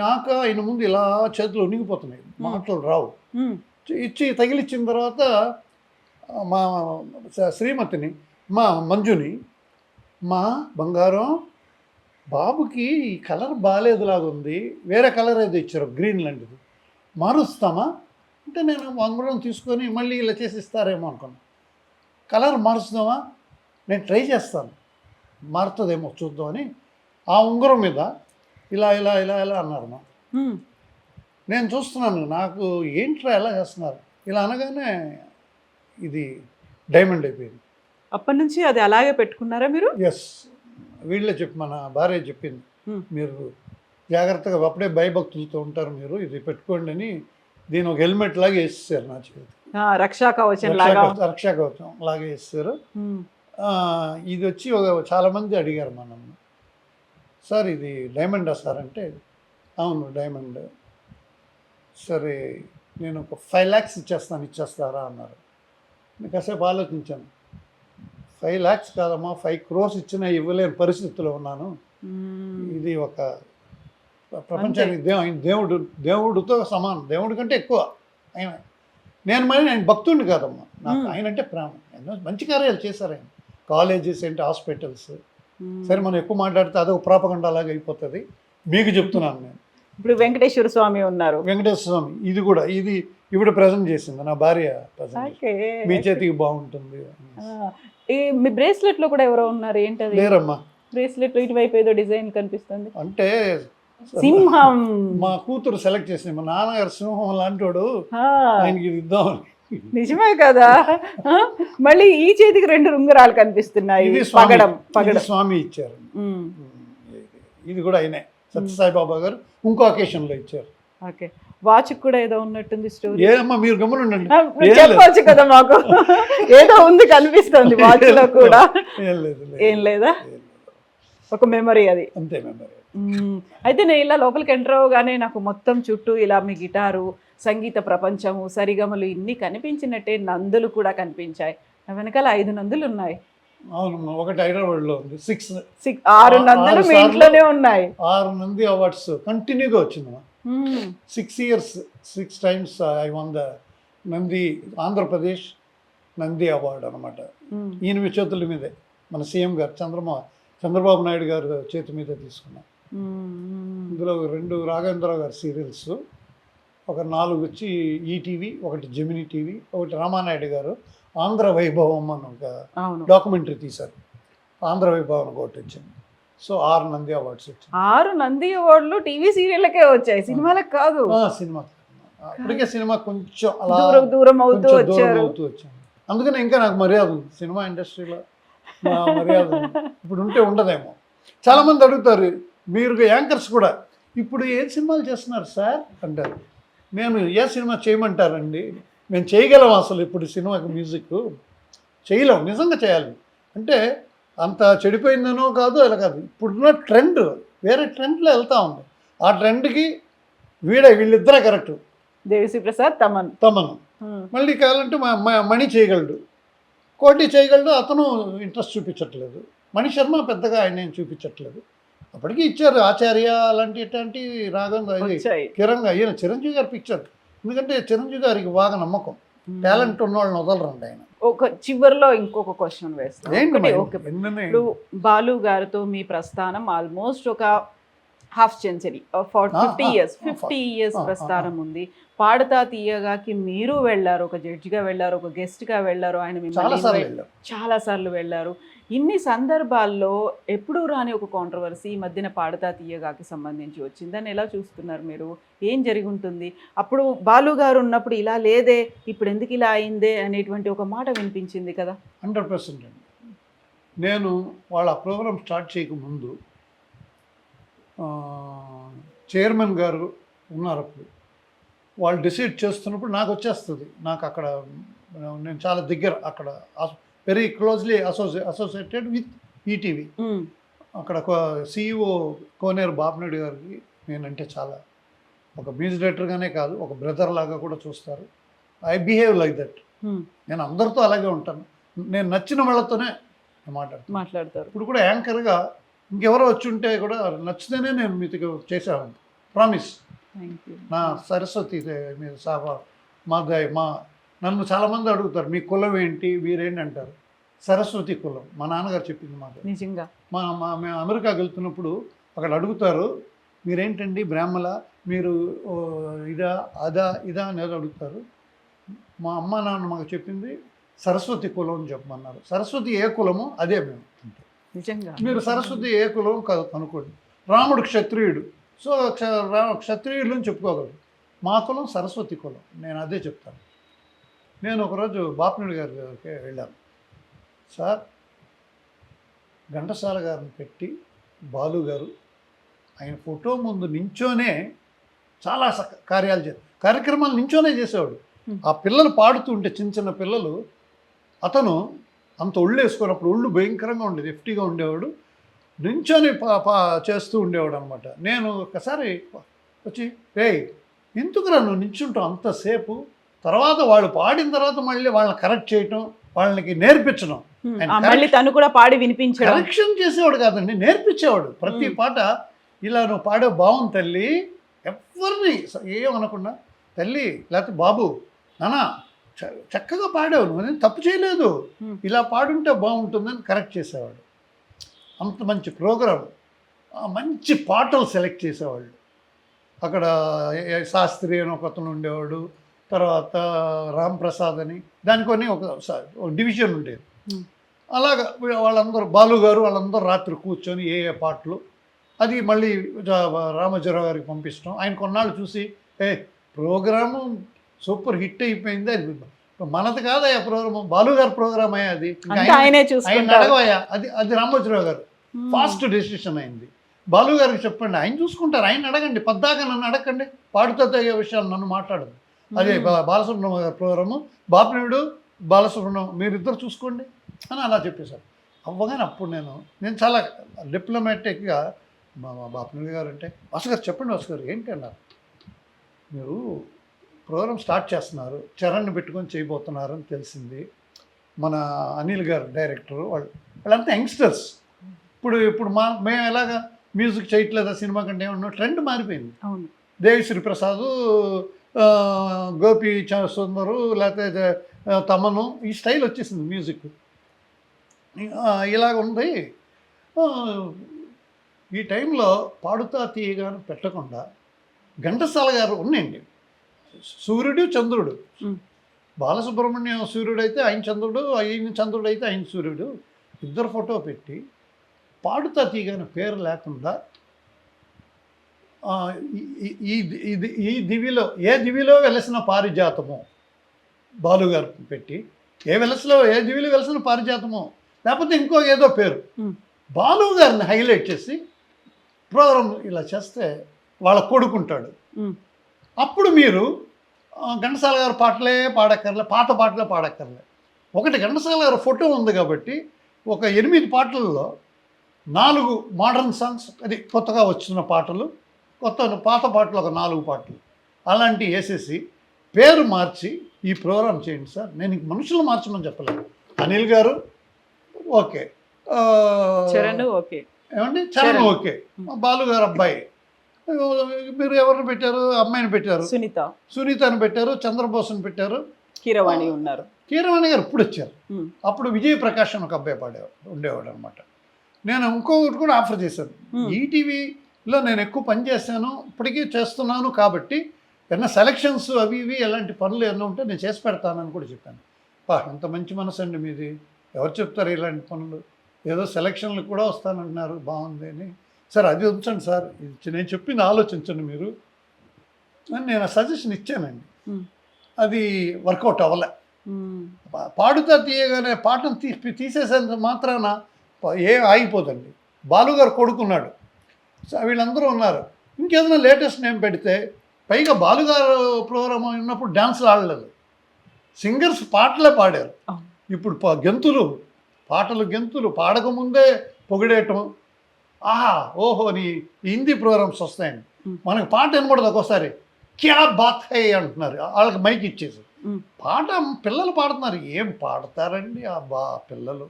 నాకు ఆయన ముందు ఇలా చేతులు ఉనిగిపోతున్నాయి, మాటలు రావు. ఉమ్, ఇచ్చి తగిలిచ్చిన తర్వాత మా శ్రీమతిని, మా మంజుని, మా బంగారం బాబుకి ఈ కలర్ బాగాలేదులాగా ఉంది, వేరే కలర్ ఏదో ఇచ్చారు గ్రీన్ లాంటిది, మారుస్తామా అంటే నేను ఉంగరం తీసుకొని మళ్ళీ ఇలా చేసి ఇస్తారేమో అనుకున్నాను. కలర్ మారుస్తామా, నేను ట్రై చేస్తాను, మారుతుందేమో చూద్దామని ఆ ఉంగరం మీద ఇలా ఇలా ఇలా ఇలా అన్నారు. మా ఉమ్. నేను చూస్తున్నాను, నాకు ఏంట్రా ఎలా చేస్తున్నారు, ఇలా అనగానే ఇది డైమండ్ అయిపోయింది. అప్పటి నుంచి అది అలాగే పెట్టుకున్నారా మీరు? ఎస్, వీళ్ళే మన భార్య చెప్పింది, Hmm. మీరు జాగ్రత్తగా అప్పుడే భయభక్తులతో ఉంటారు మీరు, ఇది పెట్టుకోండి అని దీని ఒక హెల్మెట్ లాగా వేసేసారు నా చేతి, రక్షా కవచం లాగా. రక్షా కవచం లాగా వేసేసారు. ఉమ్, ఇది వచ్చి చాలామంది అడిగారు మనం, సార్ ఇది డైమండా సార్ అంటే, అవును డైమండ్. సరే నేను ఒక 5 lakhs ఇచ్చేస్తారా అన్నారు. నేను కాసేపు ఆలోచించాను, 5 lakhs కాదమ్మా, 5 crores ఇచ్చినా ఇవ్వలేని పరిస్థితిలో ఉన్నాను. ఉమ్. ఇది ఒక ప్రపంచానికి దేవుడితో సమానం, దేవుడి కంటే ఎక్కువ ఆయన. నేను భక్తుడిని కాదమ్మా, నాకు ఆయన అంటే ప్రేమ. ఎన్నో మంచి కార్యాలు చేశారు ఆయన, కాలేజెస్ ఏంటి, హాస్పిటల్స్. సరే మనం ఎక్కువ మాట్లాడితే అదొక ప్రాపగండా లాగా అయిపోతుంది, మీకు చెప్తున్నాను నేను. ఇప్పుడు వెంకటేశ్వర స్వామి ఉన్నారు. వెంకటేశ్వర స్వామి ఇది కూడా, ఇది ఇవిడ ప్రజెంట్ చేసింది, నా భార్య ప్రజెంట్ చేసింది. ఓకే. మీ చేతికి బాగుంటుంది. మీ బ్రేస్లెట్ లో కూడా ఎవరో ఉన్నారు, ఏంటది? లేరమ్మా, బ్రేస్లెట్ లో ఇటువైపు ఏదో డిజైన్ కనిపిస్తుంది, అంటే సింహం. మా కూతురు సెలెక్ట్ చేసింది, మా నాన్నగారు సింహం లాంటోడు, ఆ, ఆయనకి ఇది ఇద్దామని. నిజమే కదా. ఆ, మళ్ళీ ఈ చేతికి 2 ఉంగరాలు కనిపిస్తున్నాయి, ఇది పగడం ఇది పగడం. స్వామి ఇచ్చారు. ఉమ్, ఇది కూడా ఆయనే, సత్యసాయి బాబా గారు ఇంకో అకేషన్లో ఇచ్చారు. ఓకే. వాచ్ కూడా ఏదో ఉన్నట్టుంది స్టోరీ. ఏమమ్మా మీరు గమనుండండి, చెప్పవచ్చు కదా మాకు, ఏదో ఉంది కనిపిస్తుంది వాచ్ లో కూడా. ఏం లేదు, ఏం లేదా, ఒక మెమరీ అది. అంతే మెమరీ. అయితే నేను ఇలా లోపలికి ఎంటర్ అవగానే నాకు మొత్తం చుట్టూ ఇలా మీ గిటారు, సంగీత ప్రపంచము, సరిగమలు ఇన్ని కనిపించినట్టే నందులు కూడా కనిపించాయి. నా వెనకాల 5 నందులు ఉన్నాయి. అవునమ్మా, ఒకటి హైదరాబాద్లో ఉంది, 6 నందులు మీ ఇంట్లోనే ఉన్నాయి. 6 నంది అవార్డ్స్ కంటిన్యూగా వచ్చిందమ్మా. 6 years 6 times I one the Nandi, Andhra Pradesh Nandi award అనమాట. ఈయన చేతుల మీదే, మన సీఎం గారు చంద్రబాబు నాయుడు గారు చేతి మీద తీసుకున్నాం. ఇందులో 2 రాఘవేంద్రరావు గారు సీరియల్స్, ఒక 4 వచ్చి ఈటీవీ, ఒకటి జెమినీ టీవీ, ఒకటి రామానాయుడు గారు ఆంధ్ర వైభవం అని ఒక డాక్యుమెంటరీ తీశారు, ఆంధ్ర వైభవం ఒకటి వచ్చింది. సో 6 నంది అవార్డ్స్ వచ్చింది. 6 నంది అవార్డులు టీవీ సీరియళ్ళకే వచ్చాయి, సినిమాలకు కాదు. సినిమా అప్పటికే సినిమా కొంచెం అలా దూరం అవుతూ వచ్చారు. వచ్చాను. అందుకని ఇంకా నాకు మర్యాద ఉంది సినిమా ఇండస్ట్రీలో, మర్యాద ఇప్పుడు ఉంటే ఉండదేమో. చాలామంది అడుగుతారు, మీరు యాంకర్స్ కూడా ఇప్పుడు ఏ సినిమాలు చేస్తున్నారు సార్ అంటారు. నేను ఏ సినిమా చేయమంటారండి, మేము చేయగలం అసలు ఇప్పుడు సినిమాకి మ్యూజిక్ చేయలేం, నిజంగా చేయాలి అంటే అంత చెడిపోయిందనో కాదు, అలా కాదు. ఇప్పుడున్న ట్రెండ్ వేరే ట్రెండ్లో వెళ్తూ ఉంది, ఆ ట్రెండ్కి వీళ్ళిద్దరే కరెక్ట్, దేవిశ్రీ ప్రసాద్ తమను. మళ్ళీ కావాలంటే మణి చేయగలడు, కోటి చేయగలడు, అతను ఇంట్రెస్ట్ చూపించట్లేదు. మణి శర్మ పెద్దగా ఆయన ఏం చూపించట్లేదు. అప్పటికి ఇచ్చారు ఆచార్య అలాంటి ఇట్లాంటి రాఘవేంద్ర, కిరణ్ ఈయన చిరంజీవి గారు పిక్చర్, ఎందుకంటే చిరంజీవి గారికి బాగా నమ్మకం, టాలెంట్ ఉన్న వాళ్ళని వదలరండి ఆయన. ఒక చివరిలో ఇంకొక క్వశ్చన్ వేస్తాను. ఇప్పుడు బాలు గారితో మీ ప్రస్థానం ఆల్మోస్ట్ ఒక హాఫ్ సెంచరీ, 50 years ప్రస్థానం ఉంది. పాడతా తీయగాకి మీరు వెళ్ళారు, ఒక జడ్జిగా వెళ్ళారు, ఒక గెస్ట్గా వెళ్ళారు, ఆయన మిమ్మల్ని చాలాసార్లు వెళ్ళారు. ఇన్ని సందర్భాల్లో ఎప్పుడూ రాని ఒక కాంట్రవర్సీ ఈ మధ్యన పాడతా తీయగాకి సంబంధించి వచ్చిందని ఎలా చూస్తున్నారు మీరు? ఏం జరిగి ఉంటుంది? అప్పుడు బాలు గారు ఉన్నప్పుడు ఇలా లేదే, ఇప్పుడు ఎందుకు ఇలా అయిందే అనేటువంటి ఒక మాట వినిపించింది కదా. 100% అండి. నేను వాళ్ళ ప్రోగ్రామ్ స్టార్ట్ చేయకముందు చైర్మన్ గారు ఉన్నారు, అప్పుడు వాళ్ళు డిసైడ్ చేస్తున్నప్పుడు నాకు వచ్చేస్తుంది, నాకు అక్కడ నేను చాలా దగ్గర, అక్కడ very closely associated with ETV. అక్కడ CEO కోనేరు బాపినాయుడు గారికి నేనంటే చాలా, ఒక మ్యూజిక్ డైరెక్టర్గానే కాదు, ఒక బ్రదర్ లాగా కూడా చూస్తారు. I behave like that. నేను అందరితో అలాగే ఉంటాను, నేను నచ్చిన వాళ్ళతోనే మాట్లాడతారు. ఇప్పుడు కూడా యాంకర్గా ఇంకెవరో వచ్చి ఉంటే కూడా నచ్చితేనే నేను మీతో చేసేవాడిని, ప్రామిస్. Thank you. నా సరస్వతి మీద మా నన్ను చాలామంది అడుగుతారు మీ కులం ఏంటి వీరేంటి అంటారు. సరస్వతి కులం మా నాన్నగారు చెప్పింది మాకు. నిజంగా మేము అమెరికాకి వెళ్తున్నప్పుడు అక్కడ అడుగుతారు మీరేంటండి బ్రాహ్మల, మీరు ఇదా అనేది అడుగుతారు. మా అమ్మ నాన్న మాకు చెప్పింది సరస్వతి కులం అని చెప్పమన్నారు. సరస్వతి ఏ కులమో అదే మేము. నిజంగా మీరు సరస్వతి ఏ కులం కాదు అనుకోండి. రాముడు క్షత్రియుడు, సో క్షత్రియులను చెప్పుకోగలరు. మా కులం సరస్వతి కులం, నేను అదే చెప్తాను. నేను ఒకరోజు బాపినేడు గారి దగ్గరికి వెళ్ళాను. సార్, ఘంటసాల గారిని పెట్టి బాలు గారు ఆయన ఫోటో ముందు నించోనే చాలా కార్యక్రమాలు నించోనే చేసేవాడు. ఆ పిల్లలు పాడుతుంటే చిన్న చిన్న పిల్లలు, అతను అంత ఒళ్ళు వేసుకున్నప్పుడు ఒళ్ళు భయంకరంగా ఉండేది, ఎఫ్టీగా ఉండేవాడు, నించొని చేస్తూ ఉండేవాడు అనమాట. నేను ఒకసారి వచ్చి ఎందుకురా నువ్వు నించుంటావు అంతసేపు, తర్వాత వాళ్ళు పాడిన తర్వాత మళ్ళీ వాళ్ళని కరెక్ట్ చేయటం, వాళ్ళకి నేర్పించడం. మళ్ళీ తను కూడా పాడి వినిపించడం, కరెక్షన్ చేసేవాడు కాదండి, నేర్పించేవాడు. ప్రతి పాట ఇలా నువ్వు పాడే బాగుంది తల్లి, ఎవరిని ఏమనకుండా తల్లి లేకపోతే బాబు నాన్న చక్కగా పాడావు, నువ్వు తప్పు చేయలేదు, ఇలా పాడుంటే బాగుంటుందని కరెక్ట్ చేసేవాడు. అంత మంచి ప్రోగ్రాం, మంచి పాటలు సెలెక్ట్ చేసేవాళ్ళు. అక్కడ శాస్త్రి అని ఒక అతను ఉండేవాడు, తర్వాత రామ్ ప్రసాద్ అని, దానికొని ఒక డివిజన్ ఉండేది. అలాగా వాళ్ళందరూ బాలు గారు వాళ్ళందరూ రాత్రి కూర్చొని ఏ పాటలు అది మళ్ళీ రామోజీరావు గారికి పంపిస్తాం. ఆయన కొన్నాళ్ళు చూసి ప్రోగ్రాము సూపర్ హిట్ అయిపోయింది, అది మనది కాదయ్యా ప్రోగ్రాము, బాలు గారి ప్రోగ్రామ్ అయ్యా అది, ఆయన అడగవయ్యా, అది రామోజీరావు గారు ఫాస్ట్ డెసిషన్ అయింది. బాలు గారికి చెప్పండి, ఆయన చూసుకుంటారు, ఆయన అడగండి, పద్దాకా నన్ను అడగండి, పాడుతో తగే విషయాలు నన్ను మాట్లాడదు. అదే బాలసుబ్రహ్మణ్యం గారి ప్రోగ్రాము, బాపినేడు బాలసుబ్రహ్మణ్యం మీరిద్దరు చూసుకోండి అని అలా చెప్పేశారు. అవ్వగానే అప్పుడు నేను చాలా డిప్లొమాటిక్గా బాపినేడు గారు అంటే, భాస్కర్ చెప్పండి భాస్కర్ ఏంటి అన్నారు, మీరు ప్రోగ్రామ్ స్టార్ట్ చేస్తున్నారు, చరణ్ని పెట్టుకొని చేయబోతున్నారు అని తెలిసింది. మన అనిల్ గారు డైరెక్టరు, వాళ్ళంతా యంగ్స్టర్స్. ఇప్పుడు మేము ఎలాగా మ్యూజిక్ చేయట్లేదా సినిమా కంటే ఏమన్నా, ట్రెండ్ మారిపోయింది. దేవిశ్రీ ప్రసాద్, గోపి సుందరు, లేకపోతే తమను, ఈ స్టైల్ వచ్చేసింది మ్యూజిక్. ఇలాగ ఉంది. ఈ టైంలో పాడుతా తీయగాను పెట్టకుండా ఘంటసాల గారు ఉన్నాయండి, సూర్యుడు చంద్రుడు. బాలసుబ్రహ్మణ్యం సూర్యుడు అయితే ఆయన చంద్రుడు, ఆయన చంద్రుడు అయితే ఆయన సూర్యుడు, ఇద్దరు ఫోటో పెట్టి పాడుతా తీయగానే పేరు లేకుండా ఈ దివిలో ఏ దివిలో వెలసిన పారిజాతము బాలుగారు పెట్టి, ఏ దివిలో వెలసిన పారిజాతము, లేకపోతే ఇంకో ఏదో పేరు బాలు గారిని హైలైట్ చేసి ప్రోగ్రాం ఇలా చేస్తే వాళ్ళ కొడుకుంటాడు. అప్పుడు మీరు ఘంటసాల గారు పాటలే పాడక్కర్లే, పాత పాటలే పాడక్కర్లే. ఒకటి ఘంటసాల గారు ఫోటో ఉంది కాబట్టి ఒక 8 పాటలలో 4 మోడర్న్ సాంగ్స్, అది కొత్తగా వచ్చిన పాటలు, పాత పాటలు ఒక 4 పాటలు అలాంటివి వేసేసి పేరు మార్చి ఈ ప్రోగ్రాం చేయండి సార్. నేను ఇంక మనుషులు మార్చమని చెప్పలేదు. అనిల్ గారు ఓకే, చరణ్ ఓకే, ఏమండి చరణ్ ఓకే, బాలు గారు అబ్బాయి, మీరు ఎవరిని పెట్టారు, అమ్మాయిని పెట్టారు, సునీతని పెట్టారు, చంద్రబోస్ని పెట్టారు, కీరవాణి ఉన్నారు. కీరవాణి గారు ఇప్పుడు వచ్చారు. అప్పుడు విజయప్రకాష్ అని ఒక అబ్బాయి ఉండేవాడు అనమాట. నేను ఇంకొకటి కూడా ఆఫర్ చేశాను, ఈటీవీలో నేను ఎక్కువ పని చేశాను, ఇప్పటికీ చేస్తున్నాను కాబట్టి ఏమన్నా సెలక్షన్స్ అవి ఇవి ఎలాంటి పనులు ఏమన్నా ఉంటే నేను చేసి పెడతానని కూడా చెప్పాను. ఎంత మంచి మనసు అండి మీది, ఎవరు చెప్తారు ఇలాంటి పనులు, ఏదో సెలక్షన్లు కూడా వస్తానంటున్నారు, బాగుంది అని. సార్ అది ఉంచండి సార్, నేను చెప్పింది ఆలోచించండి మీరు అని నేను సజెషన్ ఇచ్చానండి. అది వర్కౌట్ అవ్వలే. పాడుతా తీయగానే పాటను తీసేసేంత మాత్రాన ఆగిపోదండి. బాలుగారు కొడుకున్నాడు, వీళ్ళందరూ ఉన్నారు, ఇంకేదైనా లేటెస్ట్ నేమ్ పెడితే, పైగా బాలుగారు ప్రోగ్రామ్ ఉన్నప్పుడు డ్యాన్స్లు ఆడలేదు, సింగర్స్ పాటలే పాడారు. ఇప్పుడు గెంతులు పాడకముందే పొగిడేయటం, ఆహా ఓహో నీ హిందీ ప్రోగ్రామ్స్ వస్తాయండి, మనకు పాట వినబడదు, ఒక్కోసారి క్యా బాత్ హై అంటున్నారు, వాళ్ళకి మైక్ ఇచ్చేసి పాట పిల్లలు పాడుతున్నారు, ఏం పాడతారండి ఆ పిల్లలు.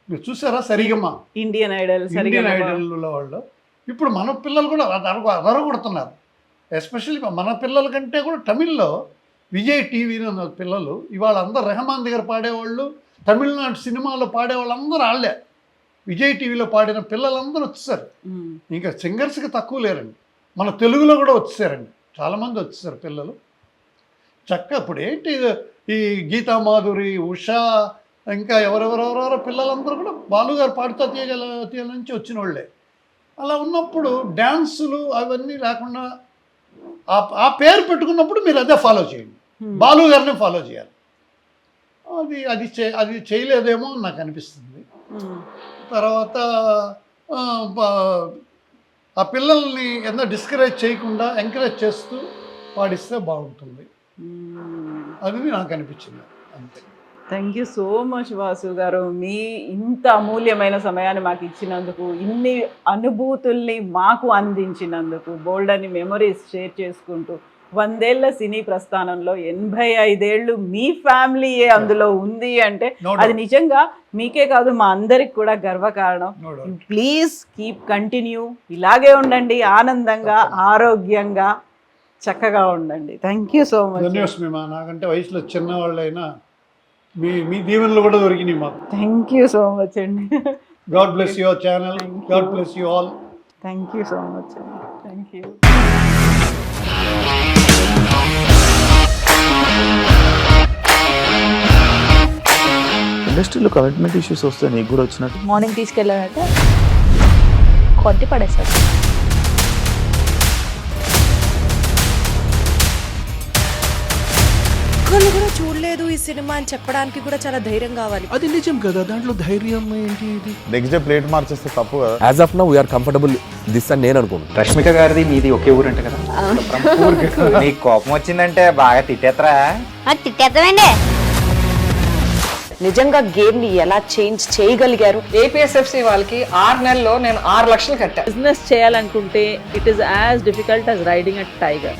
మీరు చూసారా సరిగమ్మ ఇండియన్ ఐడల్ ఇండియన్ ఐడల్లో వాళ్ళు ఇప్పుడు మన పిల్లలు కూడా అదరగొడుతున్నారు. ఎస్పెషల్లీ మన పిల్లల కంటే కూడా తమిళ్లో విజయ్ టీవీ ఉన్న పిల్లలు ఇవాళ అందరు రెహమాన్ దగ్గర పాడేవాళ్ళు, తమిళనాడు సినిమాలో పాడేవాళ్ళు అందరూ వాళ్ళే. విజయ్ టీవీలో పాడిన పిల్లలందరూ వచ్చేసారు. ఇంకా సింగర్స్కి తక్కువ లేరండి. మన తెలుగులో కూడా వచ్చేసారండి, చాలామంది వచ్చేసారు పిల్లలు. చక్కగా ఇప్పుడు ఏంటి ఈ గీతా మాధురి, ఉషా, ఇంకా ఎవరెవరెవరెవరో పిల్లలందరూ కూడా బాలుగారు పాడుతా తీయగల నుంచి వచ్చిన వాళ్ళే. అలా ఉన్నప్పుడు డ్యాన్సులు అవన్నీ లేకుండా ఆ పేరు పెట్టుకున్నప్పుడు మీరు అదే ఫాలో చేయండి, బాలు గారిని ఫాలో చేయాలి. అది చేయలేదేమో నాకు అనిపిస్తుంది. తర్వాత ఆ పిల్లల్ని ఏదో డిస్కరేజ్ చేయకుండా ఎంకరేజ్ చేస్తూ పాడిస్తే బాగుంటుంది, అది నాకు అనిపించింది అంతే. Thank you so much Vasu గారు, మీ ఇంత అమూల్యమైన సమయాన్ని మాకు ఇచ్చినందుకు, ఇన్ని అనుభూతుల్ని మాకు అందించినందుకు, బోల్డ్ అని మెమరీస్ షేర్ చేసుకుంటూ 100 ఏళ్ల సినీ ప్రస్థానంలో 85 ఏళ్ళు మీ ఫ్యామిలీయే అందులో ఉంది అంటే అది నిజంగా మీకే కాదు మా అందరికి కూడా గర్వకారణం. ప్లీజ్ కీప్ కంటిన్యూ, ఇలాగే ఉండండి, ఆనందంగా ఆరోగ్యంగా చక్కగా ఉండండి. Thank you so much. ధన్యవాదాలు. నాకంటే వయసులో చిన్నవాళ్ళైనా మీ దీవెనలు కూడా దొరికినాయి మాకు. థ్యాంక్ యూ సో మచ్ అండి. God bless your channel, God bless you all. Thank you so much అండి. Thank you. ఇండస్ట్రీలో కమిట్మెంట్ ఇష్యూస్ వస్తే నీకు కూడా వచ్చినట్టు? మార్నింగ్ తీసుకెళ్ళాడంటే కొట్టి పడేస్తాడు. ఒక్కళ్ళు కూడా చూడలేదు ఈ సినిమా అని చెప్పడానికి కూడా చాలా ధైర్యం కావాలి. అది నిజం కదా, దాంట్లో ధైర్యం ఏంటి? నెక్స్ట్ డే ప్లేట్ మార్చేస్తే తప్పు కదా. As of now we're comfortable this అని నేను అనుకుంటున్నాను. రష్మిక గారిది మీది ఒకే ఊరు అంట కదా? నీకు కోపం వచ్చిందంటే బాగా తిట్టేత్తరా? తిట్టేద్దామండి. నిజంగా గేమ్ ని ఎలా చేంజ్ చేయగలిగారు? ఏపీఎస్ఎఫ్సి వాళ్ళకి 6 నెలల్లో నేను 6 లక్షలు కట్టా. బిజినెస్ చేయాలనుకుంటే it is as difficult as riding a tiger.